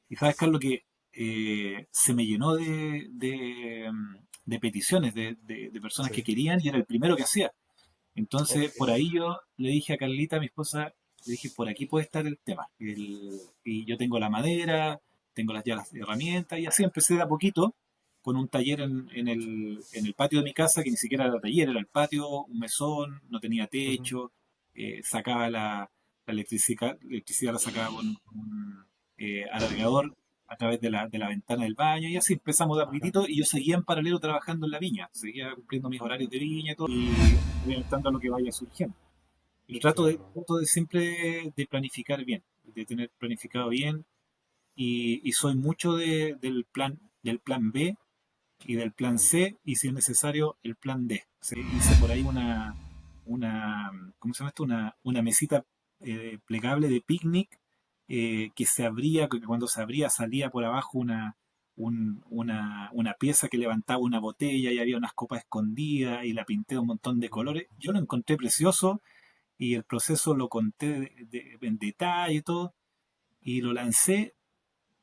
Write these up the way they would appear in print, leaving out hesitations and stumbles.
Y sabes, Carlos, que se me llenó de peticiones de personas que Sí. querían y era el primero que hacía. Ok. Entonces, por ahí yo le dije a Carlita, mi esposa, le dije, por aquí puede estar el tema. Y yo tengo la madera, tengo ya las herramientas, y así empecé de a poquito, con un taller en el patio de mi casa, que ni siquiera era taller, era el patio, un mesón, no tenía Ujú. techo, sacaba la electricidad la sacaba con un alargador a través de la ventana del baño, y así empezamos de a Ajá. poquitito, y yo seguía en paralelo trabajando en la viña, seguía cumpliendo mis horarios de viña y todo, y orientando a lo que vaya surgiendo. Y Claro. trato de siempre de planificar bien, de tener planificado bien, y soy mucho del plan B y del plan Ujú. C, y si es necesario, el plan D. Hice por ahí ¿cómo se llama esto? Una mesita plegable de picnic, que se abría, que cuando se abría salía por abajo una pieza que levantaba una botella y había unas copas escondidas y la pinté de un montón de Ujú. colores. Yo lo encontré precioso y el proceso lo conté en detalle y todo, y lo lancé,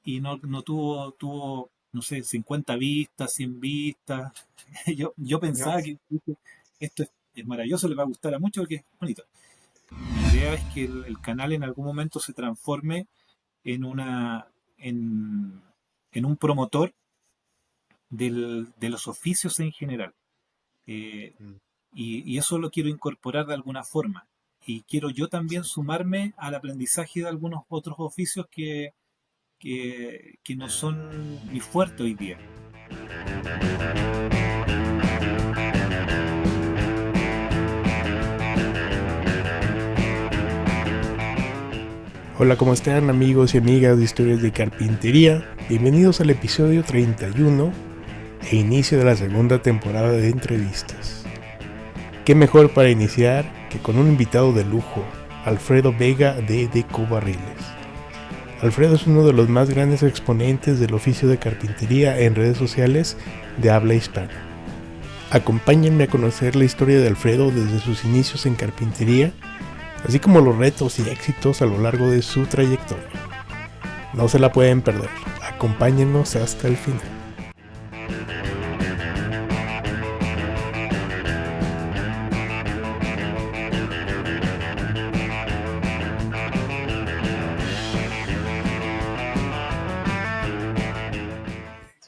y no tuvo, no sé, 50 vistas, 100 vistas. Yo No, pensaba que esto es maravilloso, le va a gustar a muchos porque es bonito. Mi idea es que el canal en algún momento se transforme en en un promotor de los oficios en general. Eh, mm, y eso lo quiero incorporar de alguna forma. Y quiero yo también sí. sumarme al aprendizaje de algunos otros oficios que no son mi fuerte hoy día. Hola, ¿cómo están amigos y amigas de Historias de Carpintería? Bienvenidos al episodio 31 e inicio de la segunda temporada de entrevistas. ¿Qué mejor para iniciar que con un invitado de lujo, Alfredo Vega de Deco Barriles? Alfredo es uno de los más grandes exponentes del oficio de carpintería en redes sociales de habla hispana. Acompáñenme a conocer la historia de Alfredo desde sus inicios en carpintería, así como los retos y éxitos a lo largo de su trayectoria. No se la pueden perder. Acompáñennos hasta el final.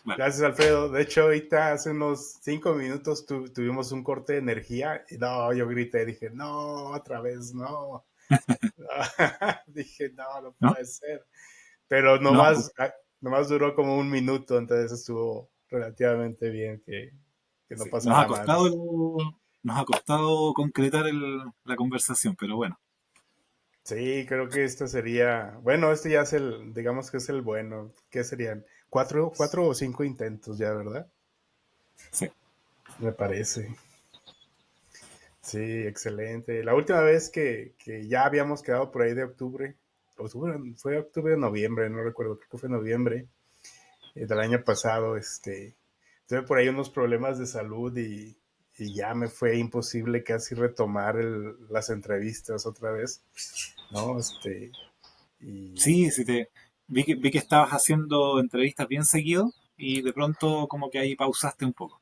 Bueno, Gracias, Alfredo. De hecho, ahorita hace unos 5 minutos tuvimos un corte de energía. Y no, yo grité, dije, no, otra vez, no. Dije, no, no ¿no? puede ser. Pero No, nomás duró como un minuto, entonces estuvo relativamente bien que no sí, nos ha pasara costado, más. nos ha costado concretar la conversación, pero bueno, Sí, creo que esto sería, bueno, este ya es digamos que es el bueno. ¿Qué serían? Cuatro o cinco intentos ya, ¿verdad? sí. Me parece. Sí, excelente. La última vez que ya habíamos quedado por ahí de fue octubre o noviembre, no recuerdo, creo que fue noviembre del año pasado, tuve por ahí unos problemas de salud y ya me fue imposible casi retomar las entrevistas otra vez, ¿no? Y Sí, vi que estabas haciendo entrevistas bien seguido y de pronto como que ahí pausaste un poco.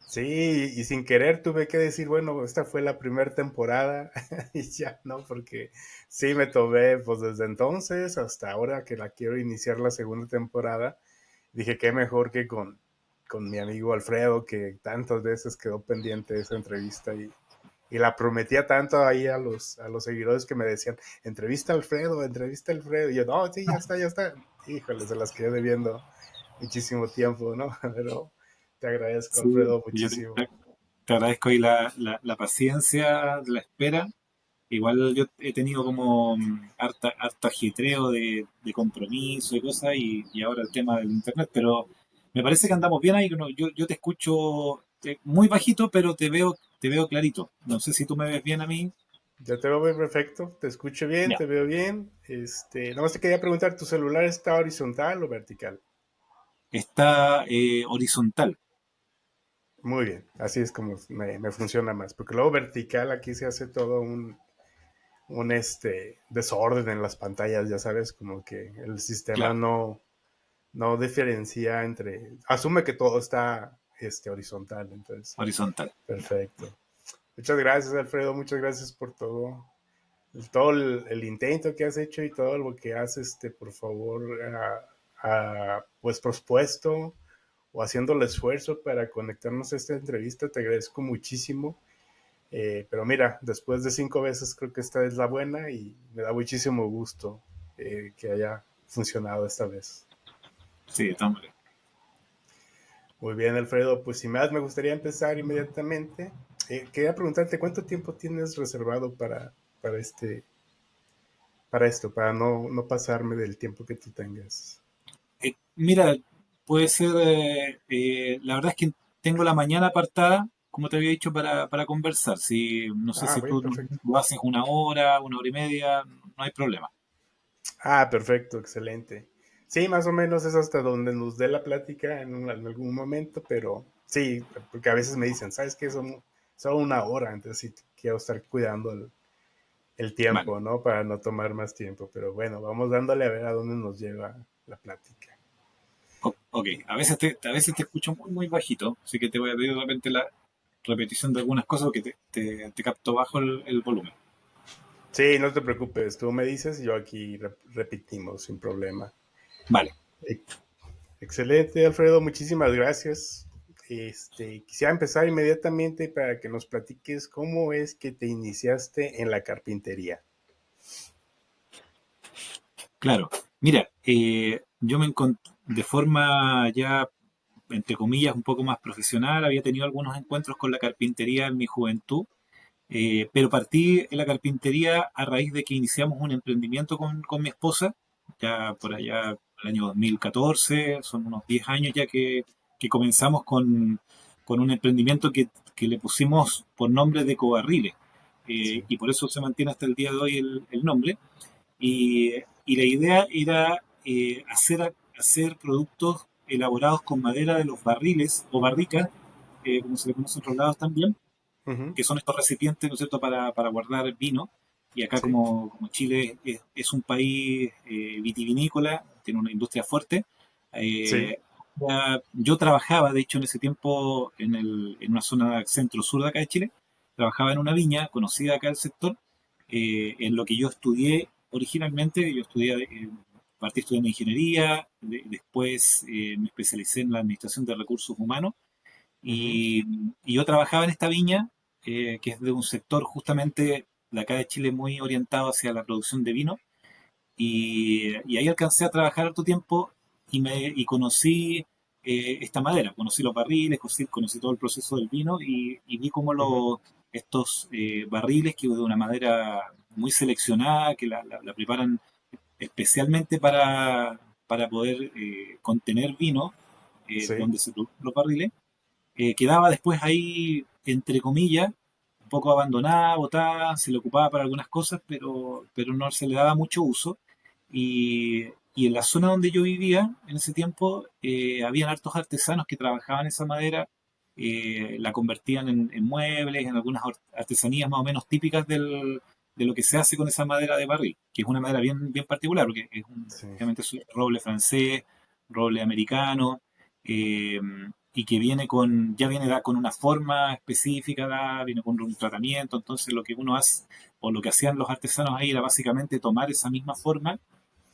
sí, y sin querer tuve que decir, bueno, esta fue la primera temporada y ya, ¿no? Porque sí me tomé, pues desde entonces hasta ahora que la quiero iniciar la segunda temporada, dije, qué mejor que con mi amigo Alfredo, que tantas veces quedó pendiente de esa entrevista y la prometía tanto ahí a los seguidores que me decían, entrevista a Alfredo. Y yo, no, sí, ya está, ya está. Híjole, se las quedé debiendo muchísimo tiempo, ¿no? Pero te agradezco, Sí, Alfredo, yo muchísimo. te agradezco ahí la paciencia de la espera. Igual yo he tenido como harto ajetreo de compromiso y cosas, y ahora el tema del internet, pero me parece que andamos bien ahí. No, yo te escucho muy bajito, pero te veo clarito. No sé si tú me ves bien a mí. Ya te veo bien perfecto, te escucho bien, Ya. te veo bien. Nomás te quería preguntar, ¿tu celular está horizontal o vertical? Está horizontal. Muy bien, así es como me funciona más, porque luego vertical aquí se hace todo un desorden en las pantallas, ya sabes, como que el sistema Claro. no diferencia entre, asume que todo está horizontal, entonces, horizontal. perfecto. Muchas gracias, Alfredo, muchas gracias por todo el intento que has hecho y todo lo que has, por favor, pues propuesto o haciendo el esfuerzo para conectarnos a esta entrevista. Te agradezco muchísimo. Pero mira, después de 5 veces creo que esta es la buena y me da muchísimo gusto que haya funcionado esta vez. Sí, hombre. Muy bien, Alfredo, pues sin más me gustaría empezar inmediatamente. Quería preguntarte cuánto tiempo tienes reservado para esto, para no pasarme del tiempo que tú tengas. Mira, puede ser, la verdad es que tengo la mañana apartada, como te había dicho, para conversar. Si, no sé si Bien, tú perfecto. lo haces una hora y media, no hay problema. Perfecto, excelente. Sí, más o menos es hasta donde nos dé la plática en algún momento, pero sí, porque a veces me dicen, ¿sabes qué? Son solo una hora, entonces sí quiero estar cuidando el Vale. tiempo, ¿no? Para no tomar más tiempo, pero bueno, vamos dándole a ver a dónde nos lleva la plática. Ok, a veces te escucho muy bajito, así que te voy a pedir de repente la repetición de algunas cosas porque te capto bajo el volumen. Sí, no te preocupes, tú me dices y yo aquí repetimos sin problema. Vale. E- Excelente, Alfredo, muchísimas gracias. Quisiera empezar inmediatamente para que nos platiques cómo es que te iniciaste en la carpintería. Claro, mira, yo me encontré de forma ya, entre comillas, un poco más profesional, había tenido algunos encuentros con la carpintería en mi juventud, pero partí en la carpintería a raíz de que iniciamos un emprendimiento con mi esposa, ya por Sí. allá el año 2014, son unos 10 años ya que comenzamos con un emprendimiento que le pusimos por nombre de Cobarriles, Sí. y por eso se mantiene hasta el día de hoy el nombre. Y la idea era hacer productos elaborados con madera de los barriles o barricas, como se le conoce en otros lados también, Ujú. que son estos recipientes, ¿no es cierto?, para guardar vino. Y acá Sí. como Chile es un país vitivinícola, tiene una industria fuerte, Sí. yo trabajaba, de hecho, en ese tiempo en una zona centro-sur de acá de Chile, trabajaba en una viña conocida acá del sector, en lo que yo estudié originalmente, partí estudiando ingeniería, después me especialicé en la administración de recursos humanos Ujú. y, y yo trabajaba en esta viña, que es de un sector justamente de acá de Chile muy orientado hacia la producción de vino. Y ahí alcancé a trabajar harto tiempo y conocí esta madera. Conocí los barriles, conocí todo el proceso del vino y vi cómo Ujú. estos barriles, que de una madera muy seleccionada, que la preparan especialmente para poder contener vino, Sí. donde se producen los barriles, quedaba después ahí, entre comillas, un poco abandonada, botada, se le ocupaba para algunas cosas, pero no se le daba mucho uso. Y en la zona donde yo vivía en ese tiempo, habían hartos artesanos que trabajaban esa madera, la convertían en muebles, en algunas artesanías más o menos típicas de lo que se hace con esa madera de barril, que es una madera bien particular, porque Sí. obviamente es roble francés, roble americano, eh, y que ya viene con una forma específica, viene con un tratamiento. Entonces lo que uno hace, o lo que hacían los artesanos ahí, era básicamente tomar esa misma forma,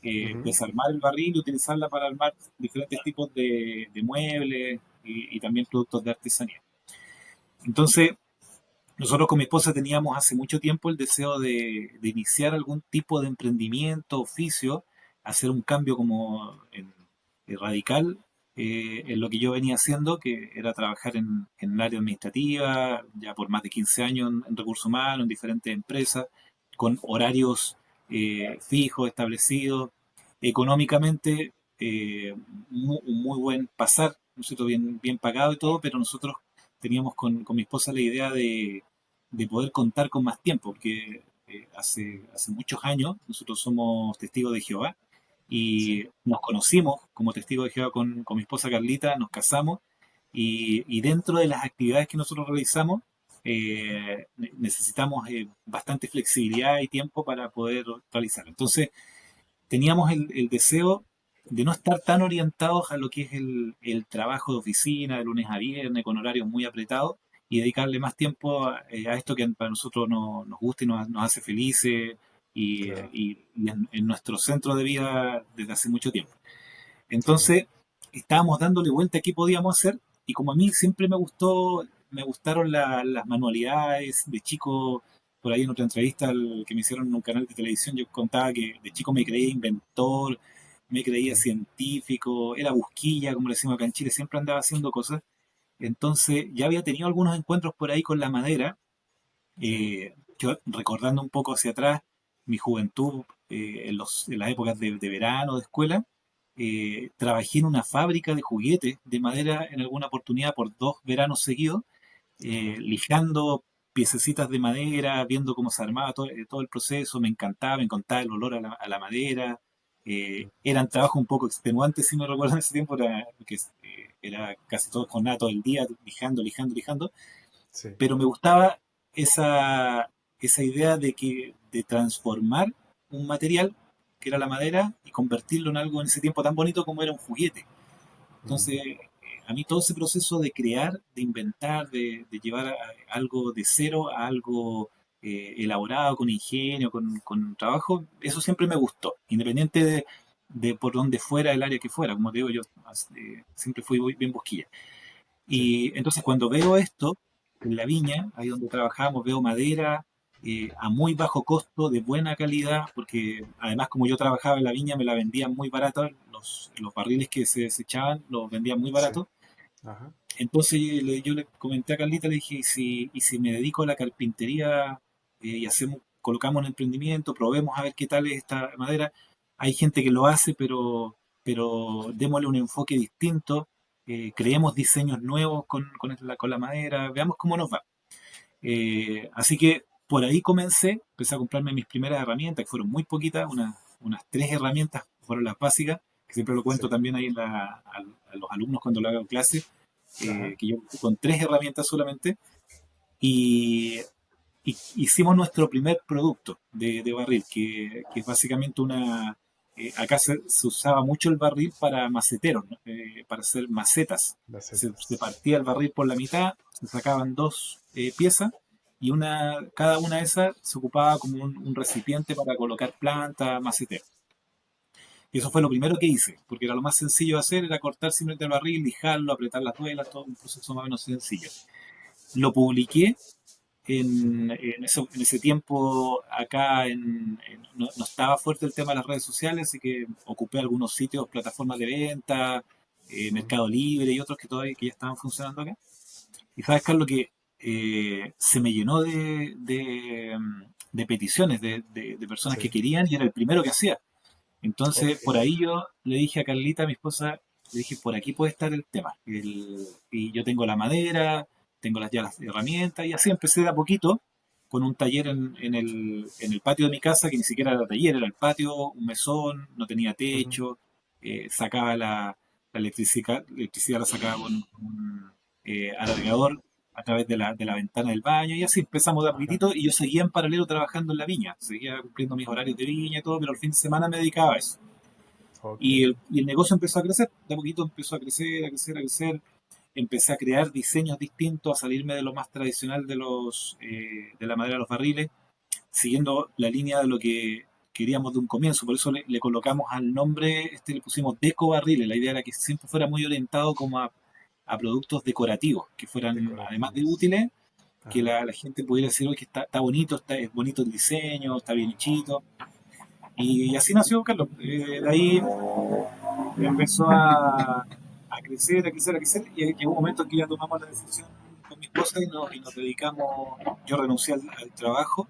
Ujú. desarmar el barril y utilizarla para armar diferentes tipos de muebles y también productos de artesanía. Entonces, nosotros con mi esposa teníamos hace mucho tiempo el deseo de iniciar algún tipo de emprendimiento, oficio, hacer un cambio radical en lo que yo venía haciendo, que era trabajar en el área administrativa, ya por más de 15 años en recursos humanos, en diferentes empresas, con horarios fijos, establecidos, económicamente un muy buen pasar, ¿no es cierto? Bien pagado y todo, pero nosotros teníamos con mi esposa la idea de poder contar con más tiempo, porque hace muchos años nosotros somos testigos de Jehová Sí. y nos conocimos como testigos de Jehová con mi esposa Carlita, nos casamos y dentro de las actividades que nosotros realizamos necesitamos bastante flexibilidad y tiempo para poder realizar. Entonces teníamos el deseo de no estar tan orientados a lo que es el trabajo de oficina de lunes a viernes con horarios muy apretados y dedicarle más tiempo a esto que para nosotros nos gusta y nos hace felices Claro. y en nuestro centro de vida desde hace mucho tiempo. Sí. Entonces, estábamos dándole vuelta a qué podíamos hacer y como a mí siempre me gustaron las manualidades de chico, por ahí en otra entrevista que me hicieron en un canal de televisión, yo contaba que de chico me creía inventor, me creía Mm, científico, era busquilla, como le decimos acá en Chile, siempre andaba haciendo cosas. Entonces, ya había tenido algunos encuentros por ahí con la madera, sí. yo recordando un poco hacia atrás, mi juventud, en las épocas de verano, de escuela, trabajé en una fábrica de juguetes de madera en alguna oportunidad por 2 veranos seguidos, Ajá. lijando piececitas de madera, viendo cómo se armaba todo el proceso, me encantaba el olor a la madera. Eran trabajos un poco extenuantes, si me recuerdo en ese tiempo, porque era casi todo jornada, todo el día, lijando, Sí. pero me gustaba esa, esa idea de transformar un material que era la madera y convertirlo en algo en ese tiempo tan bonito como era un juguete. Mm, Entonces, a mí todo ese proceso de crear, de inventar, de llevar algo de cero a algo elaborado, con ingenio, con trabajo, eso siempre me gustó, independiente de por dónde fuera el área que fuera. Como te digo, yo siempre fui bien bosquilla. sí. Y entonces cuando veo esto en la viña, ahí donde trabajamos, veo madera a muy bajo costo, de buena calidad, porque además como yo trabajaba en la viña me la vendían muy barato, los barriles que se desechaban los vendían muy Sí. barato. Ajá. Entonces yo le comenté a Carlita, le dije, y si me dedico a la carpintería y colocamos un emprendimiento, probemos a ver qué tal es esta madera? Hay gente que lo hace, pero démosle un enfoque distinto, creemos diseños nuevos con la madera, veamos cómo nos va. Así que por ahí empecé a comprarme mis primeras herramientas, que fueron muy poquitas, unas 3 herramientas fueron las básicas, que siempre lo Sí. cuento también ahí a los alumnos cuando lo hago en clase, Ajá. que yo con 3 herramientas solamente, y, y hicimos nuestro primer producto de barril, que es básicamente acá se usaba mucho el barril para maceteros, ¿no? Para hacer macetas. Las Se setas. partía el barril por la mitad, se sacaban 2 piezas y cada una de esas se ocupaba como un recipiente para colocar planta, macetero. Y eso fue lo primero que hice, porque era lo más sencillo de hacer, era cortar simplemente el barril, lijarlo, apretar las duelas, todo un proceso más o menos sencillo. Lo publiqué Ujú. en ese tiempo acá no estaba fuerte el tema de las redes sociales, así que ocupé algunos sitios, plataformas de venta, Ujú. Mercado Libre y otros que ya estaban funcionando acá. Y sabes, Carlos, que se me llenó de peticiones de personas que Sí. querían y era el primero que hacía. Ok. Entonces, por ahí yo le dije a Carlita, mi esposa, le dije, por aquí puede estar el tema. Y yo tengo la madera, tengo ya las herramientas, y así empecé de a poquito con un taller en el patio de mi casa, que ni siquiera era taller, era el patio, un mesón, no tenía Ujú. techo, sacaba la electricidad la sacaba con un alargador a través de la ventana del baño, y así empezamos de a Ajá. poquitito, y yo seguía en paralelo trabajando en la viña, seguía cumpliendo mis horarios de viña y todo, pero el fin de semana me dedicaba a eso. Ok. Y el negocio empezó a crecer, de a poquito empezó a crecer, a crecer, a crecer. Empecé a crear diseños distintos, a salirme de lo más tradicional de la madera de los barriles, siguiendo la línea de lo que queríamos de un comienzo. Por eso le colocamos al nombre, le pusimos Deco Barriles. La idea era que siempre fuera muy orientado como a productos decorativos, que fueran, además de Decorativos. útiles, que Ajá. la gente pudiera decir, oye, que está bonito, es bonito el diseño, está bien hechito. Y así nació Carlos. De ahí empezó a crecer, a crecer, a crecer, y llegó un momento en que ya tomamos la decisión con mi esposa y nos dedicamos, yo renuncié al trabajo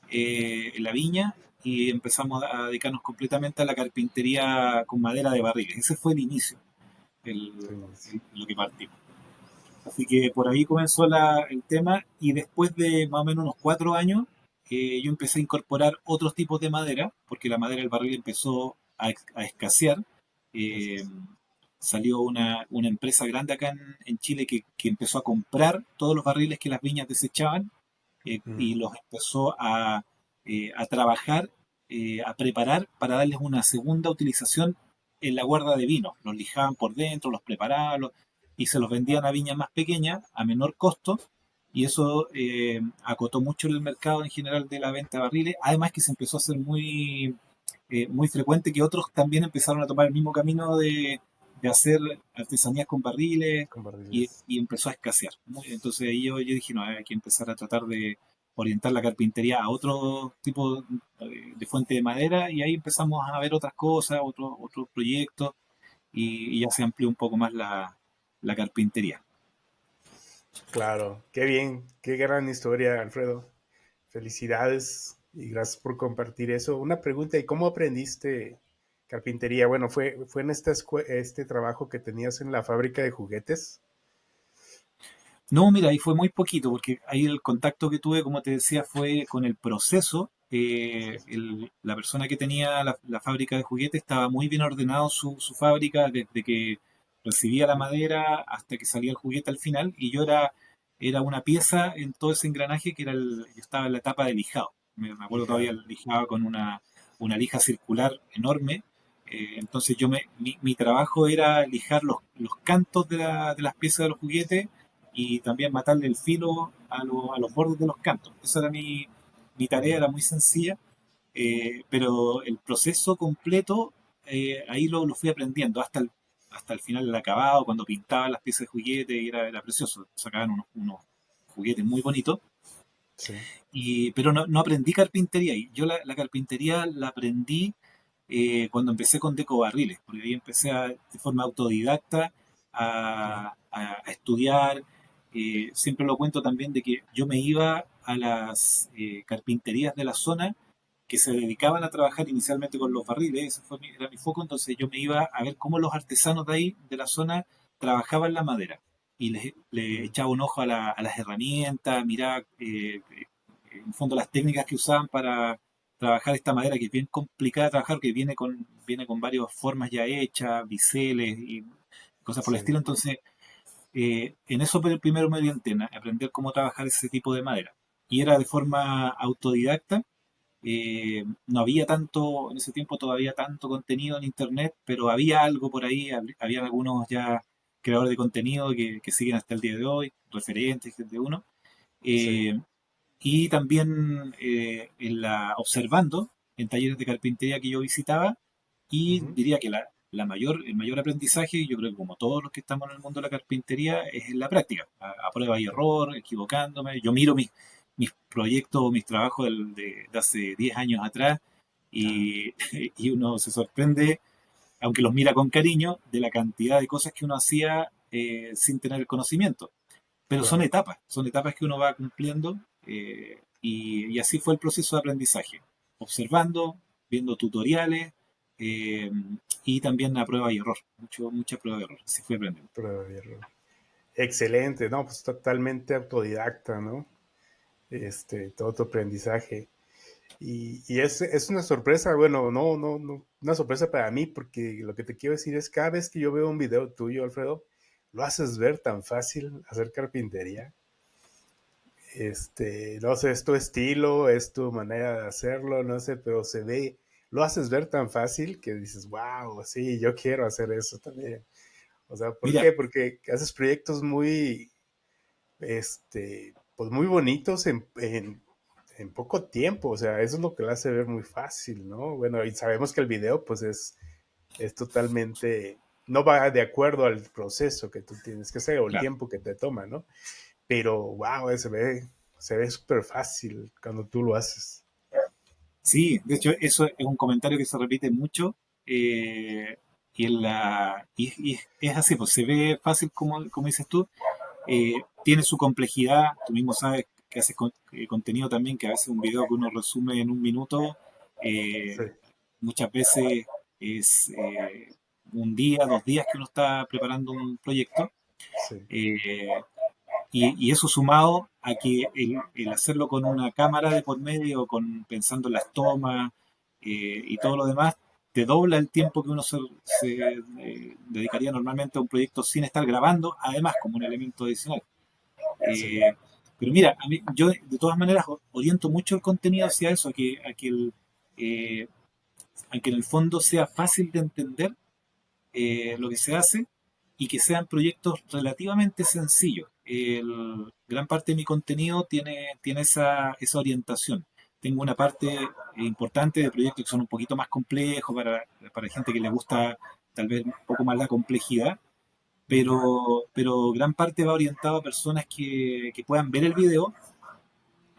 en la viña y empezamos a dedicarnos completamente a la carpintería con madera de barriles. Ese fue el inicio, el, Sí. lo que partimos. Así que por ahí comenzó el tema y después de más o menos unos 4 años yo empecé a incorporar otros tipos de madera, porque la madera del barril empezó a escasear. Así Eh, es. Salió una empresa grande acá en Chile que empezó a comprar todos los barriles que las viñas desechaban y Mm, los empezó a trabajar, a preparar para darles una segunda utilización en la guarda de vino. Los lijaban por dentro, los preparaban y se los vendían a viñas más pequeñas, a menor costo, y eso acotó mucho el mercado en general de la venta de barriles. Además que se empezó a hacer muy frecuente que otros también empezaron a tomar el mismo camino de hacer artesanías con barriles Con y, barriles. y empezó a escasear. Entonces ahí yo dije, no, hay que empezar a tratar de orientar la carpintería a otro tipo de fuente de madera y ahí empezamos a ver otras cosas, otros proyectos y ya se amplió un poco más la carpintería. Claro, qué bien, qué gran historia, Alfredo. Felicidades y gracias por compartir eso. Una pregunta, ¿y cómo aprendiste carpintería? Bueno, fue en este trabajo que tenías en la fábrica de juguetes. No, mira, ahí fue muy poquito, porque ahí el contacto que tuve, como te decía, fue con el proceso. La persona que tenía la fábrica de juguetes estaba muy bien ordenado su fábrica, desde que recibía la madera hasta que salía el juguete al final, y yo era una pieza en todo ese engranaje que yo estaba en la etapa de lijado. Me acuerdo todavía, Lijado. lijaba con una lija circular enorme. Entonces mi trabajo era lijar los cantos de las piezas de los juguetes y también matarle el filo a los bordes de los cantos. Esa era mi tarea, Ujú. era muy sencilla, pero el proceso completo ahí lo fui aprendiendo hasta el final del acabado, cuando pintaba las piezas de juguete, y era precioso, sacaban unos juguetes muy bonitos, Sí. pero no aprendí carpintería, y yo la carpintería la aprendí cuando empecé con decobarriles, porque ahí empecé de forma autodidacta Ujú. a estudiar. Siempre lo cuento también de que yo me iba a las carpinterías de la zona que se dedicaban a trabajar inicialmente con los barriles, ese era mi foco, entonces yo me iba a ver cómo los artesanos de ahí, de la zona, trabajaban la madera. Y le Ujú. echaba un ojo a las herramientas, miraba en el fondo las técnicas que usaban para trabajar esta madera que es bien complicada de trabajar, que viene con varias formas ya hechas, biseles y cosas por el Sí. estilo. Entonces, en eso primero me orienté, en aprender cómo trabajar ese tipo de madera. Y era de forma autodidacta. No había tanto, en ese tiempo todavía tanto contenido en internet, pero había algo por ahí, habían algunos ya creadores de contenido que siguen hasta el día de hoy, referentes de uno. Sí. Eh, y también observando en talleres de carpintería que yo visitaba, y Ujú. diría que el mayor aprendizaje, yo creo que como todos los que estamos en el mundo de la carpintería, es en la práctica, a prueba y error, equivocándome. Yo miro mis proyectos, mis trabajos de hace 10 años atrás Ah, y, y uno se sorprende, aunque los mira con cariño, de la cantidad de cosas que uno hacía sin tener el conocimiento. Pero claro. son etapas que uno va cumpliendo y así fue el proceso de aprendizaje, observando, viendo tutoriales eh, y también a prueba y error, mucha prueba y error, así fui aprendiendo. Prueba y error. Excelente, no, pues totalmente autodidacta, ¿no? Todo tu aprendizaje. Y es una sorpresa, bueno, no, una sorpresa para mí, porque lo que te quiero decir es, cada vez que yo veo un video tuyo, Alfredo, lo haces ver tan fácil hacer carpintería. No sé, es tu estilo, es tu manera de hacerlo, no sé, pero se ve, lo haces ver tan fácil que dices, wow, sí, yo quiero hacer eso también. O sea, ¿por Mira, qué? Porque haces proyectos muy, pues muy bonitos en poco tiempo, o sea, eso es lo que lo hace ver muy fácil, ¿no? Bueno, y sabemos que el video, pues es totalmente, no va de acuerdo al proceso que tú tienes que hacer o el claro, tiempo que te toma, ¿no? Pero, wow, se ve súper fácil cuando tú lo haces. sí, de hecho eso es un comentario que se repite mucho y es así, pues se ve fácil como dices tú, tiene su complejidad, tú mismo sabes que haces contenido también, que a veces un video que uno resume en un minuto, Sí, eh, muchas veces es un día, 2 días que uno está preparando un proyecto, sí, eh, y eso sumado a que el hacerlo con una cámara de por medio, pensando en las tomas y todo lo demás, te dobla el tiempo que uno se dedicaría normalmente a un proyecto sin estar grabando, además como un elemento adicional. sí, Eh, pero mira, yo de todas maneras oriento mucho el contenido hacia eso, eh, a que en el fondo sea fácil de entender lo que se hace y que sean proyectos relativamente sencillos. Gran parte de mi contenido tiene esa orientación. Tengo una parte importante de proyectos que son un poquito más complejos para gente que le gusta tal vez un poco más la complejidad, Ujú. pero gran parte va orientado a personas que puedan ver el video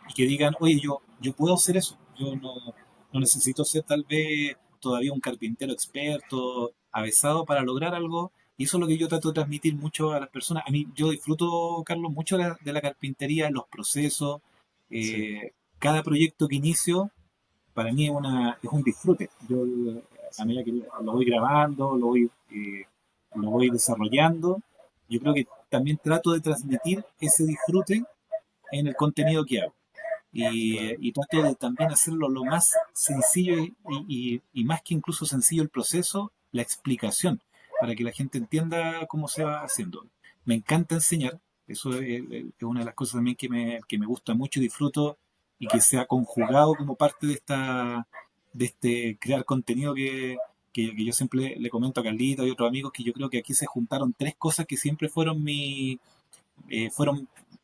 y que digan, oye, yo puedo hacer eso, yo no necesito ser tal vez todavía un carpintero experto, avesado para lograr algo, y eso es lo que yo trato de transmitir mucho a las personas. A mí, yo disfruto, Carlos, mucho de la carpintería, los procesos, Sí. cada proyecto que inicio, para mí es un disfrute. Yo, a Sí. medida que lo voy grabando, lo voy desarrollando, yo creo que también trato de transmitir ese disfrute en el contenido que hago Claro. y trato de también hacerlo lo más sencillo y más que incluso sencillo el proceso, la explicación, para que la gente entienda cómo se va haciendo. Me encanta enseñar, eso es una de las cosas también que me gusta mucho y disfruto y que se ha conjugado como parte de este crear contenido que yo siempre le comento a Carlita y otros amigos que yo creo que aquí se juntaron tres cosas que siempre fueron,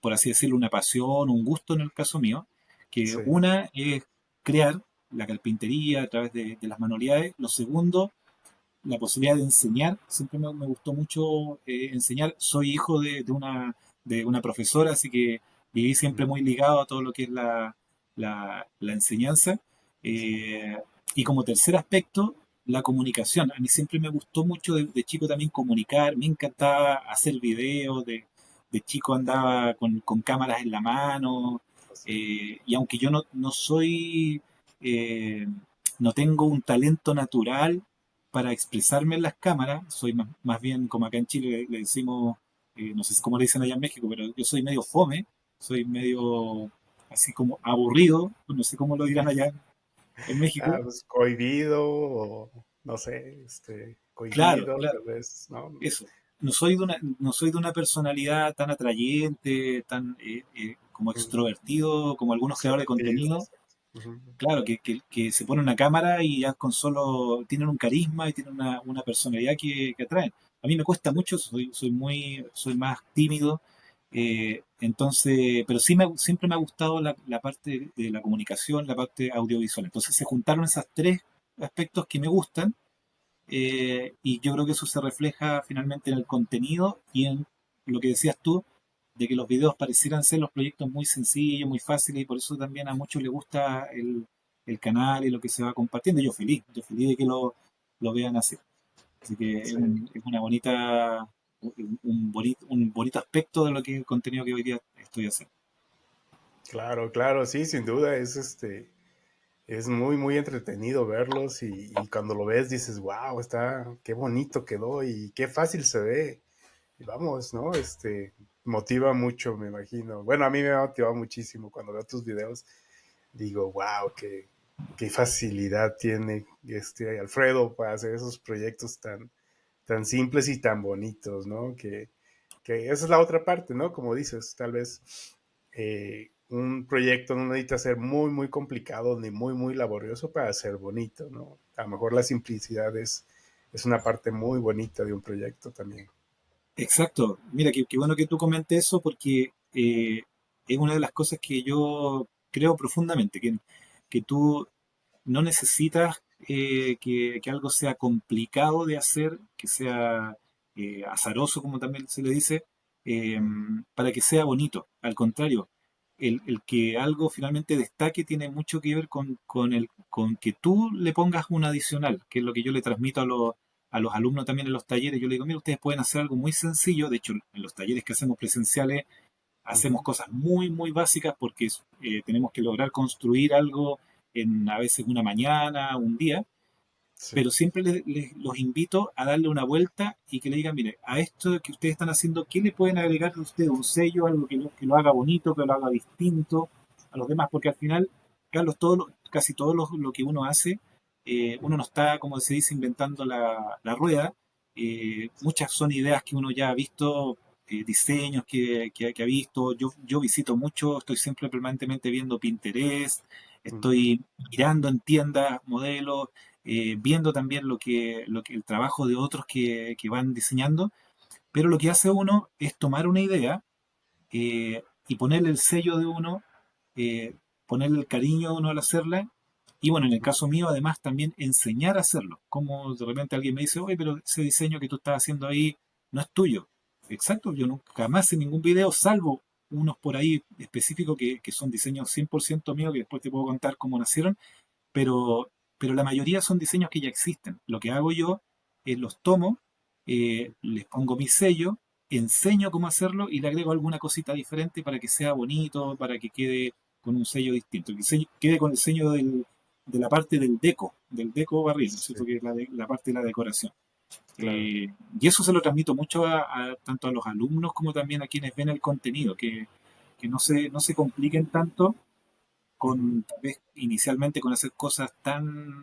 por así decirlo, una pasión, un gusto en el caso mío, que Sí. una es crear la carpintería a través de las manualidades, lo segundo, la posibilidad de enseñar, siempre me gustó mucho enseñar, soy hijo de una profesora, así que viví siempre Ujú. muy ligado a todo lo que es la enseñanza. Eh, y como tercer aspecto, la comunicación. A mí siempre me gustó mucho de chico también comunicar, me encantaba hacer videos, de chico andaba con cámaras en la mano, Sí. y aunque yo no soy, eh, no tengo un talento natural para expresarme en las cámaras, soy más bien como acá en Chile le decimos, no sé cómo le dicen allá en México, pero yo soy medio fome, soy medio así como aburrido, no sé cómo lo dirán allá en Ah, México. pues cohibido o no sé, Claro, cohibido, claro, tal vez, ¿no? eso. No soy de una personalidad tan atrayente, tan como Ujú. extrovertido, como algunos creadores de Extrovertido, contenido. exacto. Ujú. Claro, que se pone una cámara y ya con solo tienen un carisma y tienen una personalidad que atraen. A mí me cuesta Sí. mucho, soy más tímido, entonces, pero sí siempre me ha gustado la parte de la comunicación, la parte audiovisual. Entonces se juntaron esos tres aspectos que me gustan y yo creo que eso se refleja finalmente en el contenido y en lo que decías tú, de que los videos parecieran ser los proyectos muy sencillos, muy fáciles, y por eso también a muchos les gusta el canal y lo que se va compartiendo. Yo feliz de que lo vean así. Así que Sí. es una bonita, un bonito aspecto de lo que el contenido que hoy día estoy haciendo. Claro, claro, sí, sin duda es muy, muy entretenido verlos y cuando lo ves dices, wow, qué bonito quedó y qué fácil se ve. Y vamos, ¿no? Motiva mucho, me imagino. Bueno, a mí me ha motivado muchísimo cuando veo tus videos. Digo, wow, qué facilidad tiene Alfredo para hacer esos proyectos tan simples y tan bonitos, ¿no? Que esa es la otra parte, ¿no? Como dices, tal vez un proyecto no necesita ser muy, muy complicado ni muy, muy laborioso para ser bonito, ¿no? A lo mejor la simplicidad es una parte muy bonita de un proyecto también. Exacto. Mira, qué bueno que tú comentes eso porque es una de las cosas que yo creo profundamente, que tú no necesitas que algo sea complicado de hacer, que sea azaroso, como también se le dice, eh, Mm. para que sea bonito. Al contrario, el que algo finalmente destaque tiene mucho que ver con que tú le pongas un adicional, que es lo que yo le transmito a los alumnos también en los talleres. Yo le digo, mira, ustedes pueden hacer algo muy sencillo. De hecho, en los talleres que hacemos presenciales, hacemos Ujú. cosas muy básicas porque tenemos que lograr construir algo en a veces una mañana, un día, Sí. pero siempre los invito a darle una vuelta y que le digan, mire, a esto que ustedes están haciendo, ¿qué le pueden agregar a ustedes? Un sello, algo que lo haga bonito, que lo haga distinto a los demás, porque al final, Carlos, casi todo lo que uno hace, uno no está, como se dice, inventando la rueda. Muchas son ideas que uno ya ha visto, diseños que ha visto. Yo visito mucho, estoy siempre permanentemente viendo Pinterest, Ujú. estoy mirando en tiendas, modelos, viendo también el trabajo de otros que van diseñando, pero lo que hace uno es tomar una idea y ponerle el sello de uno, eh, ponerle el cariño de uno al hacerla. Y bueno, en el caso mío, además, también enseñar a hacerlo. Como de repente alguien me dice, oye, pero ese diseño que tú estás haciendo ahí no es tuyo. Exacto, yo nunca jamás en ningún video, salvo unos por ahí específicos que son diseños 100% míos, que después te puedo contar cómo nacieron, pero, pero la mayoría son diseños que ya existen. Lo que hago yo es los tomo, les pongo mi sello, enseño cómo hacerlo y le agrego alguna cosita diferente para que sea bonito, para que quede con un sello distinto, que quede con el sello de la parte del deco barril, ¿no es Sí, cierto? Que es la parte de la decoración. claro. Y eso se lo transmito mucho tanto a los alumnos como también a quienes ven el contenido, que no se compliquen tanto Ujú. con, tal vez inicialmente con hacer cosas tan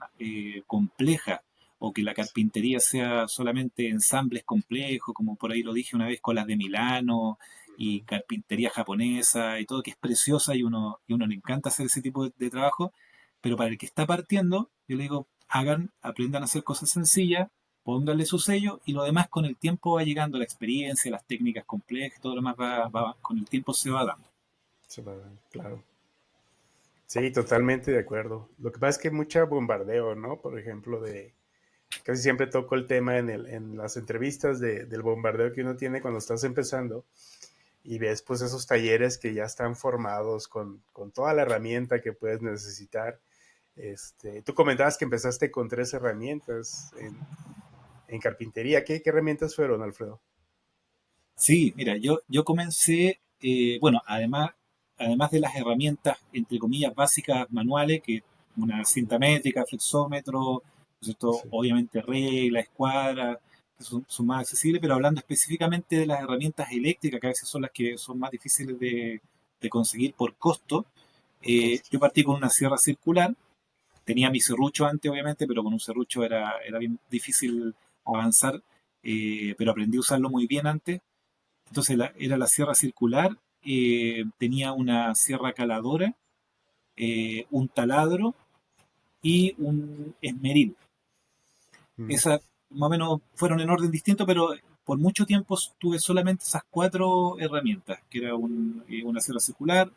complejas o que la carpintería sea solamente ensambles complejos, como por ahí lo dije una vez con las de Milano y Ujú. carpintería japonesa y todo, que es preciosa y uno le encanta hacer ese tipo de trabajo, pero para el que está partiendo, yo le digo, aprendan a hacer cosas sencillas, pónganle su sello y lo demás con el tiempo va llegando, la experiencia, las técnicas complejas, todo lo demás con el tiempo se va dando. Claro. Sí, totalmente de acuerdo. Lo que pasa es que hay mucha bombardeo, ¿no? Por ejemplo, casi siempre toco el tema en las entrevistas del bombardeo que uno tiene cuando estás empezando y ves pues esos talleres que ya están formados con toda la herramienta que puedes necesitar. Tú comentabas que empezaste con 3 herramientas en carpintería. ¿Qué herramientas fueron, Alfredo? Sí, mira, yo comencé, bueno, además de las herramientas, entre comillas, básicas manuales, que una cinta métrica, flexómetro, ¿no es cierto? Sí, Obviamente regla, escuadra, que son más accesibles, pero hablando específicamente de las herramientas eléctricas, que a veces son las que son más difíciles de conseguir por costo, por costo. yo partí con una sierra circular, tenía mi serrucho antes, obviamente, pero con un serrucho era bien difícil avanzar, pero aprendí a usarlo muy bien antes. Entonces era la sierra circular, tenía una sierra caladora, un taladro y un esmeril. Mm. Esas más o menos fueron en orden distinto, pero por mucho tiempo tuve solamente esas 4 herramientas, que era una sierra circular,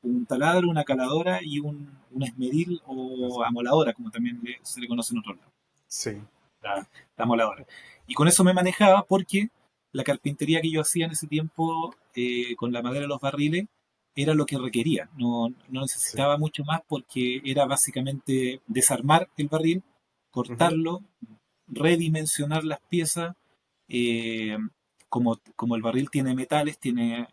un taladro, una caladora y un esmeril o amoladora, como también se le conoce en otros lados. Sí. La moladora. Y con eso me manejaba porque la carpintería que yo hacía en ese tiempo con la madera de los barriles era lo que requería. No Sí. necesitaba mucho más porque era básicamente desarmar el barril, Ujú. cortarlo, redimensionar las piezas. eh, como el barril tiene metales, tiene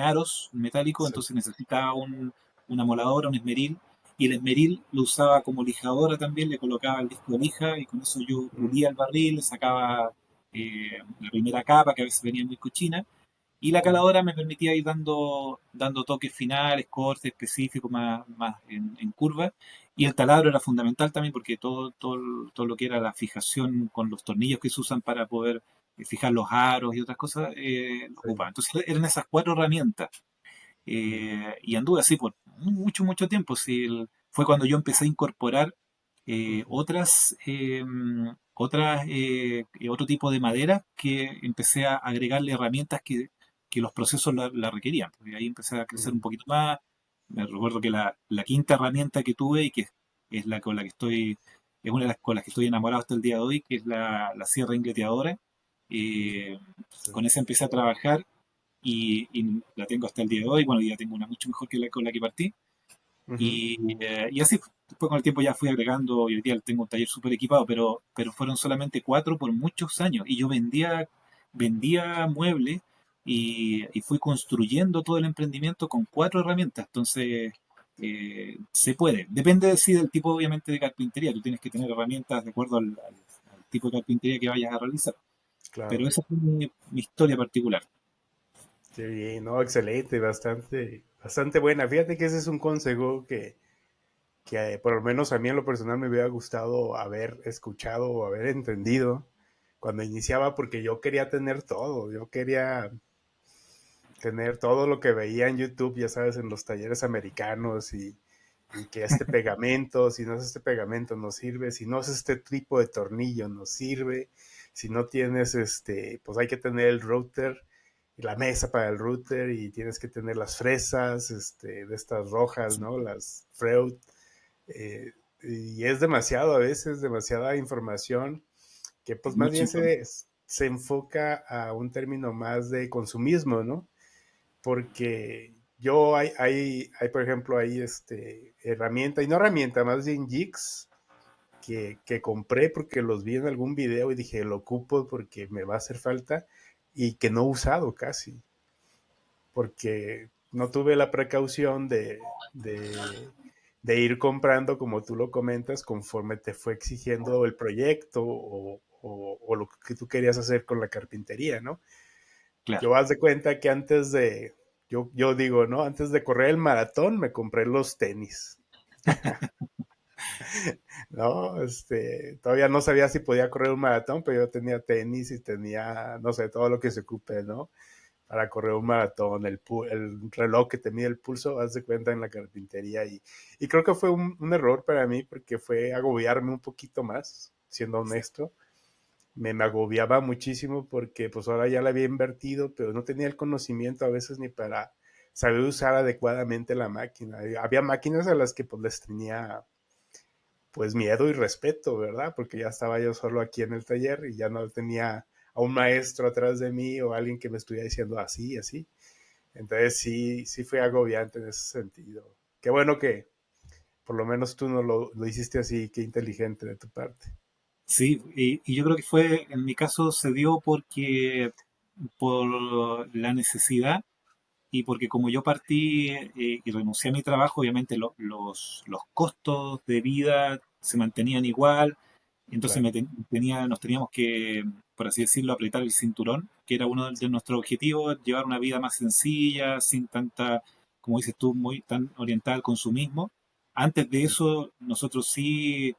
aros metálicos, Sí. entonces necesitaba una moladora, un esmeril, y el esmeril lo usaba como lijadora también, le colocaba el disco de lija y con eso yo Mm. pulía el barril, le sacaba la primera capa que a veces venía muy cochina, y la Ujú. caladora me permitía ir dando toques finales, cortes específicos más en curva. Y el taladro era fundamental también porque todo lo que era la fijación con los tornillos que se usan para poder fijar los aros y otras cosas, lo Sí. ocupaba. Entonces eran esas 4 herramientas. Mm. Y anduve así por mucho, mucho tiempo. Sí, fue cuando yo empecé a incorporar Ujú. otro tipo de madera que empecé a agregarle herramientas que los procesos la requerían. Porque ahí empecé a crecer un Mm. poquito más. Me recuerdo que la quinta herramienta que tuve y que es la con la que estoy, es una de las con las que estoy enamorado hasta el día de hoy, que es la sierra ingleteadora. Mm. Eh, Sí. con esa empecé a trabajar y la tengo hasta el día de hoy. Bueno, ya tengo una mucho mejor que la con la que partí. Ujú. Y así, después con el tiempo ya fui agregando y hoy día tengo un taller súper equipado, pero fueron solamente 4 por muchos años. Y yo vendía muebles y fui construyendo todo el emprendimiento con 4 herramientas. Entonces, se puede. Depende de sí del tipo, obviamente, de carpintería. Tú tienes que tener herramientas de acuerdo al tipo de carpintería que vayas a realizar. Pero Claro. esa fue mi historia particular. Qué bien, no, excelente, bastante, bastante buena. Fíjate que ese es un consejo que por lo menos a mí en lo personal me hubiera gustado haber escuchado o haber entendido cuando iniciaba, porque yo quería tener todo, yo quería tener todo lo que veía en YouTube, ya sabes, en los talleres americanos y en que este pegamento, si no es este pegamento no sirve, si no es este tipo de tornillo no sirve, si no tienes pues hay que tener el router, la mesa para el router y tienes que tener las fresas, de estas rojas, ¿no? Las Freud. eh, y es demasiado a veces, demasiada información que pues más Mucha bien información. se enfoca a un término más de consumismo, ¿no? Porque yo hay por ejemplo, hay herramienta, y no herramienta, más bien jigs que compré porque los vi en algún video y dije, lo ocupo porque me va a hacer falta y que no he usado casi, porque no tuve la precaución de ir comprando, como tú lo comentas, conforme te fue exigiendo el proyecto o lo que tú querías hacer con la carpintería, ¿no? Claro. Yo haz de cuenta que yo digo, ¿no? Antes de correr el maratón me compré los tenis, ¿no? Todavía no sabía si podía correr un maratón, pero yo tenía tenis y tenía, no sé, todo lo que se ocupe, ¿no? Para correr un maratón, el reloj que te mide el pulso, haz de cuenta en la carpintería. Y creo que fue un error para mí porque fue agobiarme un poquito más, siendo honesto. Me agobiaba muchísimo porque pues ahora ya la había invertido, pero no tenía el conocimiento a veces ni para saber usar adecuadamente la máquina. Había máquinas a las que pues les tenía pues miedo y respeto, ¿verdad? Porque ya estaba yo solo aquí en el taller y ya no tenía a un maestro atrás de mí o alguien que me estuviera diciendo así, así. Entonces sí fue agobiante en ese sentido. Qué bueno que por lo menos tú no lo hiciste así, qué inteligente de tu parte. Sí, y yo creo que fue, en mi caso se dio porque por la necesidad y porque como yo partí y renuncié a mi trabajo, obviamente los costos de vida se mantenían igual, entonces Claro. nos teníamos que, por así decirlo, apretar el cinturón, que era uno de nuestros objetivos, llevar una vida más sencilla, sin tanta, como dices tú, muy tan orientada al consumismo. Antes de eso, nosotros sí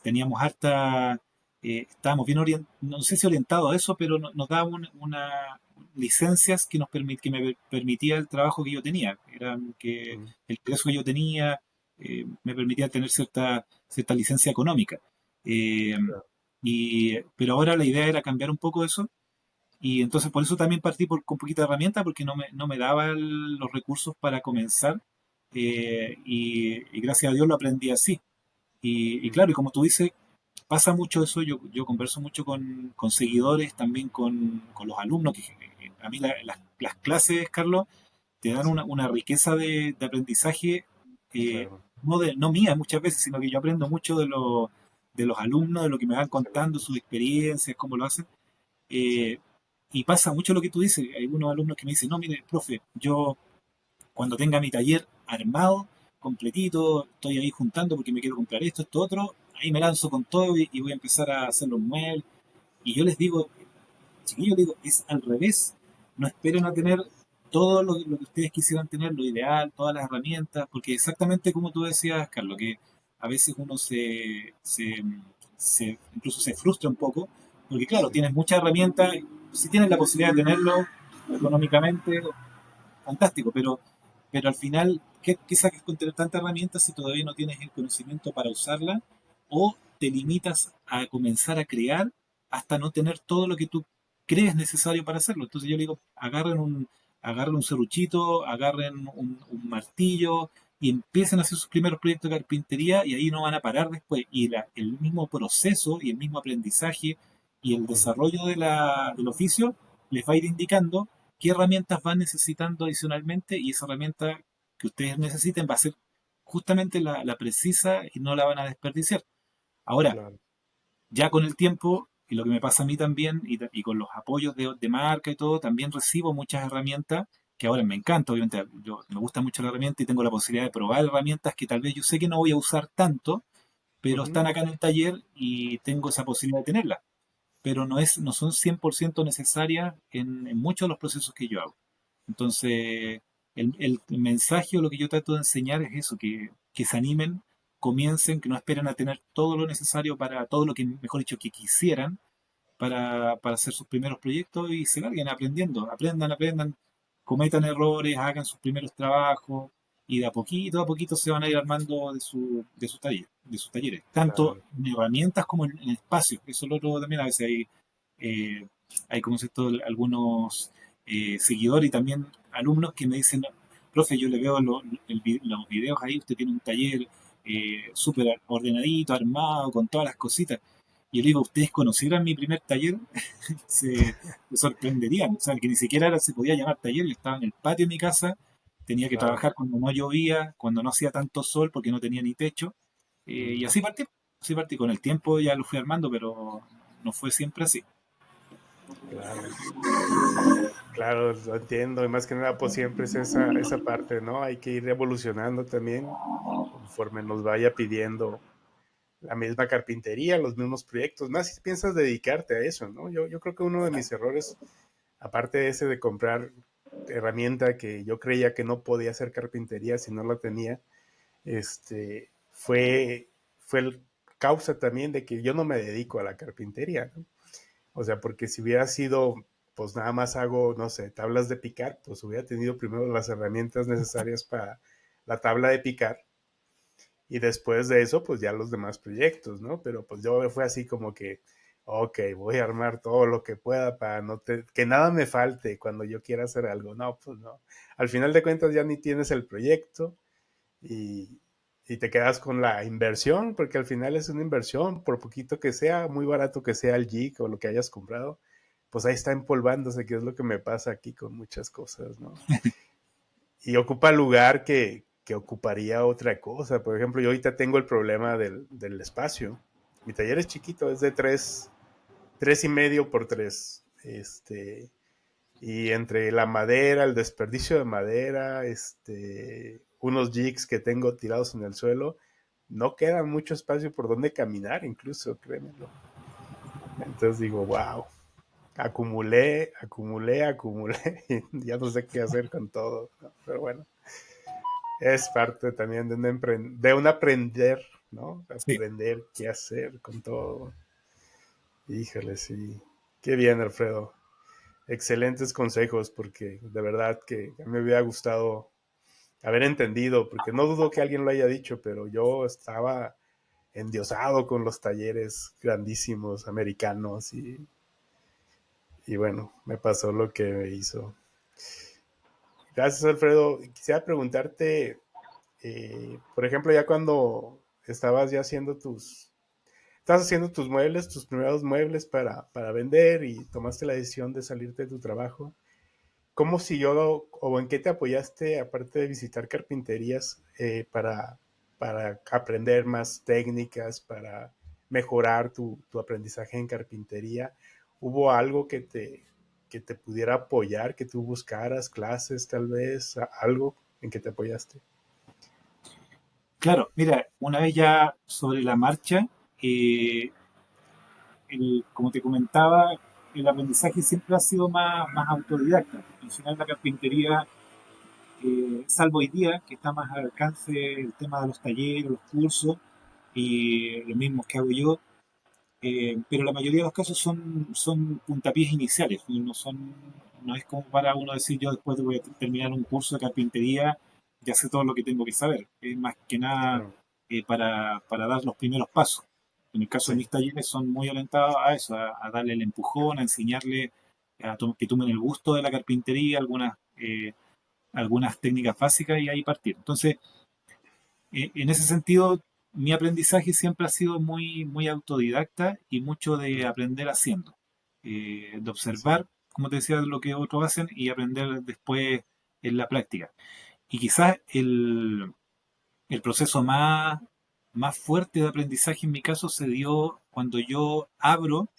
teníamos harta, estábamos bien orientados, no sé si orientados a eso, pero nos daban una licencias que que me permitía el trabajo que yo tenía. Eran que Mm, el ingreso que yo tenía me permitía tener cierta licencia económica. Eh, claro. pero ahora la idea era cambiar un poco eso y entonces por eso también partí con poquita herramienta porque no me daba los recursos para comenzar y gracias a Dios lo aprendí así. Y Mm, claro, y como tú dices, pasa mucho eso, yo converso mucho con seguidores, también con los alumnos, que a mí las clases, Carlos, te dan sí, una riqueza de aprendizaje, claro. no mía muchas veces, sino que yo aprendo mucho de los alumnos, de lo que me van contando, sus experiencias, cómo lo hacen. Sí. eh, y pasa mucho lo que tú dices, hay algunos alumnos que me dicen, no, mire, profe, yo cuando tenga mi taller armado, completito, estoy ahí juntando porque me quiero comprar esto, otro, ahí me lanzo con todo y voy a empezar a hacer los muebles. Y yo les digo, chiquillos, digo, es al revés. No esperen a tener todo lo que ustedes quisieran tener, lo ideal, todas las herramientas, porque exactamente como tú decías, Carlos, que a veces uno incluso se frustra un poco, porque claro, Sí. tienes muchas herramientas, si tienes la posibilidad de tenerlo económicamente, fantástico, pero al final, ¿qué sacas con tener tantas herramientas si todavía no tienes el conocimiento para usarla? ¿O te limitas a comenzar a crear hasta no tener todo lo que tú crees necesario para hacerlo? Entonces yo le digo, agarren un serruchito, agarren un martillo y empiecen a hacer sus primeros proyectos de carpintería y ahí no van a parar después. Y el mismo proceso y el mismo aprendizaje y el Ujú, desarrollo del oficio les va a ir indicando qué herramientas van necesitando adicionalmente y esa herramienta que ustedes necesiten va a ser justamente la precisa y no la van a desperdiciar. Ahora, claro. ya con el tiempo, y lo que me pasa a mí también, y con los apoyos de marca y todo, también recibo muchas herramientas que ahora me encanta, obviamente me gusta mucho la herramienta y tengo la posibilidad de probar herramientas que tal vez yo sé que no voy a usar tanto, pero Ujú, están acá en el taller y tengo esa posibilidad de tenerlas. Pero no son 100% necesarias en muchos de los procesos que yo hago. Entonces, el mensaje o lo que yo trato de enseñar es eso, que se animen, comiencen, que no esperen a tener todo lo necesario para todo lo que, mejor dicho, que quisieran para hacer sus primeros proyectos y se larguen aprendiendo, aprendan, cometan errores, hagan sus primeros trabajos y de a poquito se van a ir armando de sus talleres, tanto Claro, en herramientas como en espacios. Eso es lo otro también, a veces eh, hay como cierto, algunos seguidores y también alumnos que me dicen, profe, yo le veo los videos ahí, usted tiene un taller súper ordenadito, armado, con todas las cositas. Y yo le digo, ¿ustedes conocieran mi primer taller? Se sorprenderían. O sea, que ni siquiera se podía llamar taller, yo estaba en el patio de mi casa, tenía que claro. trabajar cuando no llovía, cuando no hacía tanto sol porque no tenía ni techo. Y Ujú. así partí. Con el tiempo ya lo fui armando, pero no fue siempre así. Claro, claro, lo entiendo. Y más que nada, pues siempre es esa parte, ¿no? Hay que ir evolucionando también conforme nos vaya pidiendo la misma carpintería, los mismos proyectos. Más si piensas dedicarte a eso, ¿no? Yo creo que uno de mis errores, aparte de ese de comprar herramienta que yo creía que no podía hacer carpintería si no la tenía, fue el causa también de que yo no me dedico a la carpintería, ¿no? O sea, porque si hubiera sido, pues nada más hago, no sé, tablas de picar, pues hubiera tenido primero las herramientas necesarias para la tabla de picar y después de eso, pues ya los demás proyectos, ¿no? Pero pues yo fue así como que, ok, voy a armar todo lo que pueda para que nada me falte cuando yo quiera hacer algo. No, pues no. Al final de cuentas ya ni tienes el proyecto y, y te quedas con la inversión, porque al final es una inversión, por poquito que sea, muy barato que sea el Geek o lo que hayas comprado, pues ahí está empolvándose, que es lo que me pasa aquí con muchas cosas, ¿no? Y ocupa lugar que ocuparía otra cosa. Por ejemplo, yo ahorita tengo el problema del espacio. Mi taller es chiquito, es de 3.5 por 3. Y entre la madera, el desperdicio de madera, unos jigs que tengo tirados en el suelo, no queda mucho espacio por donde caminar, incluso, créemelo. Entonces digo, wow, acumulé, y ya no sé qué hacer con todo, ¿no? Pero bueno, es parte también de un aprender, ¿no? Sí, Aprender qué hacer con todo. Híjole, sí. Qué bien, Alfredo. Excelentes consejos, porque de verdad que me hubiera gustado haber entendido, porque no dudo que alguien lo haya dicho, pero yo estaba endiosado con los talleres grandísimos americanos y bueno, me pasó lo que me hizo. Gracias, Alfredo. Quisiera preguntarte, por ejemplo, ya cuando estabas ya estás haciendo tus muebles, tus primeros muebles para vender y tomaste la decisión de salirte de tu trabajo, ¿cómo siguió o en qué te apoyaste, aparte de visitar carpinterías, para aprender más técnicas, para mejorar tu aprendizaje en carpintería? ¿Hubo algo que te pudiera apoyar, que tú buscaras, clases tal vez, algo en que te apoyaste? claro, mira, una vez ya sobre la marcha, como te comentaba, el aprendizaje siempre ha sido más autodidacta. En general, la carpintería, salvo hoy día, que está más al alcance el tema de los talleres, los cursos y los mismos que hago yo, pero la mayoría de los casos son puntapiés iniciales, no es como para uno decir yo después de voy a terminar un curso de carpintería, ya sé todo lo que tengo que saber. Es más que nada Claro, para dar los primeros pasos. En el caso de sí, mis talleres son muy orientados a eso, a darle el empujón, a enseñarle que tomen el gusto de la carpintería, algunas técnicas básicas y ahí partir. Entonces, en ese sentido, mi aprendizaje siempre ha sido muy autodidacta y mucho de aprender haciendo, de sí, observar, como te decía, lo que otros hacen y aprender después en la práctica. Y quizás el proceso más fuerte de aprendizaje en mi caso se dio cuando yo abro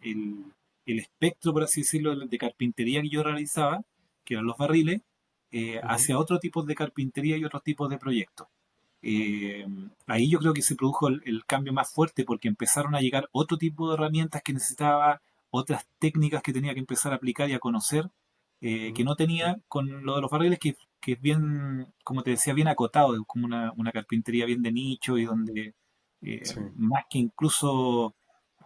el espectro, por así decirlo, de carpintería que yo realizaba, que eran los barriles, ujú, hacia otro tipo de carpintería y otros tipos de proyectos. Ahí yo creo que se produjo el cambio más fuerte porque empezaron a llegar otro tipo de herramientas que necesitaba, otras técnicas que tenía que empezar a aplicar y a conocer, que ujú, no tenía con lo de los barriles, que es bien, como te decía, bien acotado, es como una carpintería bien de nicho y donde sí, más que incluso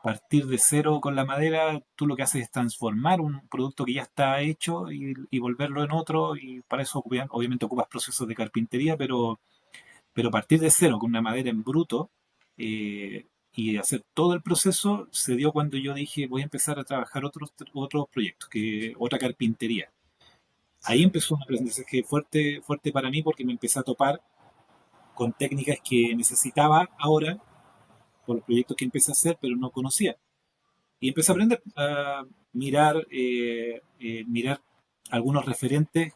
partir de cero con la madera, tú lo que haces es transformar un producto que ya está hecho y volverlo en otro, y para eso obviamente ocupas procesos de carpintería, pero partir de cero con una madera en bruto eh, y hacer todo el proceso se dio cuando yo dije voy a empezar a trabajar otros proyectos, otra carpintería. Ahí Sí. empezó un aprendizaje fuerte, fuerte para mí porque me empecé a topar con técnicas que necesitaba ahora por los proyectos que empecé a hacer, pero no conocía. Y empecé a aprender a mirar algunos referentes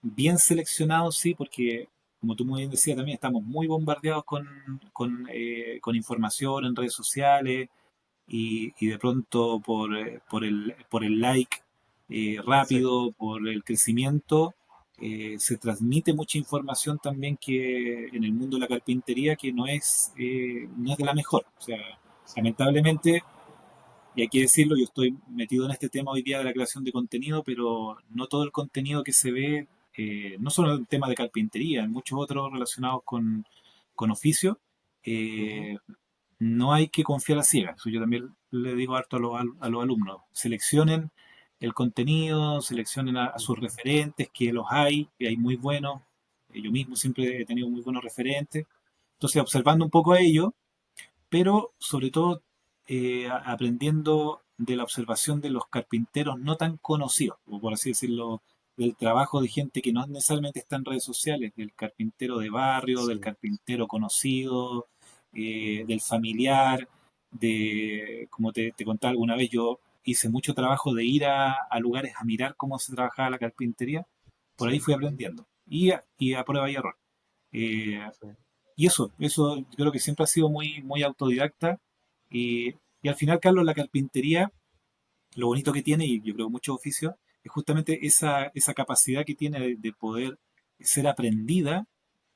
bien seleccionados, sí, porque como tú muy bien decías también, estamos muy bombardeados con información en redes sociales y de pronto por el like Sí. rápido, por el crecimiento, se transmite mucha información también que en el mundo de la carpintería que no es de la mejor. O sea, lamentablemente, y hay que decirlo, yo estoy metido en este tema hoy día de la creación de contenido, pero no todo el contenido que se ve, no solo en temas de carpintería, en muchos otros relacionados con oficio, Ujú. eh, no hay que confiar a ciegas. Eso yo también le digo harto a los alumnos. Seleccionen el contenido, seleccionen a sus Ujú. referentes, que los hay, que hay muy buenos. Yo mismo siempre he tenido muy buenos referentes. Entonces, observando un poco a ellos, pero sobre todo aprendiendo de la observación de los carpinteros no tan conocidos, o por así decirlo, del trabajo de gente que no necesariamente está en redes sociales, del carpintero de barrio, del Sí. carpintero conocido, Ujú. del familiar, como te contaba alguna vez, yo hice mucho trabajo de ir a lugares a mirar cómo se trabajaba la carpintería, por Sí. ahí fui aprendiendo, y a prueba y error. Eh, Sí. y eso yo creo que siempre ha sido muy, muy autodidacta. Y al final, Carlos, la carpintería, lo bonito que tiene, y yo creo muchos oficios, es justamente esa capacidad que tiene de poder ser aprendida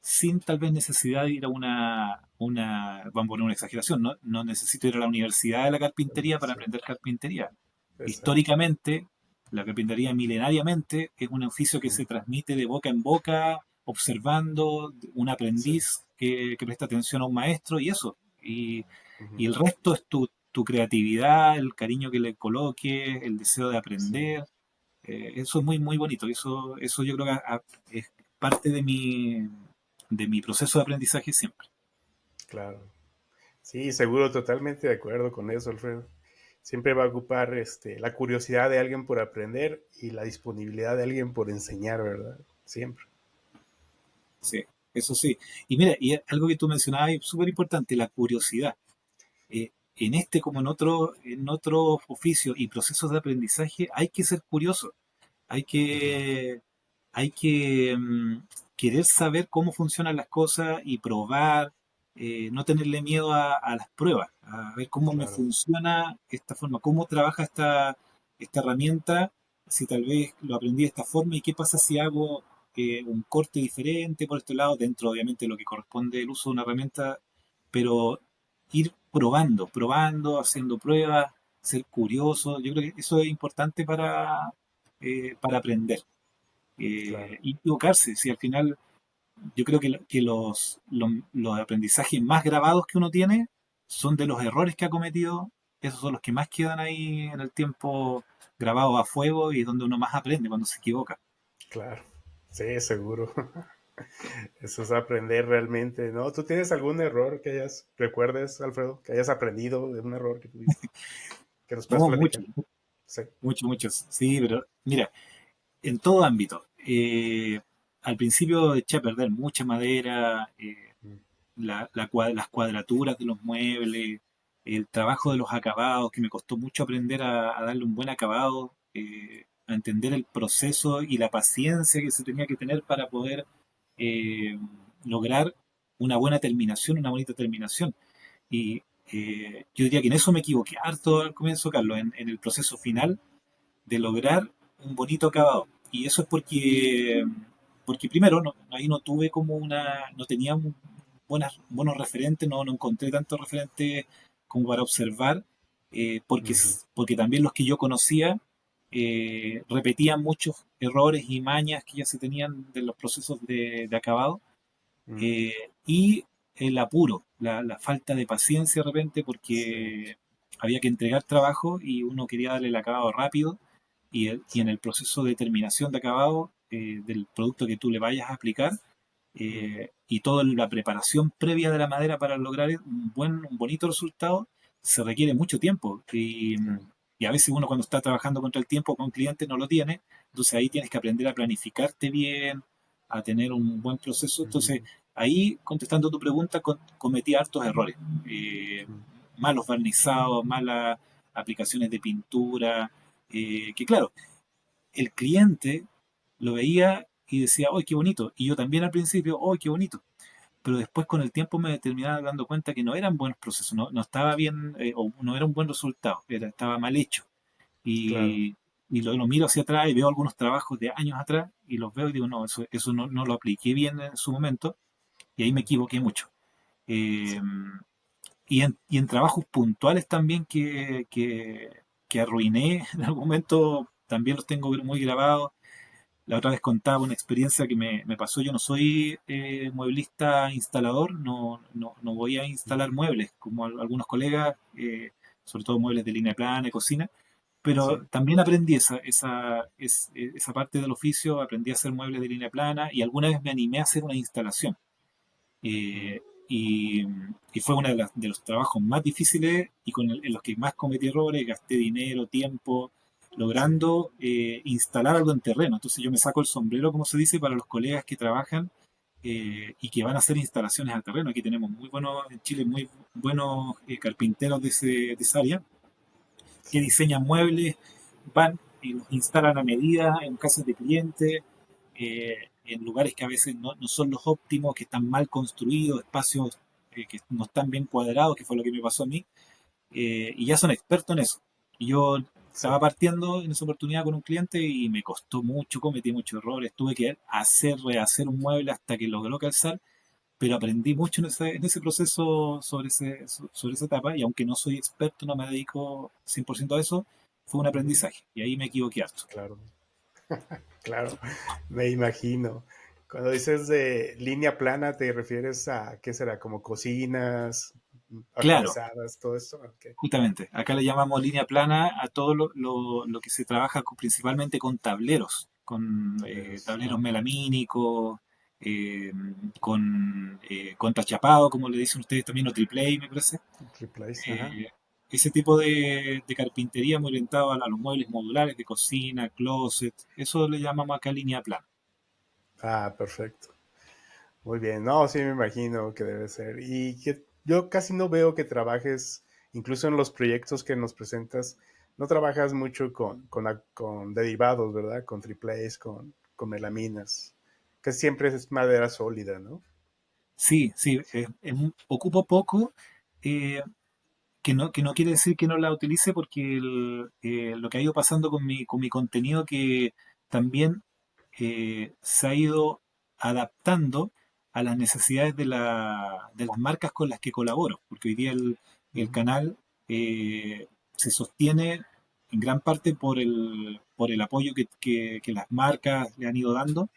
sin tal vez necesidad de ir a vamos a poner una exageración, no necesito ir a la universidad de la carpintería para Sí. aprender carpintería. Exacto. Históricamente, la carpintería milenariamente es un oficio que Ujú. se transmite de boca en boca, observando un Sí. aprendiz que presta atención a un maestro y eso. Y Ujú. el resto es tu creatividad, el cariño que le coloques, el deseo de Sí. aprender. Eso es muy, muy bonito. Eso yo creo que es parte de mi proceso de aprendizaje siempre. Claro. Sí, seguro, totalmente de acuerdo con eso, Alfredo. Siempre va a ocupar la curiosidad de alguien por aprender y la disponibilidad de alguien por enseñar, ¿verdad? Siempre. Sí, eso sí. Y mira, y algo que tú mencionabas es súper importante, la curiosidad. En este como en otros oficios y procesos de aprendizaje hay que ser curioso. Hay Ujú. que, hay que querer saber cómo funcionan las cosas y probar, no tenerle miedo a las pruebas, a ver cómo me Claro. funciona esta forma, cómo trabaja esta herramienta, si tal vez lo aprendí de esta forma y qué pasa si hago un corte diferente por este lado, dentro obviamente de lo que corresponde el uso de una herramienta, pero ir probando, haciendo pruebas, ser curioso, yo creo que eso es importante para aprender. Claro. Y equivocarse, si al final yo creo que los aprendizajes más grabados que uno tiene son de los errores que ha cometido, esos son los que más quedan ahí en el tiempo grabados a fuego y es donde uno más aprende cuando se equivoca. Claro. Sí, seguro. Eso es aprender realmente, ¿no? ¿Tú tienes algún error que recuerdes, Alfredo, que hayas aprendido de un error que tuviste? Que nos puedas No, platicar. muchos, Sí. muchos. Sí, pero mira, en todo ámbito. Al principio eché a perder mucha madera, Mm. las cuadraturas de los muebles, el trabajo Sí. de los acabados, que me costó mucho aprender a darle un buen acabado, a entender el proceso y la paciencia que se tenía que tener para poder eh, lograr una buena terminación, una bonita terminación. Y yo diría que en eso me equivoqué harto al comienzo, Carlos, en el proceso Ujú. final de lograr un bonito acabado. Y eso es porque primero, ahí no tuve no tenía buenos referentes, no encontré tantos referentes como para observar, Ujú. porque también los que yo conocía repetían muchos errores y mañas que ya se tenían de los procesos de acabado, Mm. y el apuro, la falta de paciencia de repente, Sí. había que entregar trabajo y uno quería darle el acabado rápido y en el proceso de terminación de acabado del producto que tú le vayas a aplicar y toda la preparación previa de la madera para lograr un bonito resultado, se requiere mucho tiempo. Y a veces uno cuando está trabajando contra el tiempo con clientes no lo tiene, entonces ahí tienes que aprender a planificarte bien, a tener un buen proceso. Entonces ahí, contestando tu pregunta, cometí hartos errores. Eh, Malos barnizados, malas aplicaciones de pintura, que claro, el cliente lo veía y decía, ¡ay, qué bonito! Y yo también al principio, ¡ay, qué bonito! Pero después con el tiempo me terminaba dando cuenta que no eran buenos procesos, no estaba bien, o no era un buen resultado, estaba mal hecho. Claro, Y lo miro hacia atrás y veo algunos trabajos de años atrás y los veo y digo, no, eso no lo apliqué bien en su momento y ahí me equivoqué mucho. Eh, y en trabajos puntuales también que arruiné en algún momento, también los tengo muy grabados. La otra vez contaba una experiencia que me pasó. Yo no soy mueblista instalador, no voy a instalar muebles como algunos colegas, sobre todo muebles de línea plana, de cocina, pero sí. también aprendí esa parte del oficio, aprendí a hacer muebles de línea plana y alguna vez me animé a hacer una instalación. Mm, Eh, y, y fue uno de los trabajos más difíciles y en los que más cometí errores, gasté dinero, tiempo, sí. logrando instalar algo en terreno. Entonces yo me saco el sombrero, como se dice, para los colegas que trabajan y que van a hacer instalaciones a terreno. Aquí tenemos muy buenos, en Chile, muy buenos carpinteros de esa área que Sí, diseñan muebles, van y los instalan a medida en casas de clientes, en lugares que a veces no son los óptimos, que están mal construidos, espacios que no están bien cuadrados, que fue lo que me pasó a mí, y ya son expertos en eso. Y yo estaba sí, partiendo en esa oportunidad con un cliente y me costó mucho, cometí muchos errores, tuve que rehacer un mueble hasta que logró calzar, pero aprendí mucho en ese proceso sobre esa etapa y aunque no soy experto, no me dedico 100% a eso, fue un ujú, aprendizaje y ahí me equivoqué harto. claro, claro, me imagino. Cuando dices de línea plana, ¿te refieres a qué será? ¿Como cocinas, Claro, calzadas, todo esto? Ok. justamente, acá le llamamos línea plana a todo lo que se trabaja principalmente con tableros, con Tableros. tableros Ah, melamínicos, eh, con contrachapado, como le dicen ustedes también, o triple A, me parece. replace, ajá. Eh, Ese tipo de carpintería muy orientado a los muebles modulares de cocina, closet, eso le llamamos acá línea plana. Ah, perfecto. Muy bien. No, sí me imagino que debe ser. Y que yo casi no veo que trabajes, incluso en los proyectos que nos presentas, no trabajas mucho con derivados, ¿verdad? Con triples, con melaminas. Que siempre es madera sólida, ¿no? Sí, sí, ocupo poco, eh, que no quiere decir que no la utilice porque lo que ha ido pasando con mi contenido que también se ha ido adaptando a las necesidades de las marcas con las que colaboro, porque hoy día el Ujú. canal se sostiene en gran parte por el apoyo que las marcas le han ido dando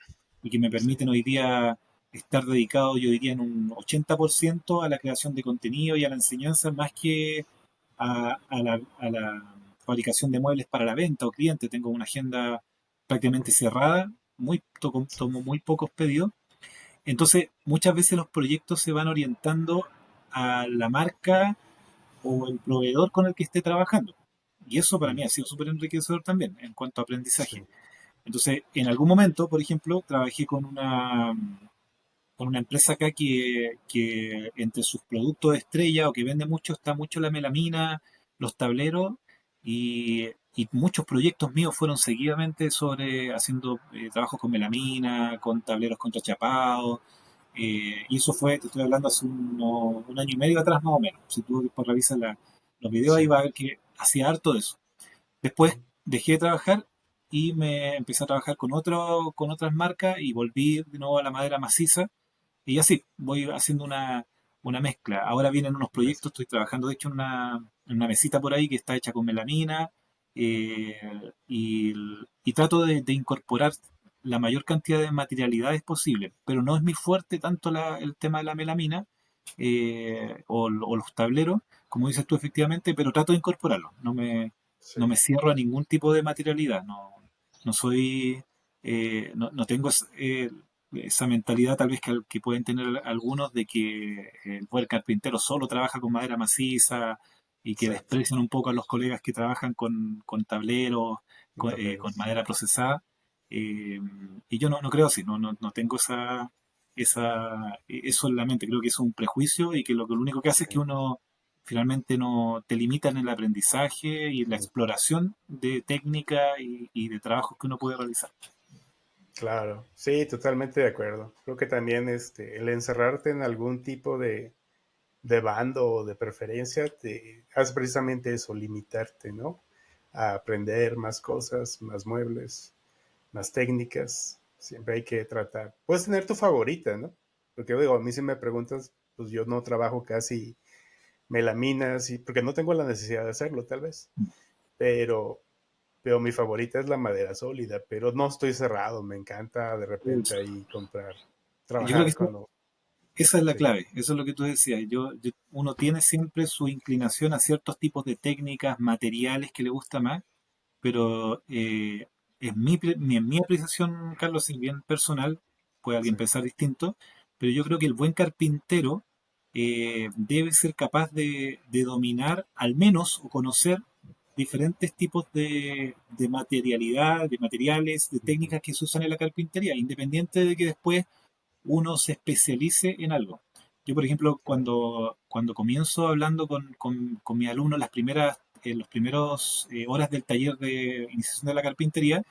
y que me Sí, permiten hoy día estar dedicado, yo diría, en un 80% a la creación de contenido y a la enseñanza, más que a la fabricación de muebles para la venta o cliente. Tengo una agenda prácticamente cerrada, tomo muy pocos pedidos. Entonces, muchas veces los proyectos se van orientando a la marca o el proveedor con el que esté trabajando. Y eso para mí mm, ha sido súper enriquecedor también en cuanto a sí, aprendizaje. Entonces, en algún momento, por ejemplo, trabajé con una empresa acá que entre sus productos estrella o que vende mucho está mucho la melamina, los tableros y muchos proyectos míos fueron seguidamente sobre haciendo trabajos con melamina, con tableros contrachapados. Y eso fue, te estoy hablando hace un año y medio atrás más o menos. Si tú después revisas los videos ahí sí. vas a ver que hacía harto de eso. Después Ujú. dejé de trabajar y me empecé a trabajar con otras marcas y volví de nuevo a la madera maciza y así, voy haciendo una mezcla. Ahora vienen unos proyectos, estoy trabajando de hecho en una mesita por ahí que está hecha con melamina y trato de incorporar la mayor cantidad de materialidades posible, pero no es mi fuerte tanto el tema de la melamina o los tableros, como dices tú efectivamente, pero trato de incorporarlo. Sí, No me cierro a ningún tipo de materialidad. No soy, no tengo esa mentalidad tal vez que pueden tener algunos de que el buen carpintero solo trabaja con madera maciza y que exacto. desprecian un poco a los colegas que trabajan con tableros, con Tableros. madera procesada. Eh, y yo no creo así, no tengo eso en la mente. Creo que eso es un prejuicio y que lo único que hace es Sí, que uno finalmente no te limita en el aprendizaje y la exploración de técnica y de trabajos que uno puede realizar. claro. Sí, totalmente de acuerdo. Creo que también el encerrarte en algún tipo de bando o de preferencia te hace precisamente eso, limitarte, ¿no? A aprender más cosas, más muebles, más técnicas. Siempre hay que tratar. Puedes tener tu favorita, ¿no? Porque digo, a mí si me preguntas, pues yo no trabajo casi melaminas y porque no tengo la necesidad de hacerlo, tal vez. Pero, pero mi favorita es la madera sólida, pero no estoy cerrado, me encanta de repente ahí comprar, Yo creo que trabajar cuando, esa es la sí. clave, eso es lo que tú decías. Uno tiene siempre su inclinación a ciertos tipos de técnicas, materiales que le gusta más, pero en mi apreciación, Carlos, si bien personal, puede alguien Sí. pensar distinto, pero yo creo que el buen carpintero debe ser capaz de dominar al menos o conocer diferentes tipos de materialidad, de materiales, de Ujú. técnicas que se usan en la carpintería, independiente de que después uno se especialice en algo. Yo, por ejemplo, Claro. cuando comienzo hablando con mi alumno los primeros horas del taller de iniciación de la carpintería,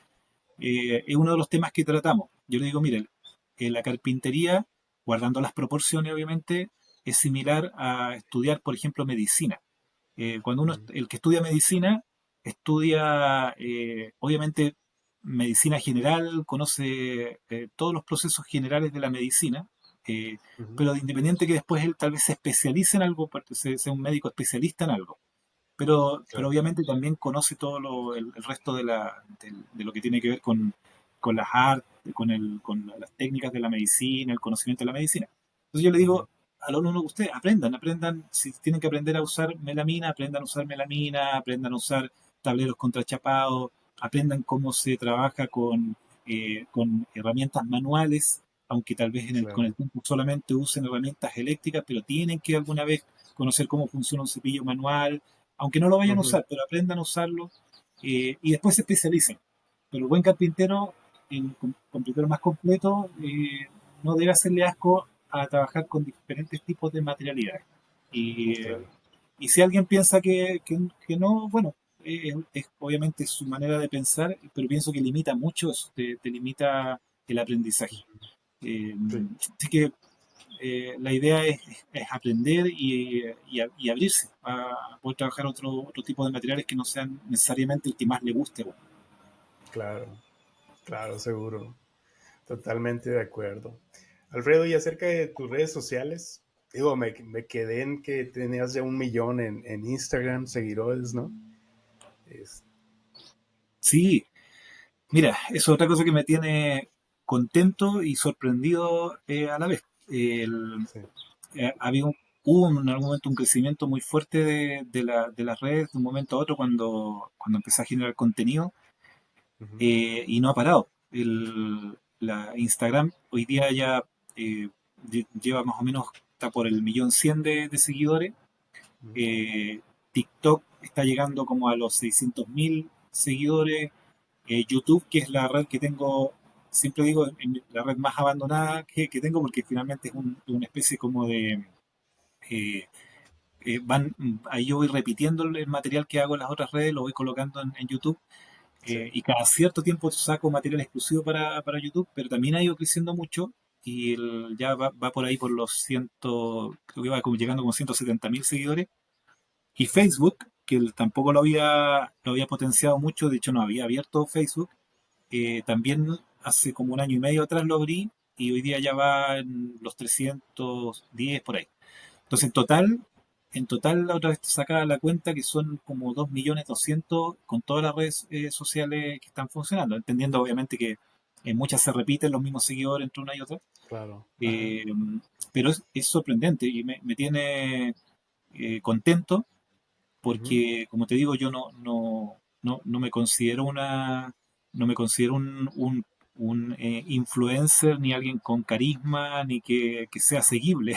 es uno de los temas que tratamos. Yo le digo, miren, la carpintería, guardando las proporciones, obviamente, es similar a estudiar, por ejemplo, medicina. Ujú. El que estudia medicina, estudia, obviamente, medicina general, conoce todos los procesos generales de la medicina, eh, Ujú. pero independiente que después él tal vez se especialice en algo, porque sea un médico especialista en algo. Pero Claro. obviamente también conoce el resto de lo que tiene que ver con las artes, con las técnicas de la medicina, el conocimiento de la medicina. Entonces yo le Ujú. digo a los alumnos, ustedes aprendan, si tienen que aprender a usar melamina, aprendan a usar melamina, aprendan a usar tableros contrachapados, aprendan cómo se trabaja con herramientas manuales, aunque tal vez con el Claro. tiempo solamente usen herramientas eléctricas, pero tienen que alguna vez conocer cómo funciona un cepillo manual, aunque no lo vayan a Ujú. usar, pero aprendan a usarlo y después se especialicen. Pero el buen carpintero, carpintero más completo, no debe hacerle asco a trabajar con diferentes tipos de materialidades. Y, Claro. y si alguien piensa que no, bueno, obviamente su manera de pensar, pero pienso que limita mucho, te limita el aprendizaje. Eh, Sí. Así que la idea es aprender y abrirse a poder trabajar otro tipo de materiales que no sean necesariamente el que más le guste. Bueno. Claro. Claro, seguro. Totalmente de acuerdo. Alfredo, y acerca de tus redes sociales, digo, me quedé en que tenías ya 1 millón en Instagram, seguidores, ¿no? Es- Sí, mira, eso es otra cosa que me tiene contento y sorprendido a la vez. sí. Hubo en algún momento un crecimiento muy fuerte de las redes de un momento a otro cuando empecé a generar contenido Ujú. y no ha parado. La Instagram hoy día ya lleva más o menos, está por el 1.100.000 de seguidores. Ujú. Eh, TikTok está llegando como a los 600.000 seguidores. YouTube, que es la red que tengo, siempre digo, la red más abandonada que tengo, porque finalmente es una especie como de... eh, ahí yo voy repitiendo el material que hago en las otras redes, lo voy colocando en YouTube Sí. y cada cierto tiempo saco material exclusivo para YouTube, pero también ha ido creciendo mucho y ya va por ahí por los creo que va como llegando como 170.000 seguidores. Y Ujú. Facebook, que tampoco lo había potenciado mucho, de hecho no había abierto Facebook, también hace como un año y medio atrás lo abrí y hoy día ya va en los 310 por ahí. Entonces, en total la otra vez sacaba la cuenta que son como 2.200.000 con todas las redes sociales que están funcionando, entendiendo obviamente que en muchas se repiten los mismos seguidores entre una y otra. Claro. Ajá. Eh, pero es sorprendente y me tiene... contento Ujú. porque, como te digo, yo no me considero no me considero un influencer ni alguien con carisma ni que sea seguible,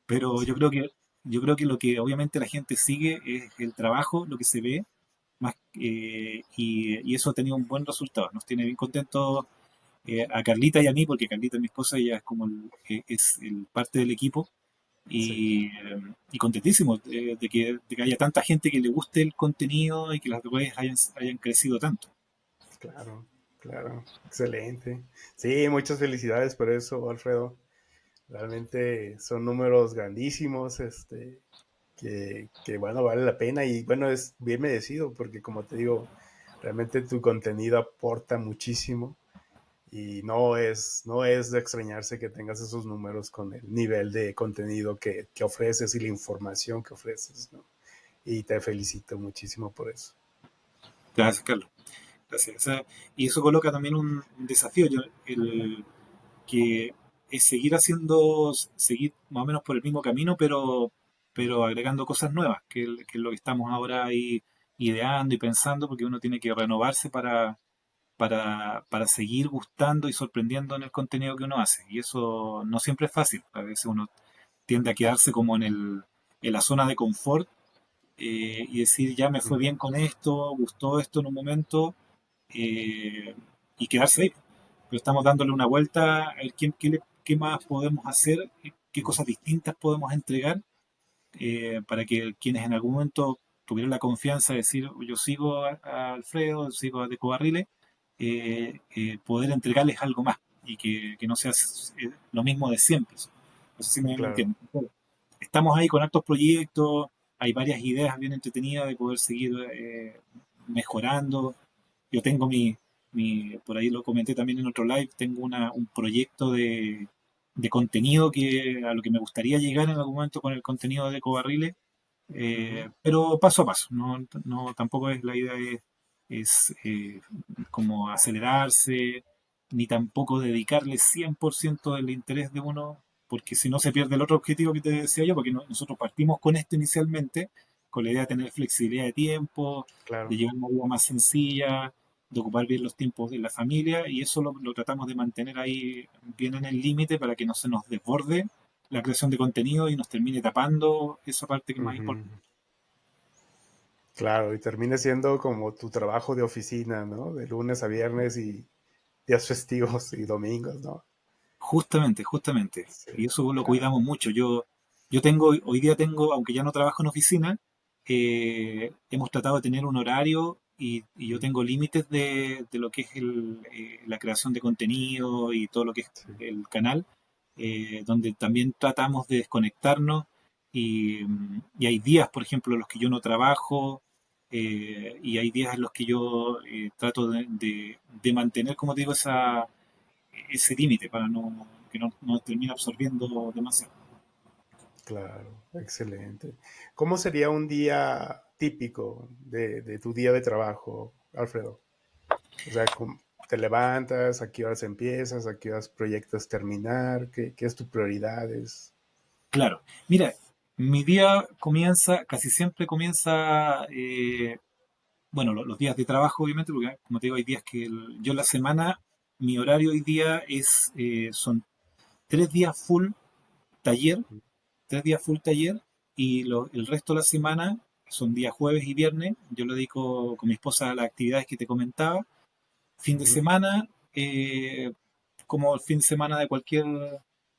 pero Sí, yo creo que lo que obviamente la gente sigue es el trabajo, lo que se ve, más, y eso ha tenido un buen resultado. Nos tiene bien contentos a Carlita y a mí, porque Carlita, mi esposa, ella es como es el parte del equipo sí, y contentísimo de que haya tanta gente que le guste el contenido y que las redes hayan crecido tanto. claro, claro, excelente. Sí, muchas felicidades por eso, Alfredo. Realmente son números grandísimos, que bueno, vale la pena y bueno, es bien merecido porque como te digo, realmente tu contenido aporta muchísimo y no es de extrañarse que tengas esos números con el nivel de contenido que ofreces y la información que ofreces, ¿no? Y te felicito muchísimo por eso. Gracias, Carlos. Gracias. O sea, y eso coloca también un desafío, que es seguir seguir más o menos por el mismo camino, pero agregando cosas nuevas, que es lo que estamos ahora ahí ideando y pensando, porque uno tiene que renovarse para seguir gustando y sorprendiendo en el contenido que uno hace. Y eso no siempre es fácil. A veces uno tiende a quedarse como en la zona de confort y decir, ya me fue Ujú. bien con esto, gustó esto en un momento eh, y quedarse ahí. Pero estamos dándole una vuelta a ver qué más podemos hacer, qué Ujú. cosas distintas podemos entregar para que quienes en algún momento tuvieron la confianza de decir, yo sigo a Alfredo, sigo a Deco Barrile, poder entregarles algo más y que no sea lo mismo de siempre. No sé si me Claro. entienden. Estamos ahí con altos proyectos, hay varias ideas bien entretenidas de poder seguir mejorando. Yo tengo por ahí lo comenté también en otro live, tengo un proyecto de contenido a lo que me gustaría llegar en algún momento con el contenido de Ecobarriles, Ujú. pero paso a paso, tampoco es la idea es como acelerarse, ni tampoco dedicarle 100% del interés de uno, porque si no se pierde el otro objetivo que te decía yo, porque nosotros partimos con esto inicialmente, con la idea de tener flexibilidad de tiempo, de Claro. llevar una vida más sencilla, de ocupar bien los tiempos de la familia, y eso lo tratamos de mantener ahí bien en el límite para que no se nos desborde la creación de contenido y nos termine tapando esa parte que es más Ujú. importante. Claro, y termina siendo como tu trabajo de oficina, ¿no? De lunes a viernes y días festivos y domingos, ¿no? Justamente, justamente. Sí, Y eso lo claro. cuidamos mucho. Yo hoy día tengo, aunque ya no trabajo en oficina, hemos tratado de tener un horario y yo Ujú. tengo límites de lo que es la creación de contenido y todo lo que es Sí, el canal, donde también tratamos de desconectarnos y hay días, por ejemplo, en los que yo no trabajo y hay días en los que yo trato de mantener, como te digo, ese límite para que no termine absorbiendo demasiado. claro, excelente. ¿Cómo sería un día típico de tu día de trabajo, Alfredo? O sea, ¿te levantas? ¿A qué horas empiezas? ¿A qué horas proyectas terminar? ¿Qué es tu prioridades? Claro, mira, mi día casi siempre comienza, bueno, los días de trabajo, obviamente, porque como te digo, hay días que yo en la semana, mi horario hoy día son 3 días full taller, 3 días full taller, y el resto de la semana son días jueves y viernes. Yo lo dedico con mi esposa a las actividades que te comentaba. Fin de Ujú. semana, como el fin de semana de cualquier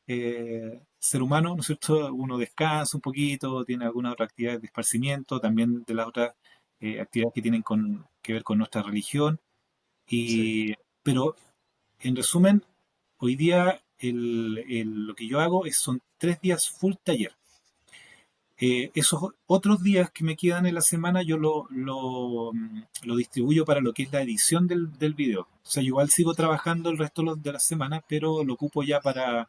ser humano, ¿no es cierto? Uno descansa un poquito, tiene alguna otra actividad de esparcimiento, también de las otras actividades que tienen que ver con nuestra religión. Sí. Pero en resumen, hoy día lo que yo hago son 3 días full taller. Esos otros días que me quedan en la semana yo lo distribuyo para lo que es la edición del video. O sea, yo igual sigo trabajando el resto de las semanas, pero lo ocupo ya para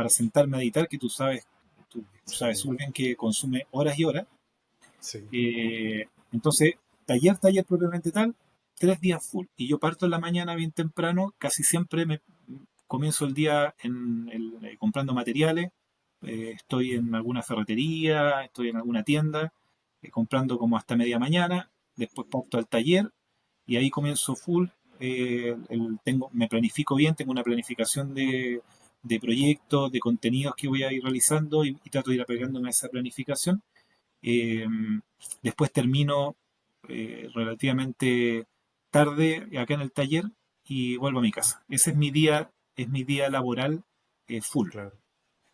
sentarme a editar, que tú Sí, sabes súper bien que consume horas y horas. sí. Entonces, taller propiamente tal, 3 días full. Y yo parto en la mañana bien temprano, casi siempre comienzo el día comprando materiales, estoy en alguna ferretería, estoy en alguna tienda, comprando como hasta media mañana, después parto al taller y ahí comienzo full. Me planifico bien, tengo una planificación de proyectos, de contenidos que voy a ir realizando y trato de ir apegándome a esa planificación. Eh, Después termino relativamente tarde acá en el taller y vuelvo a mi casa. Ese es mi día laboral full. Claro.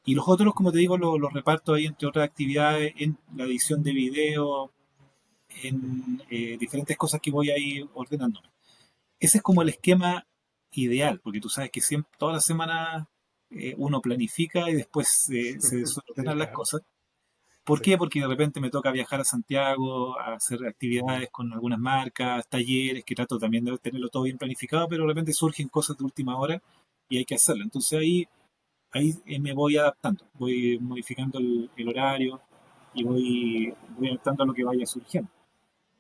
Y los otros, como te digo, los reparto ahí entre otras actividades, en la edición de video, en diferentes cosas que voy a ir ordenando. Ese es como el Claro. esquema ideal, porque tú sabes que siempre, todas las semanas uno planifica y después se Sí, desordenan las claro. cosas. ¿Por Sí. qué? Porque de repente me toca viajar a Santiago a hacer Ujú. actividades con algunas marcas, talleres, que trato también de tenerlo todo bien planificado, pero de repente surgen cosas de última hora y hay que hacerlo. Entonces ahí me voy adaptando, voy modificando el horario y voy adaptando a lo que vaya surgiendo.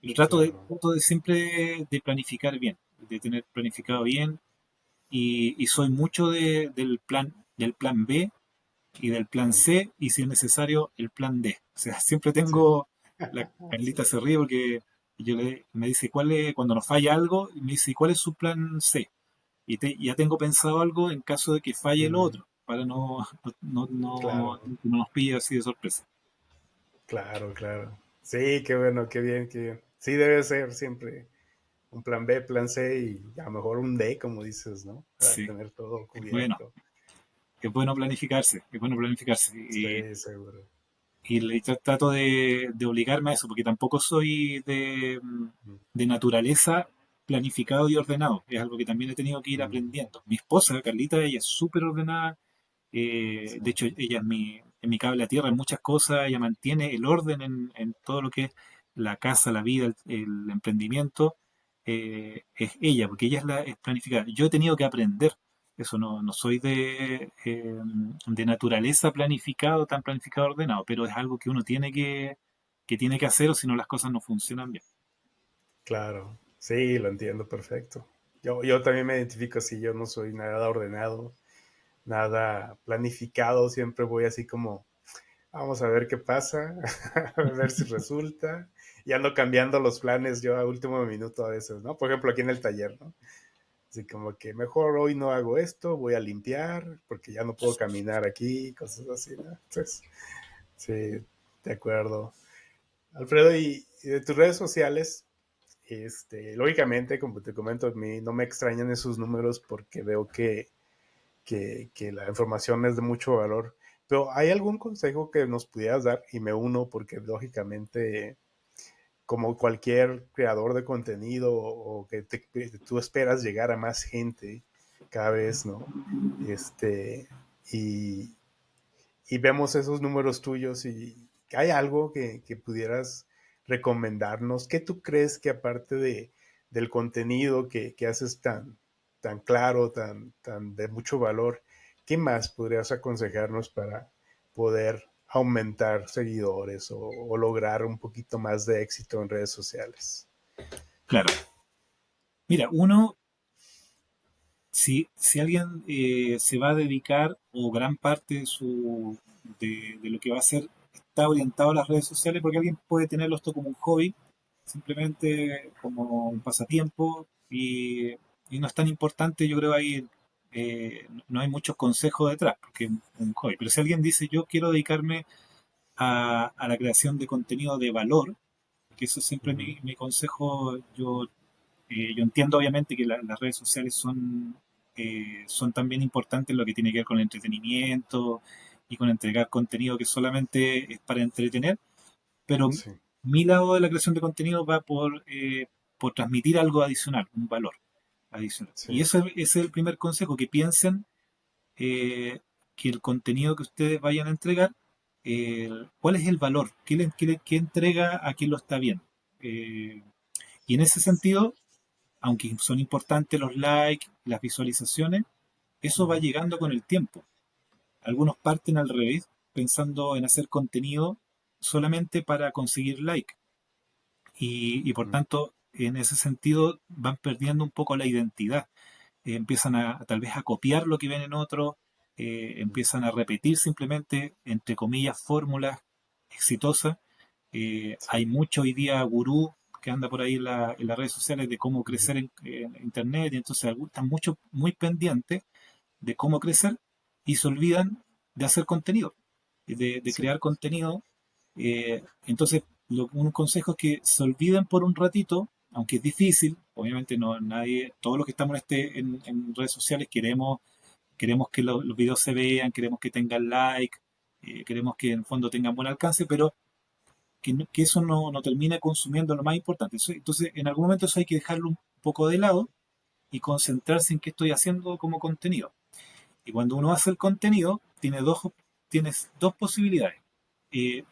Pero Claro. trato de siempre de planificar bien, de tener planificado bien y soy mucho del plan B y del plan Claro. C y si es necesario el plan D. O sea, siempre Sí. tengo, la Sí. Carlita se ríe porque me dice cuando nos falla algo, y me dice, ¿cuál es su plan C? Y ya tengo pensado algo en caso de que falle el Mm, otro, para claro. que no nos pille así de sorpresa. Claro, claro. Sí, qué bueno, qué bien, qué bien. Sí, debe ser siempre un plan B, plan C y a lo mejor un D, como dices, ¿no? Para Sí, tener todo es bueno, cubierto. es bueno planificarse, es bueno planificarse. Sí, seguro. Trato de obligarme a eso, porque tampoco soy Mm, de naturaleza planificado y ordenado. Es algo que también he tenido que ir mm, aprendiendo. Mi esposa, Carlita, ella es súper ordenada. sí, De hecho, ella es mi cable a tierra en muchas cosas. Ella mantiene el orden en todo lo que es la casa, la vida, el emprendimiento. Es ella, porque ella es planificada. Yo he tenido que aprender. Eso no soy de naturaleza planificado, tan planificado, ordenado, pero es algo que uno que tiene que hacer o si no las cosas no funcionan bien. claro. Sí, lo entiendo perfecto. Yo también me identifico así, yo no soy nada ordenado, nada planificado, siempre voy así como, vamos a ver qué pasa, a ver si resulta. Y ando cambiando los planes yo a último minuto a veces, ¿no? Por ejemplo, aquí en el taller, ¿no? Así como que mejor hoy no hago esto, voy a limpiar porque ya no puedo caminar aquí, cosas así, ¿no? Entonces, sí, de acuerdo. Alfredo, y de tus redes sociales, lógicamente, como te comento, a mí no me extrañan esos números porque veo que la información es de mucho valor. Pero ¿hay algún consejo que nos pudieras dar? Y me uno porque lógicamente como cualquier creador de contenido o tú esperas llegar a más gente cada vez, ¿no? Este, y, y vemos esos números tuyos y hay algo que pudieras recomendarnos. ¿Qué tú crees que aparte del contenido que haces tan claro, tan de mucho valor, qué más podrías aconsejarnos para poder aumentar seguidores o lograr un poquito más de éxito en redes sociales? Claro. Mira, uno, si alguien se va a dedicar o gran parte de lo que va a hacer está orientado a las redes sociales, porque alguien puede tenerlo esto como un hobby, simplemente como un pasatiempo y no es tan importante, yo creo ahí no hay muchos consejos detrás, porque es un hobby. Pero si alguien dice yo quiero dedicarme a la creación de contenido de valor, que eso siempre es Ujú, mi consejo, yo entiendo obviamente que las redes sociales son también importantes en lo que tiene que ver con el entretenimiento y con entregar contenido que solamente es para entretener, pero sí, mi lado de la creación de contenido va por transmitir algo adicional, un valor adicional. sí, Y ese es el primer consejo, que piensen eh, que el contenido que ustedes vayan a entregar, cuál es el valor, qué entrega a quien lo está viendo. Eh, y en ese sentido, aunque son importantes los likes, las visualizaciones, eso va ujú, llegando con el tiempo. Algunos parten al revés, pensando en hacer contenido solamente para conseguir like. Y por ujú, tanto, en ese sentido, van perdiendo un poco la identidad. Empiezan tal vez a copiar lo que ven en otros, empiezan a repetir simplemente, entre comillas, fórmulas exitosas. Sí. Hay mucho hoy día gurú que anda por ahí en las redes sociales de cómo Ujú. crecer en Internet, y entonces algunos están mucho, muy pendientes de cómo crecer y se olvidan de hacer contenido, de Sí. crear contenido. Entonces, un consejo es que se olviden por un ratito, aunque es difícil, obviamente no nadie, todos los que estamos en redes sociales queremos que los videos se vean, queremos que tengan like, queremos que en el fondo tengan buen alcance, pero que eso no termine consumiendo lo más importante. Entonces, en algún momento eso hay que dejarlo un poco de lado y concentrarse en qué estoy haciendo como contenido. Y cuando uno hace el contenido, tienes dos posibilidades. Eh,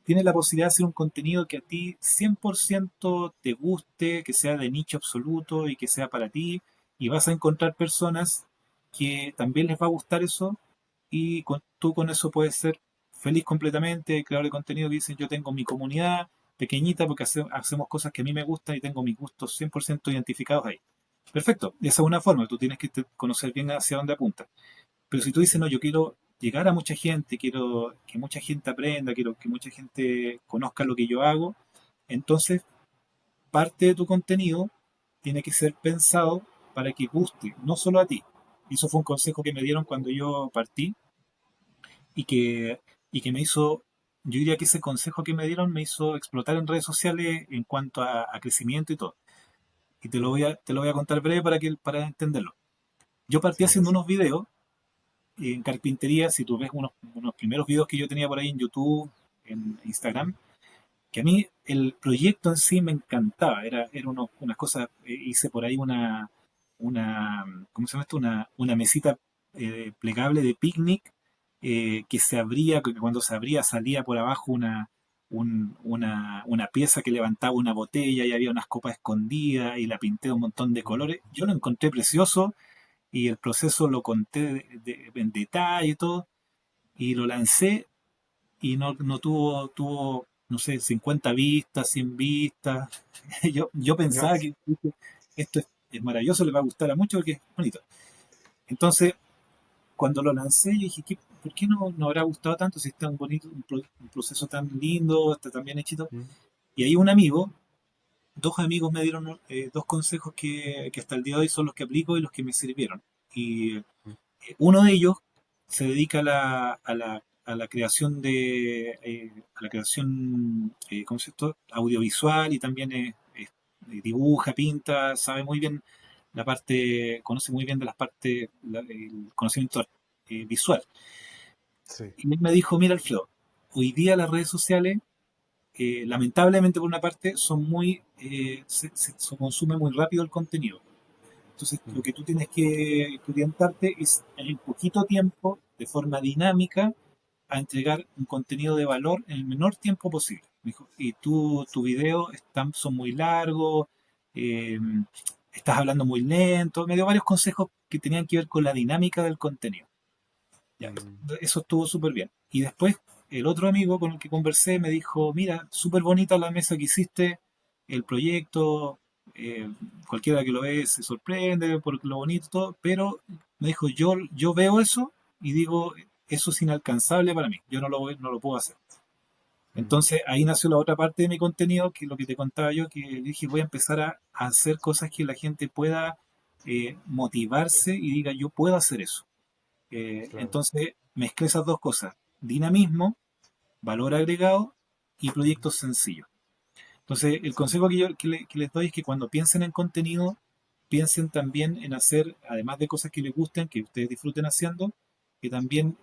Tienes la posibilidad de hacer un contenido que a ti 100% te guste, que sea de nicho absoluto y que sea para ti, y vas a encontrar personas que también les va a gustar eso, y tú con eso puedes ser feliz completamente. El creador de contenido que dice: yo tengo mi comunidad pequeñita porque hacemos cosas que a mí me gustan y tengo mis gustos 100% identificados ahí. Perfecto, esa es una forma. Tú tienes que conocer bien hacia dónde apuntas. Pero si tú dices: no, yo quiero llegar a mucha gente, quiero que mucha gente aprenda, quiero que mucha gente conozca lo que yo hago, entonces parte de tu contenido tiene que ser pensado para que guste, no solo a ti. Y eso fue un consejo que me dieron cuando yo partí, y que me hizo, yo diría que ese consejo que me dieron me hizo explotar en redes sociales en cuanto a crecimiento y todo. Y te lo voy a contar breve para entenderlo. Yo partí Sí, haciendo gracias. unos videos en carpintería. Si tú ves unos primeros videos que yo tenía por ahí en YouTube, en Ujú. Instagram, que a mí el proyecto en sí me encantaba. Era unas cosas, hice por ahí ¿cómo se llama esto? Una mesita plegable de picnic, que se abría, que cuando se abría salía por abajo una pieza que levantaba una botella, y había unas copas escondidas, y la pinté de un montón de Ujú. colores. Yo lo encontré precioso, y el proceso lo conté en detalle y todo, y lo lancé, y no tuvo, no sé, 50 vistas, 100 vistas. Yo Ya. pensaba que esto es maravilloso, le va a gustar a muchos porque es bonito. Entonces, cuando lo lancé, yo dije: ¿por qué no habrá gustado tanto si es tan bonito, un proceso tan lindo, está tan bien hechito? Ujú. Y ahí dos amigos me dieron dos consejos que hasta el día de hoy son los que aplico y los que me sirvieron. Y uno de ellos se dedica a la creación a la creación, ¿cómo se llama esto? Audiovisual, y también dibuja, pinta, sabe muy bien conoce muy bien de las partes, el conocimiento visual. Sí. Y él me dijo: mira, Alfredo, hoy día las redes sociales, lamentablemente por una parte, se consume muy rápido el contenido. Entonces, lo Ujú. que tú tienes que orientarte es en poquito tiempo, de forma dinámica, a entregar un contenido de valor en el menor tiempo posible. Me dijo: y tu video son muy largos, eh, estás hablando muy lento. Me dio varios consejos que tenían que ver con la dinámica del contenido. Ya, Mm. eso estuvo súper bien. Y después, el otro amigo con el que conversé me dijo: mira, súper bonita la mesa que hiciste, el proyecto, eh, cualquiera que lo ve se sorprende por lo bonito y todo, pero me dijo: yo veo eso y digo, eso es inalcanzable para mí, yo no lo puedo hacer. Mm. Entonces ahí nació la otra parte de mi contenido, que es lo que te contaba yo, que dije: voy a empezar a hacer cosas que la gente pueda motivarse y diga: yo puedo hacer eso. Claro. Entonces mezclé esas dos cosas: dinamismo, valor agregado y proyectos sencillos. Entonces, el Sí. consejo que les doy es que cuando piensen en contenido, piensen también en hacer, además de cosas que les gusten, que ustedes disfruten haciendo, que también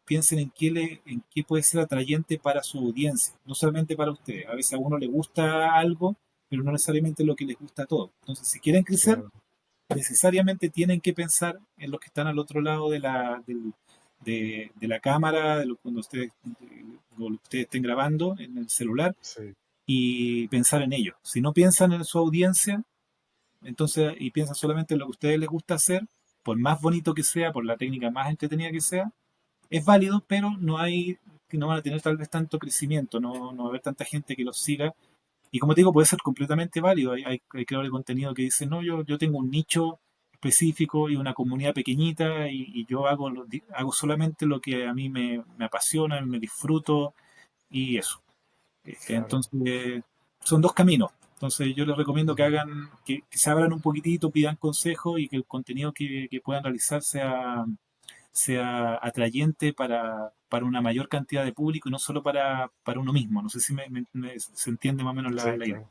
piensen en qué puede ser atrayente para su audiencia, no solamente para ustedes. A veces a uno le gusta algo, pero no necesariamente lo que les gusta a todos. Entonces, si quieren crecer, Claro. necesariamente tienen que pensar en los que están al otro lado de la cámara, cuando ustedes estén grabando en el celular, Sí. y pensar en ellos. Si no piensan en su audiencia, entonces, y piensan solamente en lo que a ustedes les gusta hacer, por más bonito que sea, por la técnica más entretenida que sea, es válido, pero no van a tener tal vez tanto crecimiento, no va a haber tanta gente que los siga. Y como te digo, puede ser completamente válido. Hay creadores de contenido que dicen: no, yo tengo un nicho específico y una comunidad pequeñita y yo hago solamente lo que a mí me apasiona, me disfruto y eso. Claro. Entonces, son dos caminos. Entonces, yo les recomiendo que Ujú. hagan, que se abran un poquitito, pidan consejos y que el contenido que puedan realizar sea atrayente para una mayor cantidad de público y no solo para uno mismo. No sé si se entiende más o menos Sí, la idea. claro.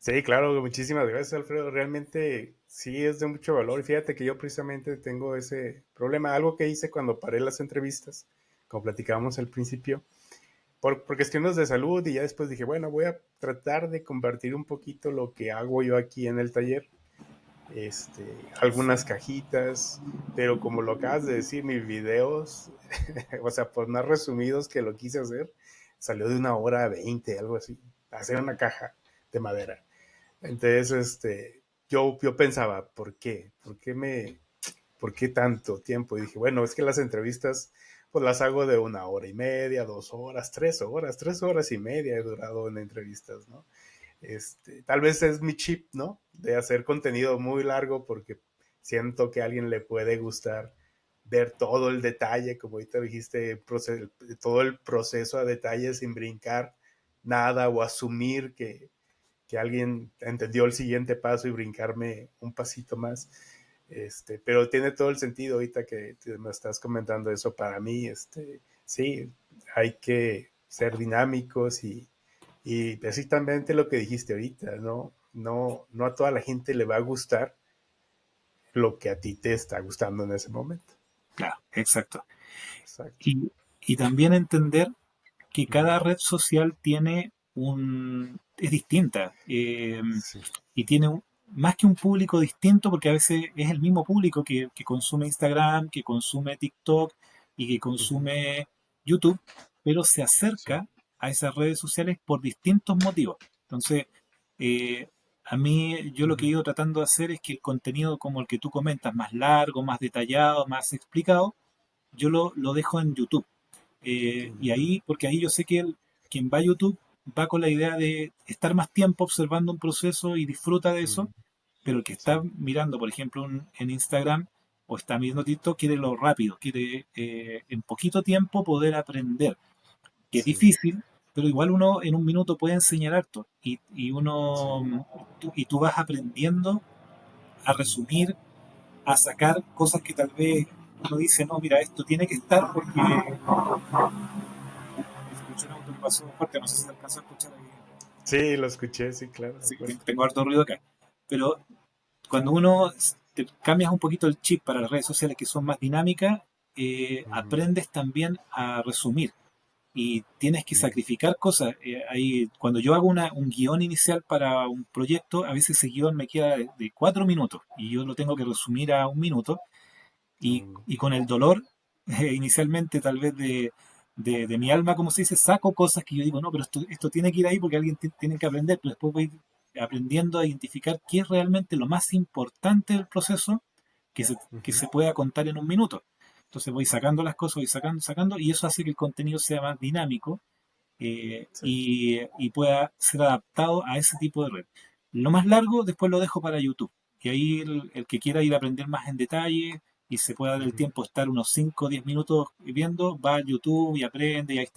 Sí, claro, muchísimas gracias, Alfredo. Realmente sí es de mucho valor. Y fíjate que yo precisamente tengo ese problema. Algo que hice cuando paré las entrevistas, como platicábamos al principio, por cuestiones de salud, y ya después dije, bueno, voy a tratar de compartir un poquito lo que hago yo aquí en el taller, algunas cajitas, pero como lo acabas de decir, mis videos, o sea, por más resumidos que lo quise hacer, salió de 1 hora 20, algo así, hacer una caja de madera. Entonces, yo pensaba, ¿por qué? ¿Por qué tanto tiempo? Y dije, bueno, es que las entrevistas, pues las hago de 1 hora y media, 2 horas, 3 horas, 3 horas y media he durado en entrevistas, ¿no? Tal vez es mi chip, ¿no? De hacer contenido muy largo porque siento que a alguien le puede gustar ver todo el detalle, como ahorita dijiste, todo el proceso a detalle sin brincar nada o asumir que alguien entendió el siguiente paso y brincarme un pasito más. Pero tiene todo el sentido ahorita que me estás comentando eso para mí. Sí, hay que ser dinámicos y precisamente lo que dijiste ahorita, ¿no? No a toda la gente le va a gustar lo que a ti te está gustando en ese momento. Claro, exacto. Exacto. Y también entender que Ujú. cada red social es distinta Sí. y tiene más que un público distinto, porque a veces es el mismo público que consume Instagram, que consume TikTok y que Ujú. consume YouTube, pero se Sí. acerca a esas redes sociales por distintos motivos. Entonces, eh, a mí yo lo que he Ujú. ido tratando de hacer es que el contenido como el que tú comentas, más largo, más detallado, más explicado, yo lo dejo en YouTube. Y Ujú. ahí, porque ahí yo sé que quien va a YouTube va con la idea de estar más tiempo observando un proceso y disfruta de eso, Ujú. pero el que está Sí. mirando, por ejemplo, en Instagram o está mirando TikTok, quiere lo rápido, quiere en poquito tiempo poder aprender, que es Sí. difícil, pero igual uno en un minuto puede enseñar harto Sí. y tú vas aprendiendo a Ujú. resumir, a sacar cosas que tal vez uno dice, no, mira, esto tiene que estar porque escuché un auto que pasó fuerte, no sé si se alcanzó a escuchar ahí. Sí, lo escuché, sí, claro, Sí, fuerte. tengo harto ruido acá. Pero cuando uno te cambias un poquito el chip para las redes sociales que son más dinámicas, Ujú. aprendes también a resumir y tienes que Ujú. sacrificar cosas. Cuando yo hago un guión inicial para un proyecto, a veces ese guión me queda de 4 minutos y yo lo tengo que resumir a 1 minuto Mm. y con el dolor inicialmente tal vez de mi alma, como se dice, saco cosas que yo digo, no, pero esto tiene que ir ahí porque alguien tiene que aprender, pero después voy aprendiendo a identificar qué es realmente lo más importante del proceso que Ujú. se pueda contar en 1 minuto. Entonces voy sacando las cosas, voy sacando, sacando, y eso hace que el contenido sea más dinámico Sí. y pueda ser adaptado a ese tipo de red. Lo más largo después lo dejo para YouTube. Y ahí el que quiera ir a aprender más en detalle y se pueda dar el Ujú. tiempo de estar unos 5 o 10 minutos viendo, va a YouTube y aprende y ahí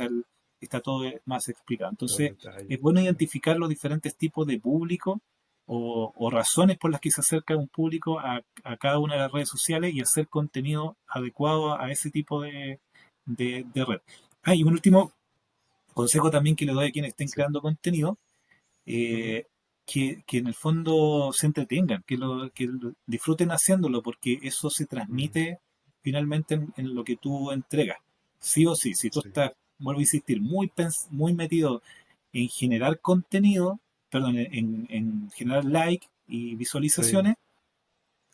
está todo más explicado. Los Entonces es detalles. bueno Sí. identificar los diferentes tipos de público o razones por las que se acerca un público a cada una de las redes sociales y hacer contenido adecuado a ese tipo de red. Ah, y un último consejo también que le doy a quienes estén Sí. creando contenido, Ujú. eh, que en el fondo se entretengan, que lo disfruten haciéndolo, porque eso se Ujú. transmite finalmente en lo que tú entregas. Sí o sí, si tú Sí. estás, vuelvo a insistir, muy metido en generar contenido, perdón, en generar like y Sí. visualizaciones,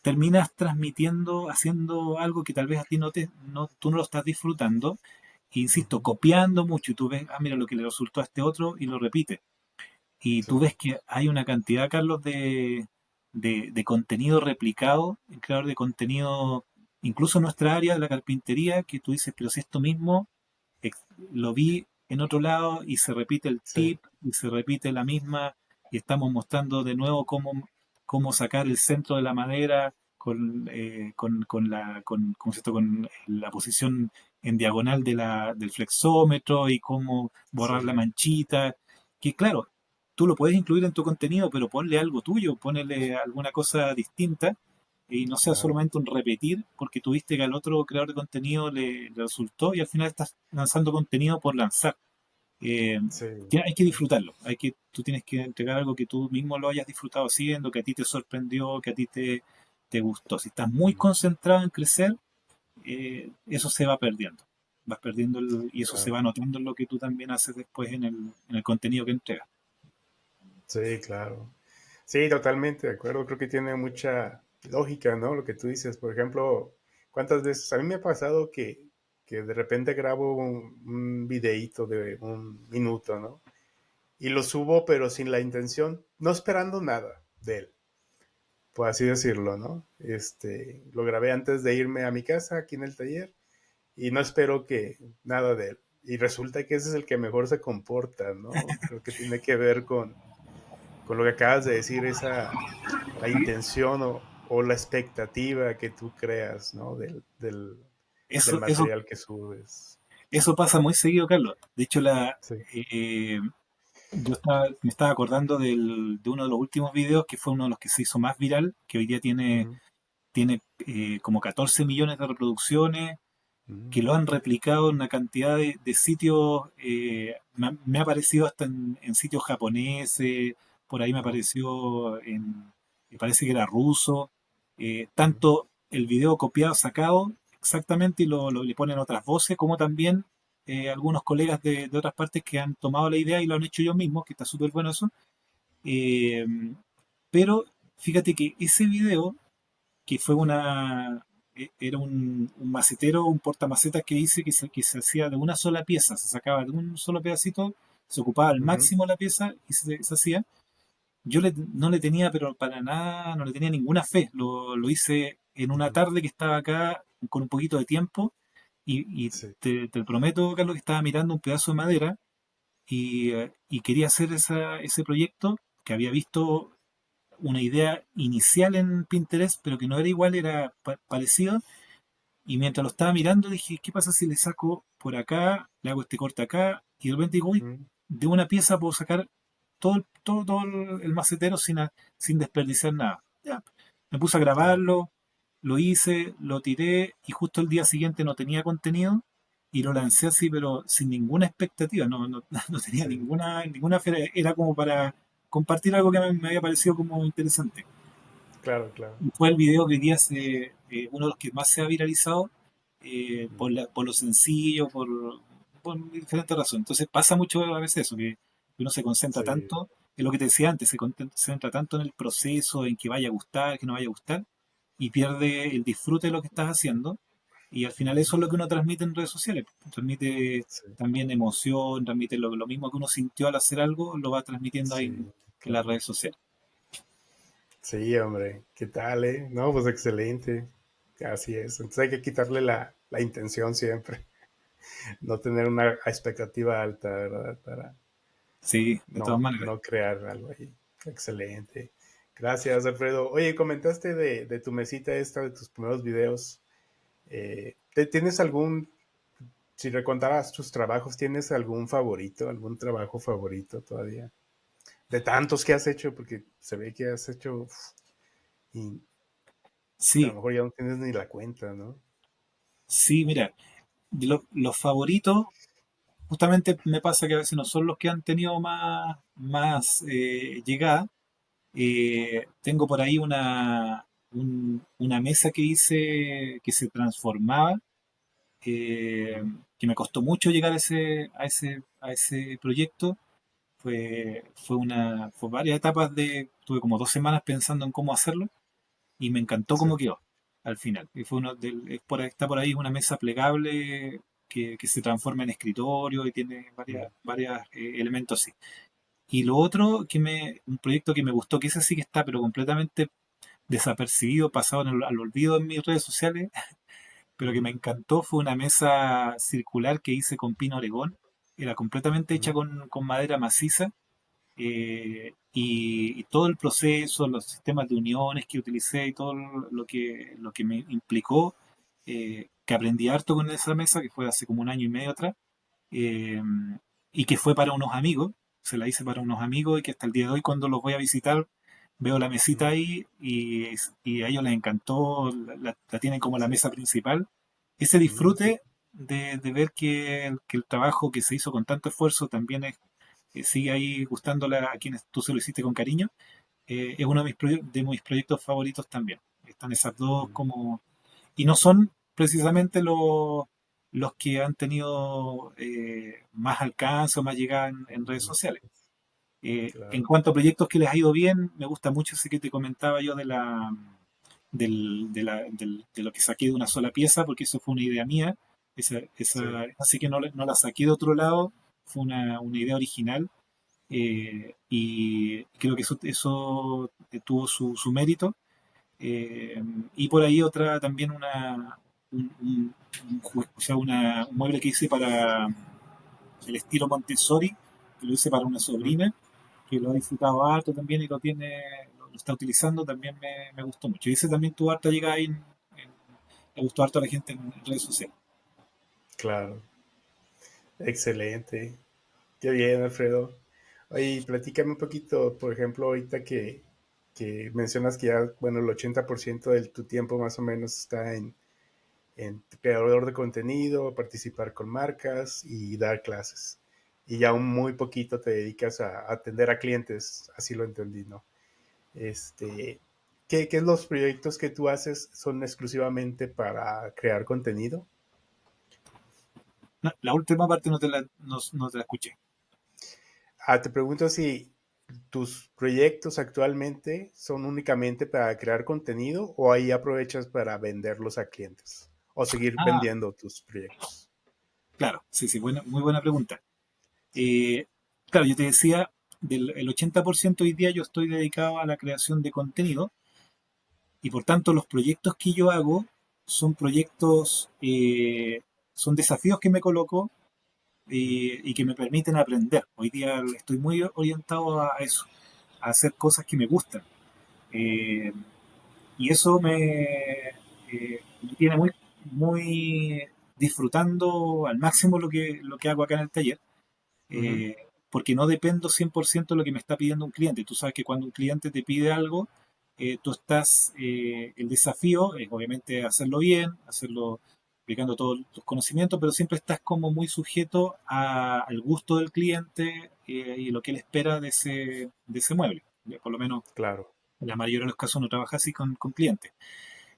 terminas transmitiendo, haciendo algo que tal vez a ti tú no lo estás disfrutando, e insisto, Ujú. copiando mucho y tú ves, mira lo que le resultó a este otro y lo repite. Y Sí. tú ves que hay una cantidad, Carlos, de contenido replicado, el creador de contenido, incluso en nuestra área de la carpintería, que tú dices, pero si esto mismo lo vi en otro lado y se repite el Sí. tip y se repite la misma y estamos mostrando de nuevo cómo sacar el centro de la madera ¿cómo se llama? Con la posición en diagonal del flexómetro y cómo borrar la Sí, manchita. Que claro, tú lo puedes incluir en tu contenido, pero ponle algo tuyo, ponle alguna cosa distinta y no sea claro. solamente un repetir porque tuviste que al otro creador de contenido le resultó y al final estás lanzando contenido por lanzar. Eh, Sí, hay que disfrutarlo, tú tienes que entregar algo que tú mismo lo hayas disfrutado haciendo, que a ti te sorprendió, que a ti te gustó. Si estás muy mm, concentrado en crecer, eso se va perdiendo. Vas perdiendo y eso se claro. va notando en lo que tú también haces después en el contenido que entregas. Sí, claro. Sí, totalmente de acuerdo. Creo que tiene mucha lógica, ¿no? Lo que tú dices. Por ejemplo, ¿cuántas veces? A mí me ha pasado que de repente grabo un videíto de un minuto, ¿no? Y lo subo, pero sin la intención, no esperando nada de él, por así decirlo, ¿no? Lo grabé antes de irme a mi casa, aquí en el taller, y no espero que nada de él. Y resulta que ese es el que mejor se comporta, ¿no? Creo que tiene que ver con lo que acabas de decir, la intención o la expectativa que tú creas, ¿no? Del Eso, eso, material que subes. eso pasa muy seguido, Carlos. De hecho, Sí. eh, me estaba acordando de uno de los últimos videos que fue uno de los que se hizo más viral, que hoy día Ujú, tiene como 14 millones de reproducciones, que ujú, lo han replicado en una cantidad de sitios, me ha aparecido hasta en sitios japoneses, por ahí me oh, apareció me parece que era ruso, ujú, tanto el video copiado, sacado exactamente y le ponen otras voces, como también algunos colegas de otras partes que han tomado la idea y lo han hecho ellos mismos, que está súper bueno eso. Eh, pero fíjate que ese video que fue era un macetero, un portamacetas que hice que se hacía de una sola pieza, se sacaba de un solo pedacito, se ocupaba al ujú, máximo la pieza y se hacía. No le tenía, pero para nada, no le tenía ninguna fe. Lo hice en una ujú. tarde que estaba acá con un poquito de tiempo y Sí. te prometo, Carlos, que estaba mirando un pedazo de madera y quería hacer ese proyecto que había visto una idea inicial en Pinterest, pero que no era igual, era parecido. Y mientras lo estaba mirando dije, ¿qué pasa si le saco por acá, le hago este corte acá? Y de repente digo, uy, Mm, de una pieza puedo sacar todo el macetero sin desperdiciar nada. Ya, me puse a claro. grabarlo, lo hice, lo tiré y justo el día siguiente no tenía contenido y lo lancé así, pero sin ninguna expectativa, no tenía Sí. ninguna fe, era como para compartir algo que me había parecido como interesante. Claro, claro. Y fue el video que hoy día uno de los que más se ha viralizado Mm, por lo sencillo, por diferentes razones. Entonces pasa mucho a veces eso, que uno se concentra sí, tanto en lo que te decía antes, se concentra tanto en el proceso, en que vaya a gustar, que no vaya a gustar, y pierde el disfrute de lo que estás haciendo. Y al final ujú, eso es lo que uno transmite en redes sociales. Transmite sí, también emoción, transmite lo mismo que uno sintió al hacer algo, lo va transmitiendo ahí sí, en las claro. redes sociales. Sí, hombre, ¿qué tal, eh? No, pues excelente. Así es. Entonces hay que quitarle la intención siempre. No tener una expectativa alta, ¿verdad? Para Sí, de todas maneras. no crear algo ahí. Excelente. Gracias, Alfredo. Oye, comentaste de tu mesita esta, de tus primeros videos. ¿Tienes algún, si recontaras tus trabajos, ¿tienes algún favorito, algún trabajo favorito todavía? De tantos que has hecho, porque se ve que has hecho uf, y a lo Sí, mejor ya no tienes ni la cuenta, ¿no? sí, mira, los favoritos, justamente me pasa que a veces no son los que han tenido más llegada. Tengo por ahí una mesa que hice que se transformaba, eh, Ujú, que me costó mucho llegar a ese proyecto. Fue varias etapas tuve como 2 semanas pensando en cómo hacerlo y me encantó sí, cómo quedó al final. Y fue está por ahí una mesa plegable que se transforma en escritorio y tiene ujú, varias elementos así. Y lo otro, un proyecto que me gustó, que ese sí que está, pero completamente desapercibido, pasado al olvido en mis redes sociales, pero que me ujú, encantó, fue una mesa circular que hice con pino oregón. Era completamente hecha ujú, con madera maciza y todo el proceso, los sistemas de uniones que utilicé y todo lo que me implicó, que aprendí harto con esa mesa, que fue hace como un año y medio atrás, eh, y que fue para unos amigos, se la hice para unos amigos y que hasta el día de hoy cuando los voy a visitar veo la mesita Ujú. ahí y a ellos les encantó, la tienen como la mesa principal. Ese disfrute de ver que el trabajo que se hizo con tanto esfuerzo también sigue ahí gustándole a quienes tú se lo hiciste con cariño, es uno de de mis proyectos favoritos también. Están esas dos Mm. como... Y no son precisamente los que han tenido más alcance o más llegada en redes Ujú. sociales. En Claro. cuanto a proyectos que les ha ido bien, me gusta mucho ese que te comentaba yo de lo que saqué de una sola pieza, porque eso fue una idea mía. Sí. Así que no la saqué de otro lado, fue una idea original y creo que eso tuvo su mérito. Eh, y por ahí otra también o sea, un mueble que hice para el estilo Montessori, que lo hice para una Ujú. sobrina, que lo ha disfrutado harto también y lo está utilizando, también me gustó mucho. Y ese también tuvo harta llegada ahí, le gustó harto a la gente en redes sociales. Claro. Excelente. Qué bien, Alfredo. Oye, platícame un poquito, por ejemplo, ahorita que mencionas que ya, bueno, el 80% de tu tiempo más o menos está en creador de contenido, participar con marcas y dar clases. Y ya un muy poquito te dedicas a atender a clientes, así lo entendí, ¿no? Este, ¿qué los proyectos que tú haces son exclusivamente para crear contenido? No, la última parte no te la escuché. Te pregunto si tus proyectos actualmente son únicamente para crear contenido o ahí aprovechas para venderlos a clientes o seguir Ah, vendiendo tus proyectos. claro, sí, sí, muy buena pregunta. Eh, claro, yo te decía, el 80% hoy día yo estoy dedicado a la creación de contenido y por tanto los proyectos que yo hago son proyectos, son desafíos que me coloco y que me permiten aprender. Hoy día estoy muy orientado a eso, a hacer cosas que me gustan. Eh, y eso me tiene muy disfrutando al máximo lo que hago acá en el taller, Ujú. eh, porque no dependo 100% de lo que me está pidiendo un cliente. Tú sabes que cuando un cliente te pide algo, el desafío es obviamente hacerlo bien, hacerlo aplicando todos tus conocimientos, pero siempre estás como muy sujeto al gusto del cliente y lo que él espera de ese mueble. Por lo menos Claro. en la mayoría de los casos no trabajas así con clientes.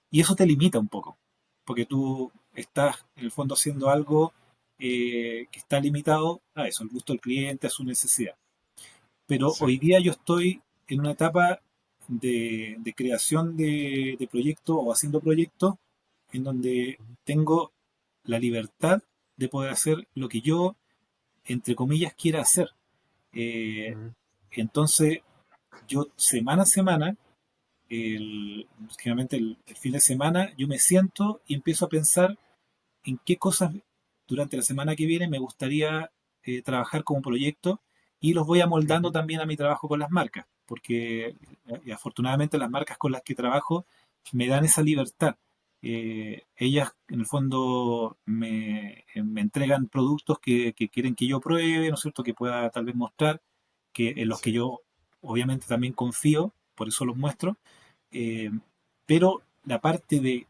Y eso te limita un poco, porque tú estás en el fondo haciendo algo que está limitado a eso, al gusto del cliente, a su necesidad. Pero Sí. hoy día yo estoy en una etapa de creación de proyectos o haciendo proyectos en donde tengo la libertad de poder hacer lo que yo, entre comillas, quiera hacer. Eh, Ujú. entonces, yo semana a semana generalmente el fin de semana, yo me siento y empiezo a pensar en qué cosas durante la semana que viene me gustaría trabajar como proyecto y los voy amoldando Ujú. también a mi trabajo con las marcas, porque afortunadamente las marcas con las que trabajo me dan esa libertad. Ellas en el fondo me entregan productos que quieren que yo pruebe, ¿no es cierto? Que pueda tal vez mostrar, en los que Sí. yo obviamente también confío, por eso los muestro, eh, pero la parte de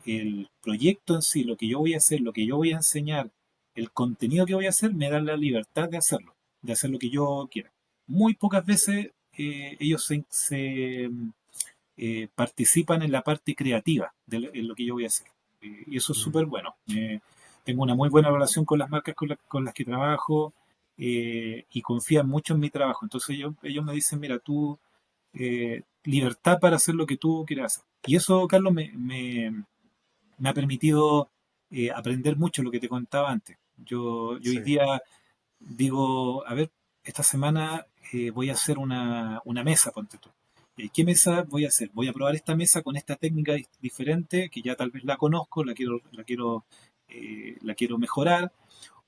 el proyecto en sí, lo que yo voy a hacer, lo que yo voy a enseñar, el contenido que voy a hacer, me da la libertad de hacer lo que yo quiera. Muy pocas veces ellos participan en la parte creativa en lo que yo voy a hacer. Y eso es Ujú. súper bueno. Tengo una muy buena relación con las marcas con las que trabajo y confían mucho en mi trabajo. Entonces ellos me dicen, mira, tú libertad para hacer lo que tú quieras hacer. Y eso, Carlos, me ha permitido aprender mucho lo que te contaba antes. Yo hoy Sí. día digo, a ver, esta semana voy a hacer una mesa, ponte tú. ¿Qué mesa voy a hacer? Voy a probar esta mesa con esta técnica diferente, que ya tal vez la conozco, la quiero mejorar,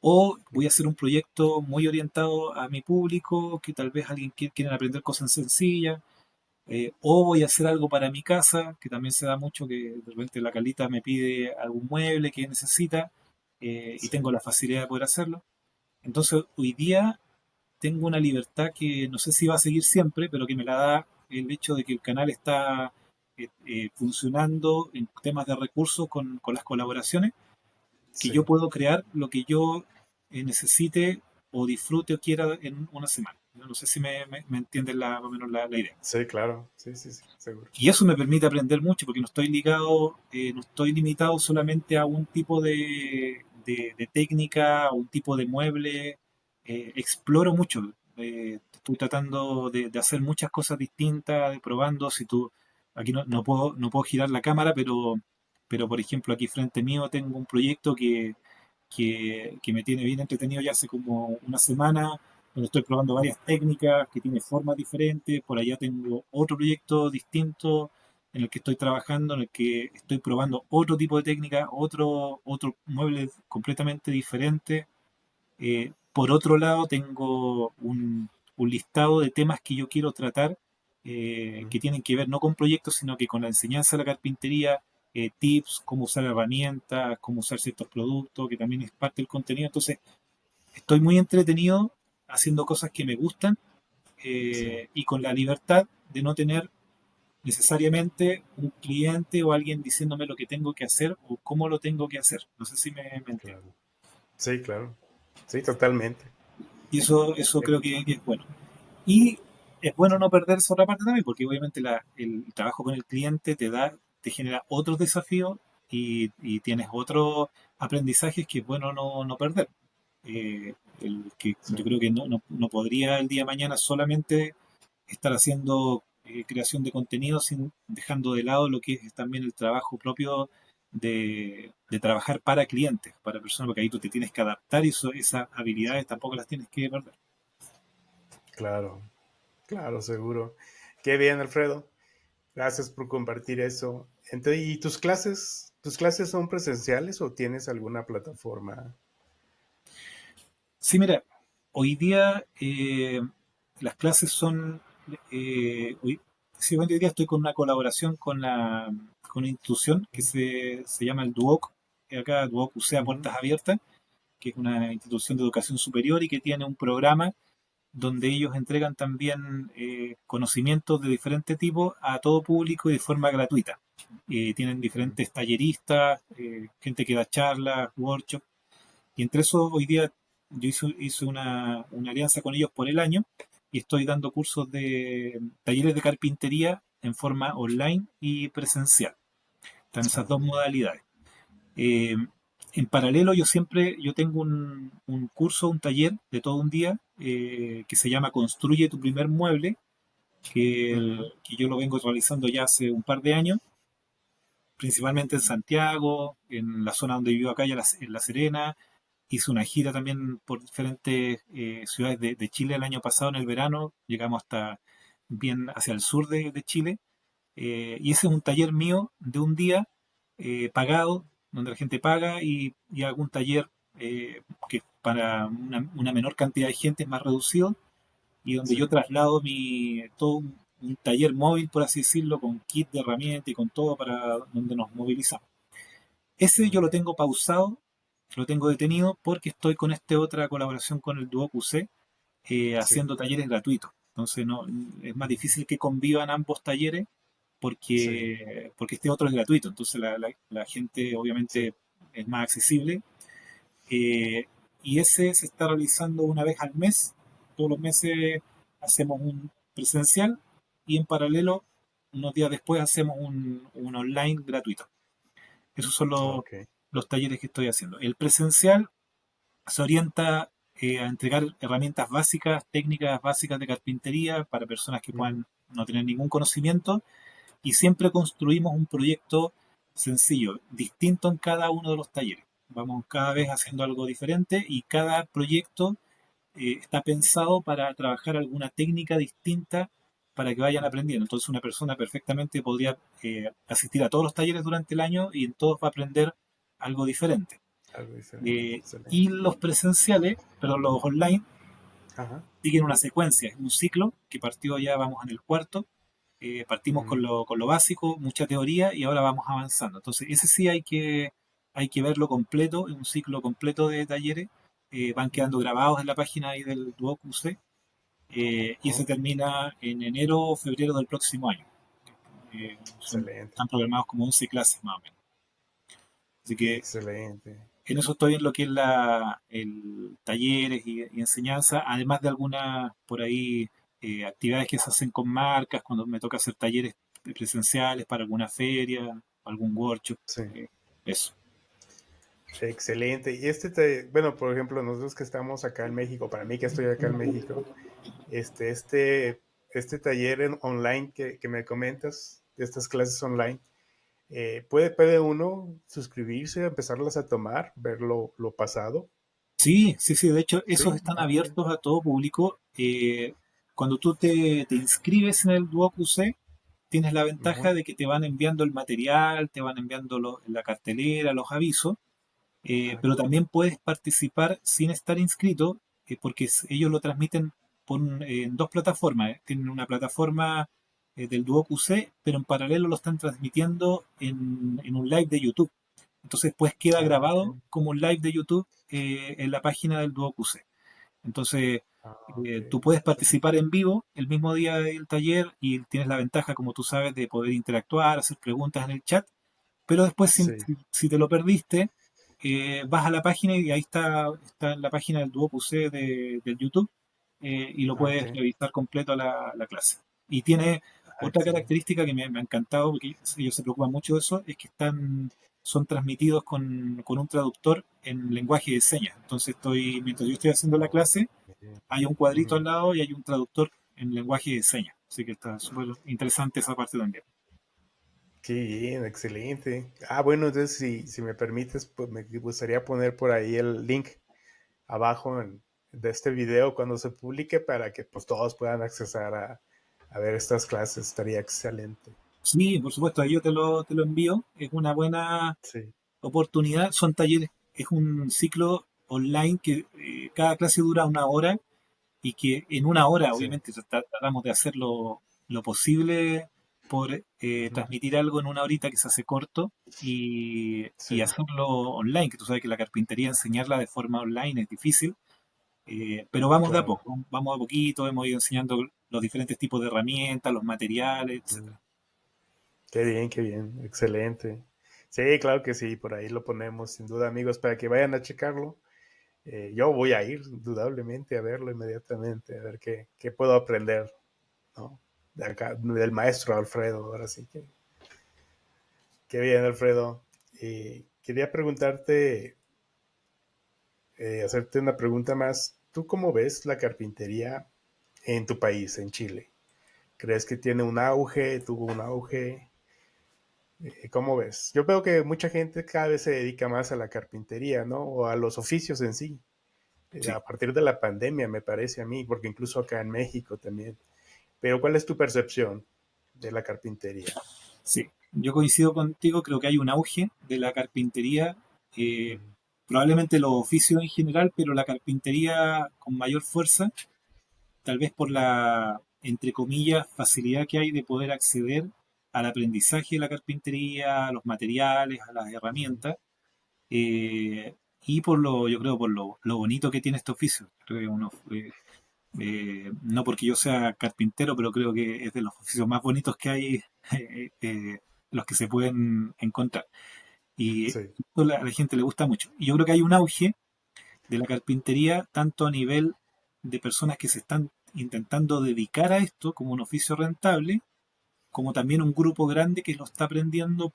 o voy a hacer un proyecto muy orientado a mi público, que tal vez alguien quiera aprender cosas sencillas, o voy a hacer algo para mi casa, que también se da mucho que de repente la Calita me pide algún mueble que necesita y Sí. tengo la facilidad de poder hacerlo. Entonces, hoy día tengo una libertad que no sé si va a seguir siempre, pero que me la da el hecho de que el canal está funcionando en temas de recursos con las colaboraciones, que yo Sí. puedo crear lo que yo necesite o disfrute o quiera en una semana. No sé si me entienden más o menos la idea. Sí, claro. Sí, sí, sí, seguro. Y eso me permite aprender mucho porque no estoy ligado, no estoy limitado solamente a un tipo de técnica, a un tipo de mueble. Exploro mucho. Estoy tratando de hacer muchas cosas distintas, de probando. Si tú, aquí no puedo girar la cámara, pero por ejemplo aquí frente mío tengo un proyecto que me tiene bien entretenido ya hace como una semana, donde estoy probando varias técnicas, que tiene formas diferentes. Por allá tengo otro proyecto distinto en el que estoy trabajando, en el que estoy probando otro tipo de técnica, otro mueble completamente diferente. Por otro lado, tengo un listado de temas que yo quiero tratar, Mm. que tienen que ver no con proyectos, sino que con la enseñanza de la carpintería, tips, cómo usar herramientas, cómo usar ciertos productos, que también es parte del contenido. Entonces, estoy muy entretenido haciendo cosas que me gustan Sí. y con la libertad de no tener necesariamente un cliente o alguien diciéndome lo que tengo que hacer o cómo lo tengo que hacer. No sé si me entiendo. Claro. Sí, claro. Sí, totalmente. Y eso creo que es bueno. Y es bueno no perder esa otra parte también, porque obviamente el trabajo con el cliente te genera otros desafíos y tienes otros aprendizajes que es bueno no perder. Que Sí. yo creo que no podría el día de mañana solamente estar haciendo creación de contenido sin dejando de lado lo que es también el trabajo propio de trabajar para clientes, para personas, porque ahí tú te tienes que adaptar y esas Sí. habilidades tampoco las tienes que perder. Claro, claro, seguro. Qué bien, Alfredo. Gracias por compartir eso. Entonces, ¿y tus clases? ¿Tus clases son presenciales o tienes alguna plataforma? Sí, mira, hoy día las clases son, sí, hoy día estoy con una colaboración con una institución que se llama el DUOC, que acá DUOC UCEA Ujú. Puertas Abiertas, que es una institución de educación superior y que tiene un programa donde ellos entregan también conocimientos de diferente tipo a todo público y de forma gratuita. Tienen Ujú. diferentes talleristas, gente que da charlas, workshops, y entre eso hoy día yo hice una alianza con ellos por el año y estoy dando cursos de talleres de carpintería en forma online y presencial. Están esas Ah, dos muy bien. modalidades. Eh, en paralelo yo tengo un curso, un taller de todo un día que se llama Construye tu primer mueble, Ujú. que yo lo vengo realizando ya hace un par de años, principalmente en Santiago, en la zona donde vivo acá, ya en La Serena. Hice una gira también por diferentes ciudades de Chile el año pasado en el verano. Llegamos hasta bien hacia el sur de Chile. Y ese es un taller mío de un día pagado, donde la gente paga y algún taller que para una menor cantidad de gente es más reducido y donde Sí. yo traslado todo un taller móvil, por así decirlo, con kit de herramientas y con todo para donde nos movilizamos. Ese yo Muy lo bien. tengo pausado, lo tengo detenido porque estoy con esta otra colaboración con el Duoc UC Sí. haciendo talleres gratuitos. Entonces no, es más Ujú. difícil que convivan ambos talleres Sí. porque este otro es gratuito. Entonces la gente Sí. obviamente es más accesible. eh, y ese se está realizando una vez al mes. Todos los meses hacemos un presencial y en paralelo, unos días después, hacemos un online gratuito. Esos son Ok. los talleres que estoy haciendo. El presencial se orienta a entregar herramientas básicas, técnicas básicas de carpintería para personas que Ujú. puedan no tener ningún conocimiento y siempre construimos un proyecto sencillo, distinto en cada uno de los talleres. Vamos cada vez Ok. haciendo algo diferente y cada proyecto está pensado para trabajar alguna técnica distinta para que vayan Ujú. aprendiendo. Entonces una persona perfectamente podría asistir a todos los talleres durante el año y en todos va a aprender algo diferente. Algo diferente, Y excelente. los presenciales, perdón, los online, Ajá. siguen una secuencia, es un ciclo que partió ya, vamos en el cuarto. Partimos Ujú. con lo básico, mucha teoría y ahora vamos avanzando. Entonces, ese sí hay que verlo completo, es un ciclo completo de talleres. Van quedando Ujú. grabados en la página ahí del Duoc UC, y ese Ok, termina en enero o febrero del próximo año. excelente, Están programados como 11 clases más o menos. Así que excelente. en eso estoy en lo que es el talleres y enseñanza, además de algunas por ahí actividades que se hacen con marcas, cuando me toca hacer talleres presenciales para alguna feria, algún workshop, Sí, eh, eso. excelente. Y bueno, por ejemplo, nosotros que estamos acá en México, para mí que estoy acá en México, este, este, este taller online que me comentas, de estas clases online, puede uno suscribirse, empezarlas a tomar, ver lo pasado. Sí, sí, sí, de hecho, esos Sí, están ah, ok. abiertos a todo público. Cuando tú te inscribes en el Duoc UC, tienes la ventaja Ujú. de que te van enviando el material, te van enviando la cartelera, los avisos. Ah, Pero qué también bueno. puedes participar sin estar inscrito, porque ellos lo transmiten en dos plataformas. Tienen una plataforma del Duoc UC, pero en paralelo lo están transmitiendo en un live de YouTube. Entonces, pues queda Ah, ok. grabado como un live de YouTube en la página del Duoc UC. Entonces, Ah, ok. tú puedes Excelente. participar en vivo el mismo día del taller y tienes la ventaja, como tú sabes, de poder interactuar, hacer preguntas en el chat, pero después, Sí. si te lo perdiste, vas a la página y ahí está en la página del Duoc UC del YouTube, y lo Ah, ok. puedes revisar completo la clase. Y tiene Ah, otra excelente. característica que me ha encantado, porque ellos se preocupan mucho de eso, es que son transmitidos con un traductor en lenguaje de señas. Entonces, mientras yo estoy haciendo la Oh, clase, ok. hay un cuadrito al Ujú. lado y hay un traductor en lenguaje de señas. Así que está súper interesante esa parte también. Qué bien, excelente. Ah, bueno, entonces si me permites, pues me gustaría poner por ahí el link abajo de este video cuando se publique para que pues todos puedan accesar a ver estas clases. Estaría excelente. Sí, por supuesto, ahí yo te lo envío. Es una buena Sí. oportunidad. Son talleres, es un ciclo online que cada clase dura una hora y que en una hora, Sí. obviamente, tratamos de hacer lo posible por Ujú. transmitir algo en una horita que se hace corto y Sí. hacerlo online, que tú sabes que la carpintería enseñarla de forma online es difícil, pero vamos de a Claro. poco, vamos a poquito, hemos ido enseñando los diferentes tipos de herramientas, los materiales, Mm. etcétera. Qué bien, excelente. Sí, claro que sí, por ahí lo ponemos, sin duda, amigos, para que vayan a checarlo. Yo voy a ir, indudablemente, a verlo inmediatamente, a ver qué puedo aprender, ¿no? De acá, del maestro Alfredo, ahora sí que. Qué bien, Alfredo. Quería preguntarte, hacerte una pregunta más. ¿Tú cómo ves la carpintería en tu país, en Chile? ¿Crees que tiene un auge? ¿Tuvo un auge? ¿Cómo ves? Yo veo que mucha gente cada vez se dedica más a la carpintería, ¿no? O a los oficios en sí. Sí, A partir de la pandemia, me parece a mí, porque incluso acá en México también. Pero ¿cuál es tu percepción de la carpintería? sí. Yo coincido contigo, creo que hay un auge de la carpintería, eh, Ujú. probablemente los oficios en general, pero la carpintería con mayor fuerza, tal vez por Ujú. la, entre comillas, facilidad que hay de poder acceder al aprendizaje de la carpintería, a los materiales, a las Ujú. herramientas, eh, y yo creo, por lo bonito que tiene este oficio. Creo que no porque yo sea carpintero, pero creo que es de los oficios más bonitos que hay, los que se pueden encontrar. Y Sí. esto a la gente le gusta mucho. Y yo creo que hay un auge de la carpintería, tanto a nivel de personas que se están intentando dedicar a esto como un oficio rentable, como también un grupo grande que lo está aprendiendo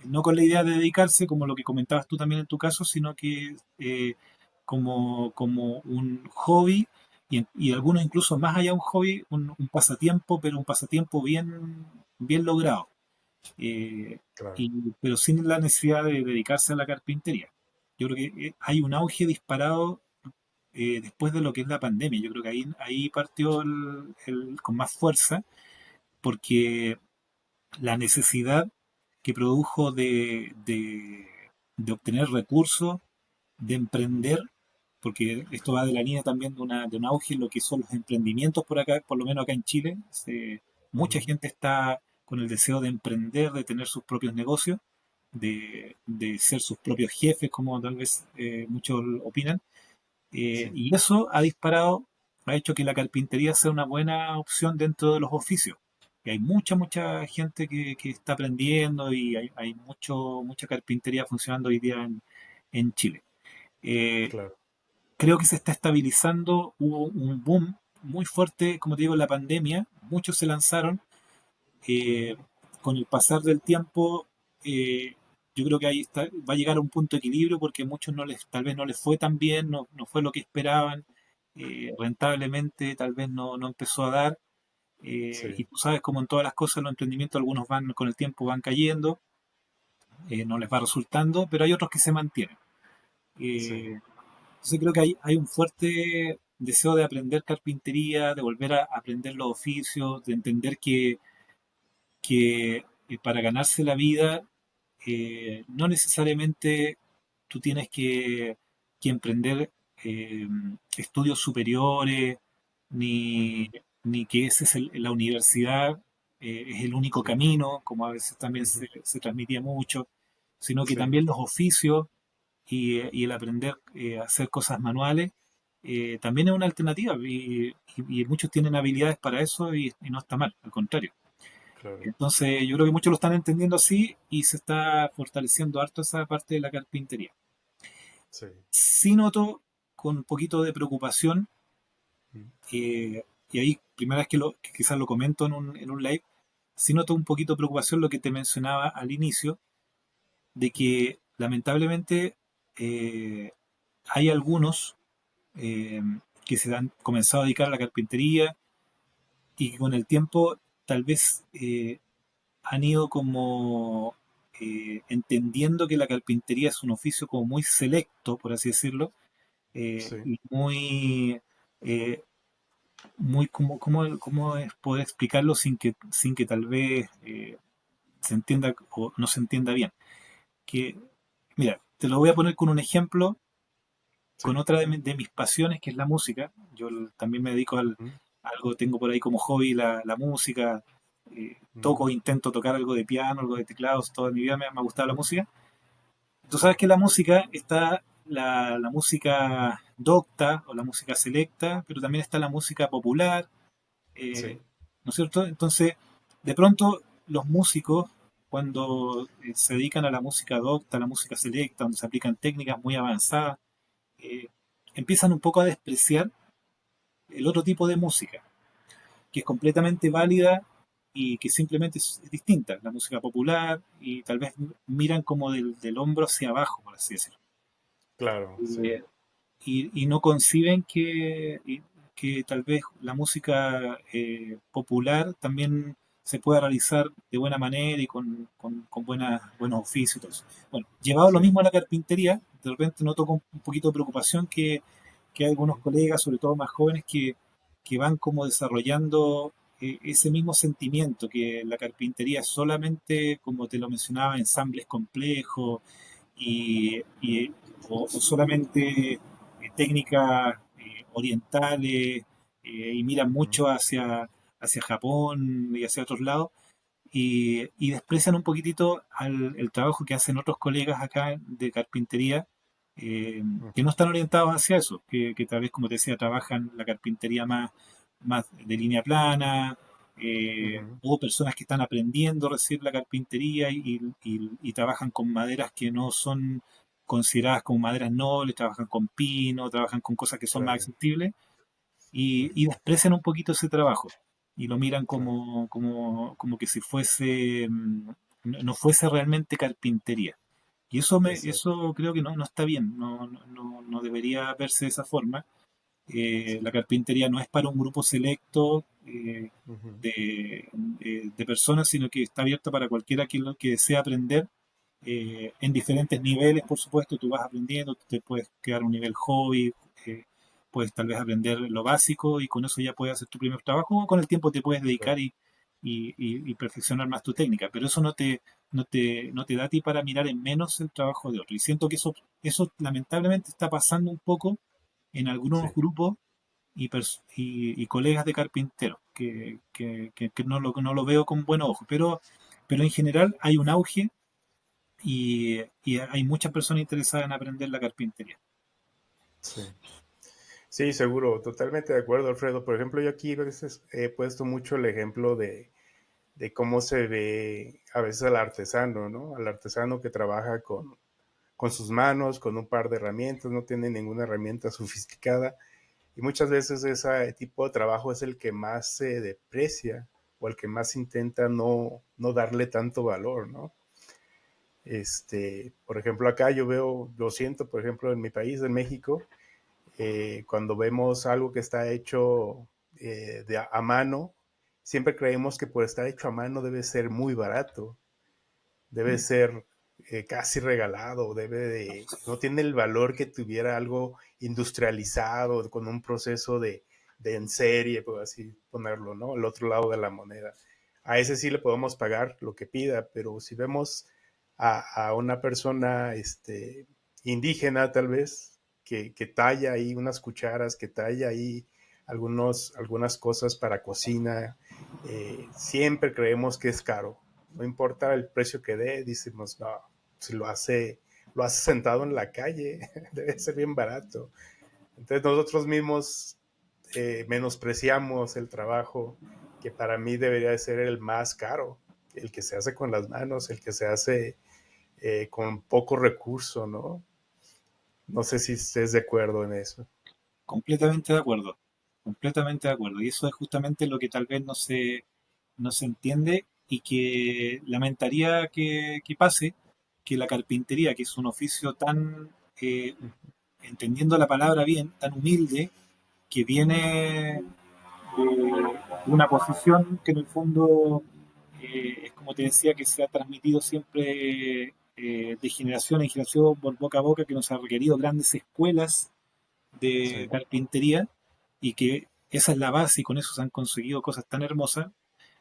no con la idea de dedicarse, como lo que comentabas tú también en tu caso, sino que como un hobby y algunos incluso más allá de un hobby, un pasatiempo, pero un pasatiempo bien logrado, eh, Claro. pero sin la necesidad de dedicarse a la carpintería. Yo creo que hay un auge disparado después de lo que es la pandemia. Yo creo que ahí partió con más fuerza porque la necesidad que produjo de obtener recursos, de emprender, porque esto va de la línea también de un auge en lo que son los emprendimientos por acá, por lo menos acá en Chile. Mucha Ujú. gente está con el deseo de emprender, de tener sus propios negocios, de ser sus propios jefes, como tal vez muchos opinan. Sí, Y eso ha disparado, ha hecho que la carpintería sea una buena opción dentro de los oficios. Y hay mucha gente que está aprendiendo y hay mucha carpintería funcionando hoy día en Chile. Eh, claro. Creo que se está estabilizando, hubo un boom muy fuerte, como te digo, en la pandemia, muchos se lanzaron, Ujú. eh, con el pasar del tiempo, yo creo que va a llegar a un punto de equilibrio porque a muchos tal vez no les fue tan bien, no fue lo que esperaban, rentablemente tal vez no empezó a dar, y Sí, tú sabes como en todas las cosas los emprendimientos algunos van con el tiempo van cayendo, no les va resultando, pero hay otros que se mantienen. sí. Entonces creo que hay un fuerte deseo de aprender carpintería, de volver a aprender los oficios, de entender que para ganarse la vida, no necesariamente tú tienes que emprender eh, estudios superiores, ni, Ujú. ni que la universidad es el único Sí. camino, como a veces también Ujú. se transmitía mucho, sino que Sí, también los oficios y el aprender a hacer cosas manuales también es una alternativa y muchos tienen habilidades para eso y no está mal, al contrario. claro. Entonces, yo creo que muchos lo están entendiendo así y se está fortaleciendo harto esa parte de la carpintería. Sí. Sí noto con un poquito de preocupación, Ujú. y ahí, primera vez que quizás lo comento en un live, sí noto un poquito de preocupación lo que te mencionaba al inicio, de que lamentablemente eh, hay algunos eh, que se han comenzado a dedicar a la carpintería y que con el tiempo tal vez han ido como entendiendo que la carpintería es un oficio como muy selecto, por así decirlo, Sí. y eh, muy cómo es poder explicarlo sin que tal vez se entienda o no se entienda bien. Que, mira, te lo voy a poner con un ejemplo, con Sí. otra de mis pasiones, que es la música. Yo también me dedico Ujú. a algo, tengo por ahí como hobby la música. Ujú. Toco, intento tocar algo de piano, algo de teclados, toda mi vida me ha gustado la música. Tú sabes que la música está la música docta o la música selecta, pero también está la música popular, Sí. eh, ¿no es cierto? Entonces, de pronto, los músicos, cuando se dedican a la música docta, a la música selecta, donde se aplican técnicas muy avanzadas, eh, empiezan un poco a despreciar el otro tipo de música, que es completamente válida y que simplemente es distinta, la música popular, y tal vez miran como del hombro hacia abajo, por así decirlo. Claro, sí. Eh, y no conciben que tal vez la música popular también se pueda realizar de buena manera y con buenos oficios y todo eso. Bueno, llevado lo Sí. mismo a la carpintería, de repente noto con un poquito de preocupación que hay algunos Ujú. colegas, sobre todo más jóvenes, que van como desarrollando ese mismo sentimiento, que la carpintería es solamente, como te lo mencionaba, ensambles complejos o solamente técnicas orientales, y miran Ujú. mucho hacia Japón y hacia otros lados y desprecian un poquitito el trabajo que hacen otros colegas acá de carpintería, que no Ujú. están orientados hacia eso, que tal vez, como te decía, trabajan la carpintería más de línea plana, Ujú. o personas que están aprendiendo recién la carpintería y trabajan con maderas que no son consideradas como maderas nobles, trabajan con pino, trabajan con cosas que son más Claro. accesibles Ujú. y desprecian un poquito ese trabajo y lo miran Claro. como que si fuese, no fuese realmente carpintería. Y Exacto. eso creo que no está bien, no debería verse de esa forma. Sí. La carpintería no es para un grupo selecto Ujú. de personas, sino que está abierta para cualquiera que desea aprender en diferentes niveles, por supuesto. Tú vas aprendiendo, te puedes quedar a un nivel hobby, eh, puedes tal vez aprender lo básico y con eso ya puedes hacer tu primer trabajo, o con el tiempo te puedes dedicar Claro. y perfeccionar más tu técnica, pero eso no te da a ti para mirar en menos el trabajo de otro. Y siento que eso lamentablemente está pasando un poco en algunos Sí. grupos y colegas de carpinteros, que no lo veo con buen ojo, pero en general hay un auge y hay muchas personas interesadas en aprender la carpintería. Sí. Sí, seguro, totalmente de acuerdo, Alfredo. Por ejemplo, yo aquí a veces he puesto mucho el ejemplo de cómo se ve a veces al artesano, ¿no? Al artesano que trabaja con sus manos, con un par de herramientas, no tiene ninguna herramienta sofisticada. Y muchas veces ese tipo de trabajo es el que más se deprecia o el que más intenta no darle tanto valor, ¿no? Por ejemplo, acá yo veo, lo siento, por ejemplo, en mi país, en México, cuando vemos algo que está hecho a mano, siempre creemos que por estar hecho a mano debe ser muy barato, debe ser casi regalado, no tiene el valor que tuviera algo industrializado, con un proceso de en serie, por así ponerlo, ¿no? El otro lado de la moneda. A ese sí le podemos pagar lo que pida, pero si vemos a una persona indígena, tal vez, que talla ahí unas cucharas, que talla ahí algunas cosas para cocina, siempre creemos que es caro. No importa el precio que dé, decimos, no, si lo hace sentado en la calle, debe ser bien barato. Entonces nosotros mismos menospreciamos el trabajo que para mí debería de ser el más caro, el que se hace con las manos, el que se hace con poco recurso, ¿no? No sé si estés de acuerdo en eso. Completamente de acuerdo, completamente de acuerdo. Y eso es justamente lo que tal vez no se entiende y que lamentaría que pase, que la carpintería, que es un oficio tan, entendiendo la palabra bien, tan humilde, que viene de una posición que en el fondo es como te decía, que se ha transmitido siempre de generación en generación por boca a boca, que nos ha requerido grandes escuelas Sí, de carpintería y que esa es la base y con eso se han conseguido cosas tan hermosas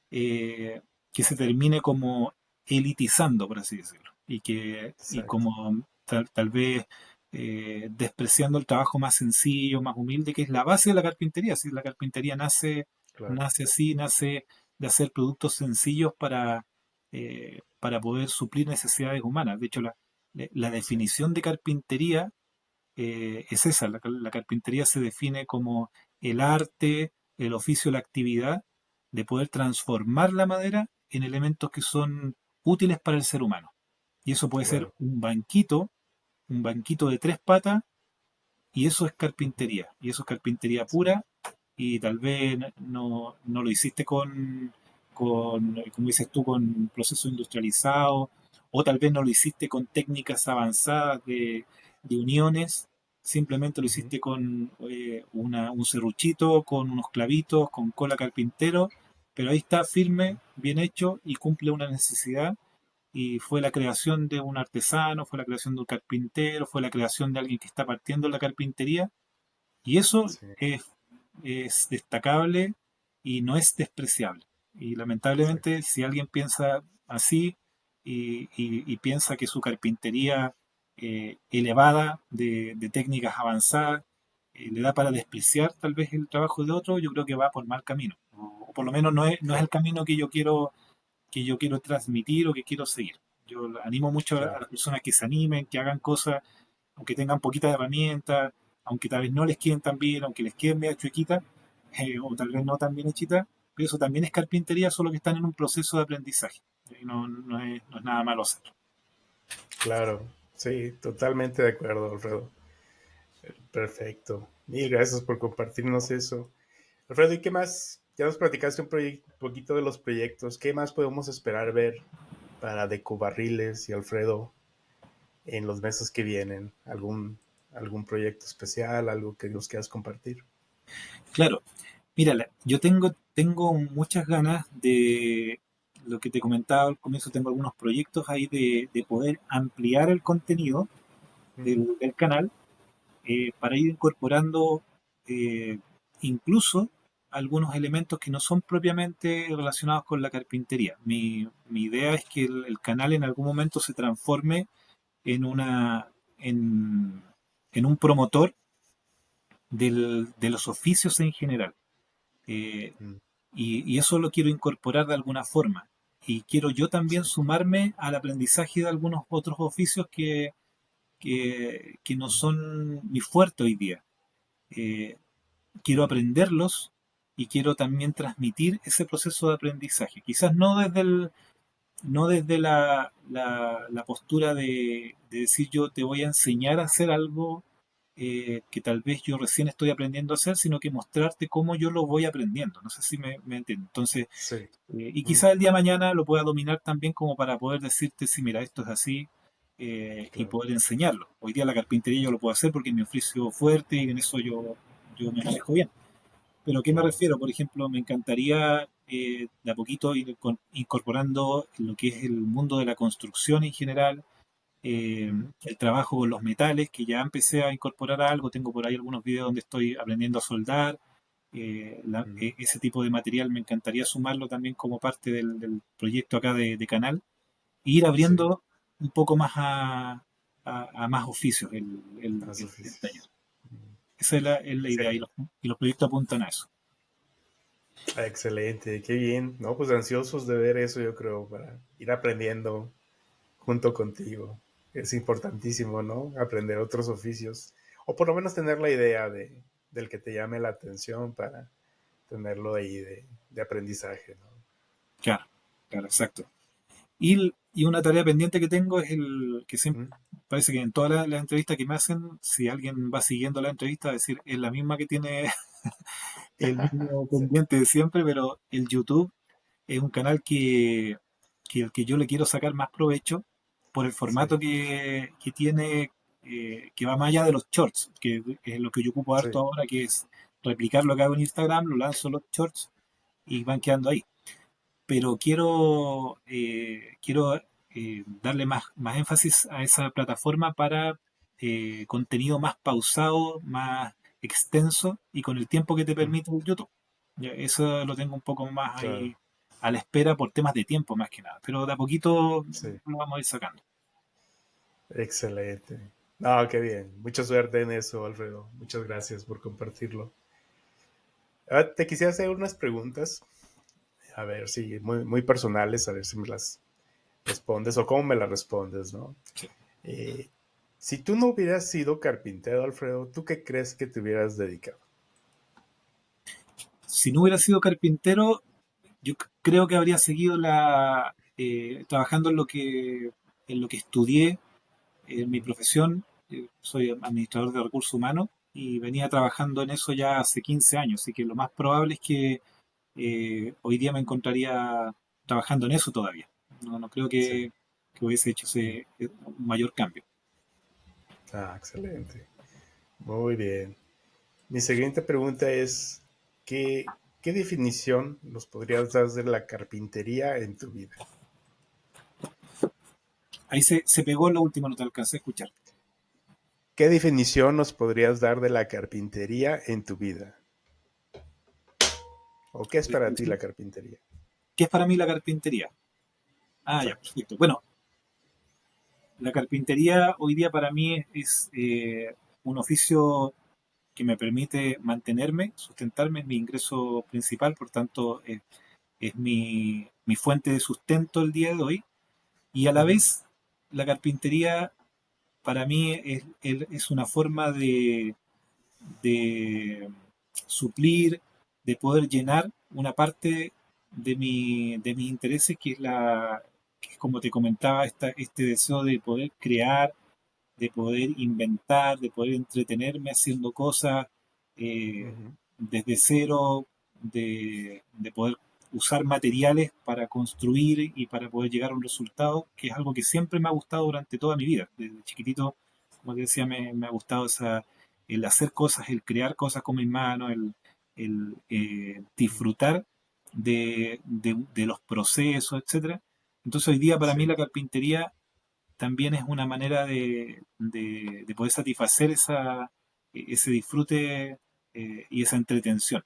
que se termine como elitizando, por así decirlo, y exacto, como tal vez despreciando el trabajo más sencillo, más humilde, que es la base de la carpintería. Si la carpintería claro. nace así, nace de hacer productos sencillos para poder suplir necesidades humanas. De hecho, la Sí, definición de carpintería es esa, la carpintería se define como el arte, el oficio, la actividad de poder transformar la madera en elementos que son útiles para el ser humano. Y eso puede ser claro. un banquito de tres patas, y eso es carpintería. Y eso es carpintería Sí, pura, y tal vez no lo hiciste como dices tú, con proceso industrializado, o tal vez no lo hiciste con técnicas avanzadas de uniones, simplemente lo ujú, hiciste con un serruchito, con unos clavitos, con cola carpintero, pero ahí está firme, bien hecho y cumple una necesidad. Y fue la creación de un artesano, fue la creación de un carpintero, fue la creación de alguien que está partiendo en la carpintería, y eso sí, es destacable y no es despreciable. Y lamentablemente, exacto. si alguien piensa así y piensa que su carpintería elevada de técnicas avanzadas le da para despreciar tal vez el trabajo de otro, yo creo que va por mal camino. O por lo menos no es el Claro, camino que yo quiero transmitir o que quiero seguir. Yo animo mucho a claro, las personas que se animen, que hagan cosas aunque tengan poquitas herramientas, aunque tal vez no les queden tan bien, aunque les queden medio chuequitas, o tal vez no tan bien hechitas, pero eso también es carpintería, solo que están en un proceso de aprendizaje. No es nada malo hacerlo. claro. Sí, totalmente de acuerdo, Alfredo. Perfecto. Mil gracias por compartirnos eso. Alfredo, ¿y qué más? Ya nos platicaste un poquito de los proyectos. ¿Qué más podemos esperar ver para Decobarriles y Alfredo en los meses que vienen? ¿Algún proyecto especial? ¿Algo que nos quieras compartir? Claro, mira, yo tengo muchas ganas de lo que te comentaba al comienzo, tengo algunos proyectos ahí de poder ampliar el contenido Ujú, del canal para ir incorporando eh, incluso algunos elementos que no son propiamente relacionados con la carpintería. Mi idea es que el canal en algún momento se transforme en una en, en un promotor de los oficios en general. Eh, Mm, y eso lo quiero incorporar de alguna forma. Y quiero yo también sí. sumarme al aprendizaje de algunos otros oficios que no Mm, son mi fuerte hoy día. Eh, Quiero aprenderlos y quiero también transmitir ese proceso de aprendizaje. Quizás no desde la postura de decir yo te voy a enseñar a hacer algo que tal vez yo recién estoy aprendiendo a hacer, sino que mostrarte cómo yo lo voy aprendiendo. No sé si me entiendo. Entonces, sí. y Mm, quizás el día de mañana lo pueda dominar también como para poder decirte, sí, mira, esto es así, y claro. poder enseñarlo. Hoy día la carpintería yo lo puedo hacer porque es mi oficio fuerte y en eso yo me manejo bien. Pero ¿a qué me Claro. refiero? Por ejemplo, me encantaría de a poquito ir incorporando lo que es el mundo de la construcción en general, Mm, el trabajo con los metales, que ya empecé a incorporar algo, tengo por ahí algunos videos donde estoy aprendiendo a soldar, mm, ese tipo de material me encantaría sumarlo también como parte del proyecto acá de canal, e ir sí. abriendo un poco más a más oficios Más el taller. oficios. Mm, Esa es la idea excelente. y los proyectos apuntan a eso. Excelente, qué bien. No, pues ansiosos de ver eso, yo creo, para ir aprendiendo junto contigo. Es importantísimo, ¿no? Aprender otros oficios. O por lo menos tener la idea del que te llame la atención para tenerlo ahí de aprendizaje, ¿no? Claro, claro, exacto. Y una tarea pendiente que tengo es el que siempre, Mm. parece que en todas las entrevistas que me hacen, si alguien va siguiendo la entrevista, va a decir, es la misma que tiene el mismo Sí, pendiente de siempre, pero el YouTube es un canal que el que yo le quiero sacar más provecho por el sí, formato que tiene, que va más allá de los shorts, que es lo que yo ocupo harto sí. ahora, que es replicar lo que hago en Instagram, lo lanzo los shorts y van quedando ahí. Pero quiero darle más énfasis a esa plataforma para contenido más pausado, más extenso y con el tiempo que te Mm, permite el YouTube. Ya, eso lo tengo un poco más claro, ahí a la espera por temas de tiempo más que nada, pero de a poquito sí. lo vamos a ir sacando. Excelente. No, qué bien. Mucha suerte en eso, Alfredo. Muchas gracias por compartirlo. Ah, te quisiera hacer unas preguntas, a ver si muy personales, a ver si me las respondes o cómo me las respondes, ¿no? Sí. Eh, si tú no hubieras sido carpintero, Alfredo, ¿tú qué crees que te hubieras dedicado? Si no hubiera sido carpintero, yo creo que habría seguido trabajando en lo que estudié en mi Ujú. profesión. Soy administrador de recursos humanos y venía trabajando en eso ya hace 15 años, así que lo más probable es que hoy día me encontraría trabajando en eso todavía. No creo Sí. que hubiese hecho ese un mayor cambio. Ah, excelente. Muy bien. Mi siguiente pregunta es, ¿qué definición nos podrías dar de la carpintería en tu vida? Ahí se pegó lo último, no te alcancé a escuchar. ¿Qué definición nos podrías dar de la carpintería en tu vida? ¿O qué es para ti la carpintería? ¿Qué es para mí la carpintería? Ah, ya, Exacto. perfecto. Bueno, la carpintería hoy día para mí es un oficio que me permite mantenerme, sustentarme, es mi ingreso principal, por tanto es mi fuente de sustento el día de hoy. Y a la Ujú, vez, la carpintería para mí es una forma de suplir, de poder llenar una parte de mis intereses, que es como te comentaba, este deseo de poder crear, de poder inventar, de poder entretenerme haciendo cosas eh, ujú, desde cero, de poder usar materiales para construir y para poder llegar a un resultado, que es algo que siempre me ha gustado durante toda mi vida. Desde chiquitito, como te decía, me ha gustado el hacer cosas, el crear cosas con mis manos, el ujú. disfrutar de los procesos, etcétera. Entonces hoy día para mí Sí, la carpintería también es una manera de poder satisfacer ese disfrute y esa entretención.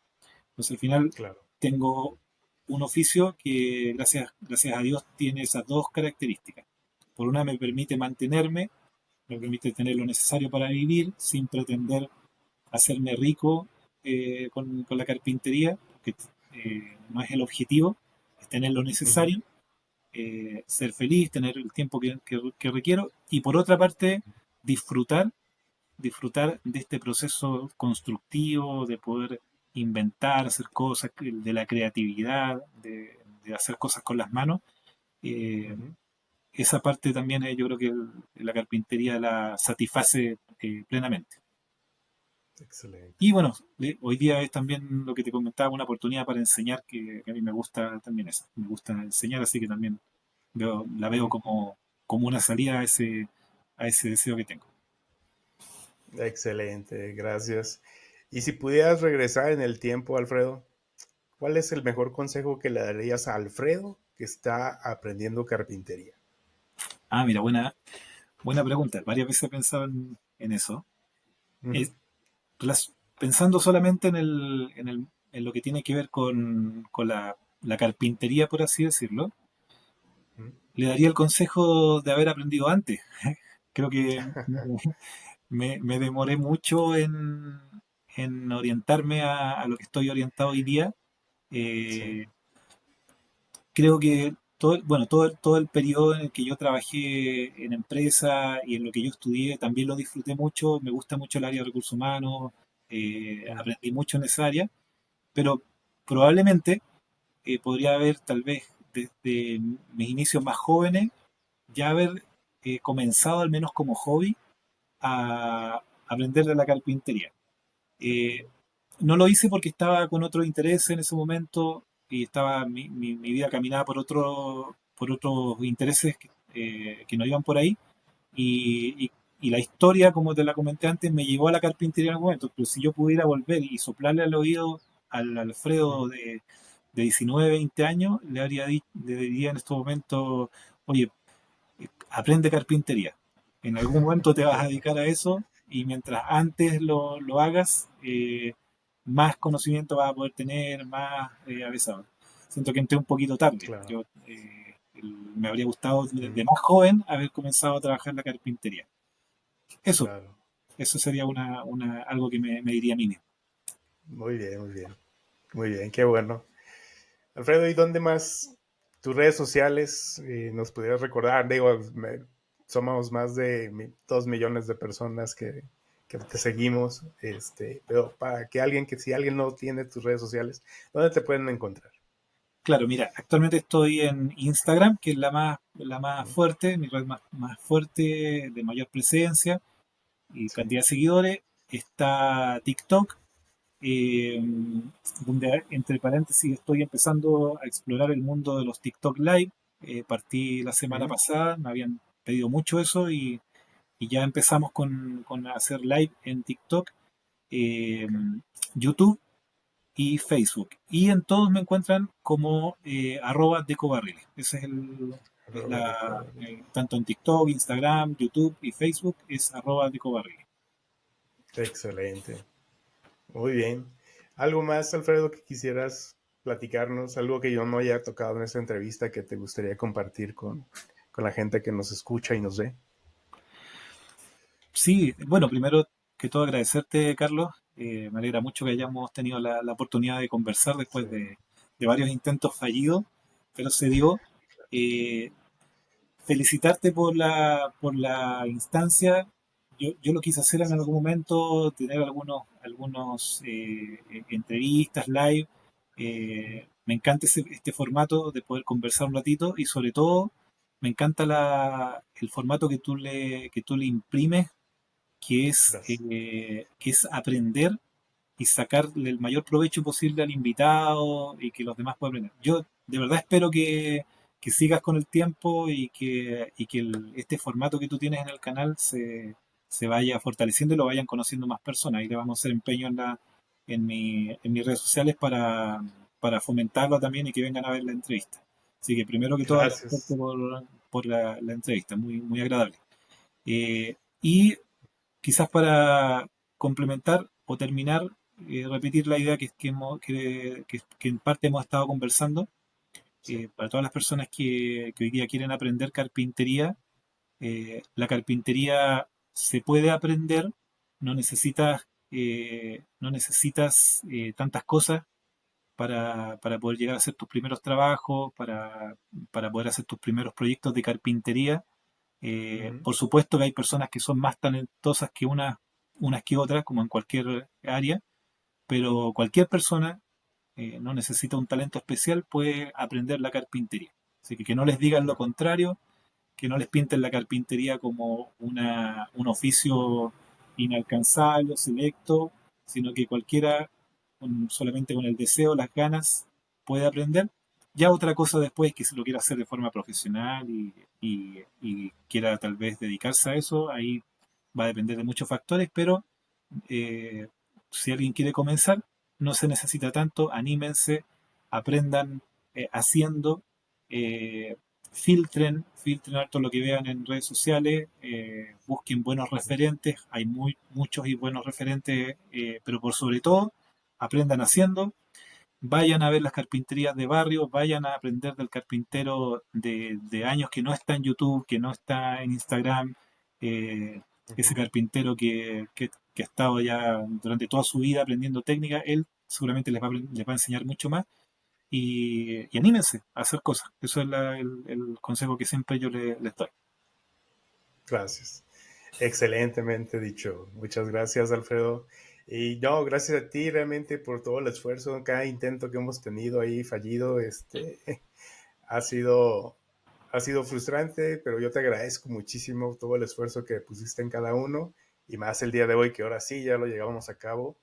Entonces al final Claro. tengo un oficio que gracias a Dios tiene esas dos características. Por una me permite mantenerme, me permite tener lo necesario para vivir sin pretender hacerme rico con la carpintería, que no es el objetivo, es tener lo Ujú. necesario, ser feliz, tener el tiempo que requiero y por otra parte disfrutar, disfrutar de este proceso constructivo, de poder inventar, hacer cosas, de la creatividad, de hacer cosas con las manos. Eh, Ujú. Esa parte también yo creo que la carpintería la satisface plenamente. Excelente. Y bueno, hoy día es también lo que te comentaba, una oportunidad para enseñar, que a mí me gusta también eso. Me gusta enseñar, así que también la veo Ujú. como una salida a ese deseo que tengo. Excelente, gracias. Y si pudieras regresar en el tiempo, Alfredo, ¿cuál es el mejor consejo que le darías a Alfredo que está aprendiendo carpintería? Ah, mira, buena pregunta. Varias veces he pensado en eso. Ujú. Es, pensando solamente en lo que tiene que ver con la carpintería, por así decirlo, Ujú. le daría el consejo de haber aprendido antes. Creo que me demoré mucho en orientarme a lo que estoy orientado hoy día. Sí. Eh, Creo que todo el periodo en el que yo trabajé en empresa y en lo que yo estudié también lo disfruté mucho. Me gusta mucho el área de recursos humanos, Ujú. aprendí mucho en esa área, pero probablemente podría haber tal vez desde mis inicios más jóvenes ya haber comenzado al menos como hobby a aprender de la carpintería. Eh, no lo hice porque estaba con otro interés en ese momento y estaba mi vida caminaba por otros intereses que no iban por ahí y la historia, como te la comenté antes, me llevó a la carpintería en algún momento. Pero si yo pudiera volver y soplarle al oído al Alfredo Ujú. de 19, 20 años, le diría en estos momentos, oye, aprende carpintería. En algún momento te vas a dedicar a eso y mientras antes lo hagas, más conocimiento vas a poder tener, más avesado. Siento que entré un poquito tarde. Claro. Yo me habría gustado desde Ujú. más joven haber comenzado a trabajar en la carpintería. Eso, Claro. eso sería algo que me diría a mí mismo. Muy bien, muy bien. Muy bien, qué bueno. Alfredo, ¿y dónde más tus redes sociales nos pudieras recordar? Digo, somos más de 2 millones de personas que te seguimos, pero para que alguien que si alguien no tiene tus redes sociales, ¿dónde te pueden encontrar? Claro, mira, actualmente estoy en Instagram, que es la más Ujú. fuerte, mi red más fuerte, de mayor presencia y Sí. cantidad de seguidores. Está TikTok, eh, donde entre paréntesis estoy empezando a explorar el mundo de los TikTok Live. Partí la semana Ujú. pasada, me habían pedido mucho eso y ya empezamos con hacer live en TikTok, eh, Ok. YouTube y Facebook. Y en todos me encuentran como @decobarriles. Ese es Arroba de Cobarde. tanto en TikTok, Instagram, YouTube y Facebook es @decobarriles. Excelente. Muy bien. ¿Algo más, Alfredo, que quisieras platicarnos? Algo que yo no haya tocado en esta entrevista que te gustaría compartir con la gente que nos escucha y nos ve. Sí, bueno, primero que todo agradecerte, Carlos. Me alegra mucho que hayamos tenido la oportunidad de conversar Sí. después de varios intentos fallidos, pero se dio. Eh, Felicitarte por la instancia. Yo lo quise hacer en algún momento, tener algunos entrevistas live. Me encanta este formato de poder conversar un ratito y sobre todo me encanta el formato que tú le imprimes, Gracias. que es aprender y sacarle el mayor provecho posible al invitado y que los demás puedan aprender. Yo de verdad espero que sigas con el tiempo y que este formato que tú tienes en el canal se vaya fortaleciendo y lo vayan conociendo más personas. Y le vamos a hacer empeño en mis redes sociales para fomentarlo también y que vengan a ver la entrevista. Así que primero que todo agradecerte Gracias. por la entrevista, muy agradable. Y quizás para complementar o terminar, repetir la idea que en parte hemos estado conversando. Sí. Para todas las personas que hoy día quieren aprender carpintería, la carpintería se puede aprender, no necesitas tantas cosas para poder llegar a hacer tus primeros trabajos, para poder hacer tus primeros proyectos de carpintería. Ujú. Por supuesto que hay personas que son más talentosas que unas que otras, como en cualquier área, pero cualquier persona no necesita un talento especial, puede aprender la carpintería. Así que no les digan lo Claro. contrario, que no les pinten la carpintería como un oficio inalcanzable o selecto, sino que cualquiera, solamente con el deseo, las ganas, puede aprender. Ya otra cosa después que si lo quiera hacer de forma profesional y quiera tal vez dedicarse a eso, ahí va a depender de muchos factores, pero eh, si alguien quiere comenzar, no se necesita tanto, anímense, aprendan haciendo, eh, filtren harto lo que vean en redes sociales, busquen buenos referentes, hay muchos y buenos referentes, pero por sobre todo, aprendan haciendo, vayan a ver las carpinterías de barrio, vayan a aprender del carpintero de años que no está en YouTube, que no está en Instagram, eh, ese Ujú. carpintero que ha estado ya durante toda su vida aprendiendo técnica, él seguramente les va a enseñar mucho más y anímense a hacer cosas. Eso es el consejo que siempre yo les doy. Gracias. Excelentemente dicho. Muchas gracias, Alfredo. Y no, gracias a ti realmente por todo el esfuerzo, cada intento que hemos tenido ahí fallido, ha sido, ha sido frustrante, pero yo te agradezco muchísimo todo el esfuerzo que pusiste en cada uno y más el día de hoy que ahora sí ya lo llevamos a cabo.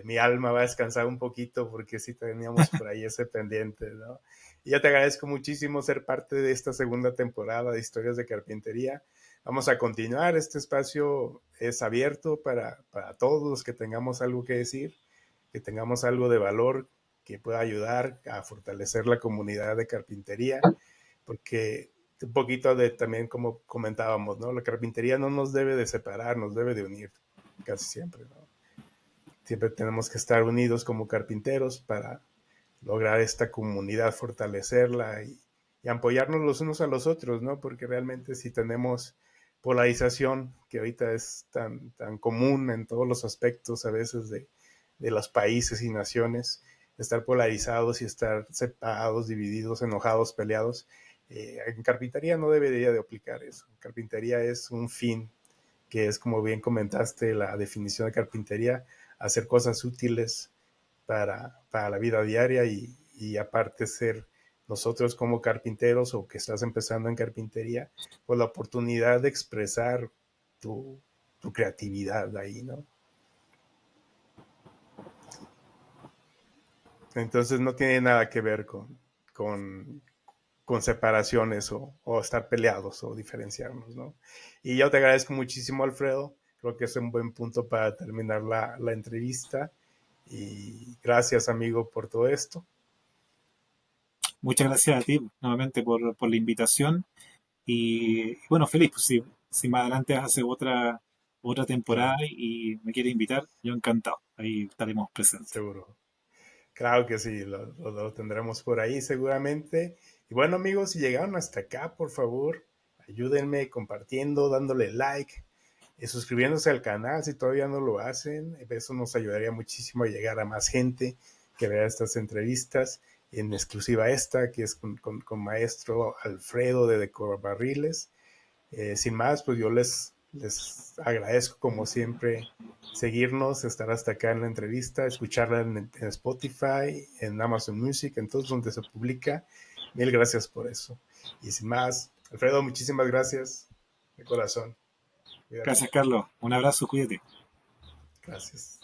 Mi alma va a descansar un poquito porque sí teníamos por ahí ese pendiente, ¿no? Y ya te agradezco muchísimo ser parte de esta segunda temporada de Historias de Carpintería. Vamos a continuar, este espacio es abierto para todos los que tengamos algo que decir, que tengamos algo de valor que pueda ayudar a fortalecer la comunidad de carpintería, porque un poquito de también como comentábamos, ¿no? La carpintería no nos debe de separar, nos debe de unir casi siempre, ¿no? Siempre tenemos que estar unidos como carpinteros para lograr esta comunidad, fortalecerla y apoyarnos los unos a los otros, ¿no? Porque realmente si tenemos polarización, que ahorita es tan común en todos los aspectos a veces de los países y naciones, estar polarizados y estar separados, divididos, enojados, peleados, en carpintería no debería de aplicar eso. Carpintería es un fin, que es como bien comentaste la definición de carpintería, hacer cosas útiles para la vida diaria y aparte ser nosotros como carpinteros o que estás empezando en carpintería, pues la oportunidad de expresar tu, tu creatividad ahí, ¿no? Entonces no tiene nada que ver con, con separaciones o estar peleados o diferenciarnos, ¿no? Y yo te agradezco muchísimo, Alfredo. Creo que es un buen punto para terminar la entrevista. Y gracias, amigo, por todo esto. Muchas gracias a ti nuevamente por la invitación y bueno, feliz, pues, si más adelante hace otra temporada Claro, y me quiere invitar, yo encantado, ahí estaremos presentes. seguro. Claro que sí, lo tendremos por ahí seguramente. Y bueno, amigos, si llegaron hasta acá, por favor, ayúdenme compartiendo, dándole like, suscribiéndose al canal si todavía no lo hacen. Eso nos ayudaría muchísimo a llegar a más gente que vea estas entrevistas, en exclusiva esta, que es con maestro Alfredo de Decor Barriles. Sin más, pues yo les agradezco como siempre seguirnos, estar hasta acá en la entrevista, escucharla en Spotify, en Amazon Music, en todos donde se publica. Mil gracias por eso. Y sin más, Alfredo, muchísimas gracias de corazón. Cuídate. Gracias, Carlos. Un abrazo, cuídate. Gracias.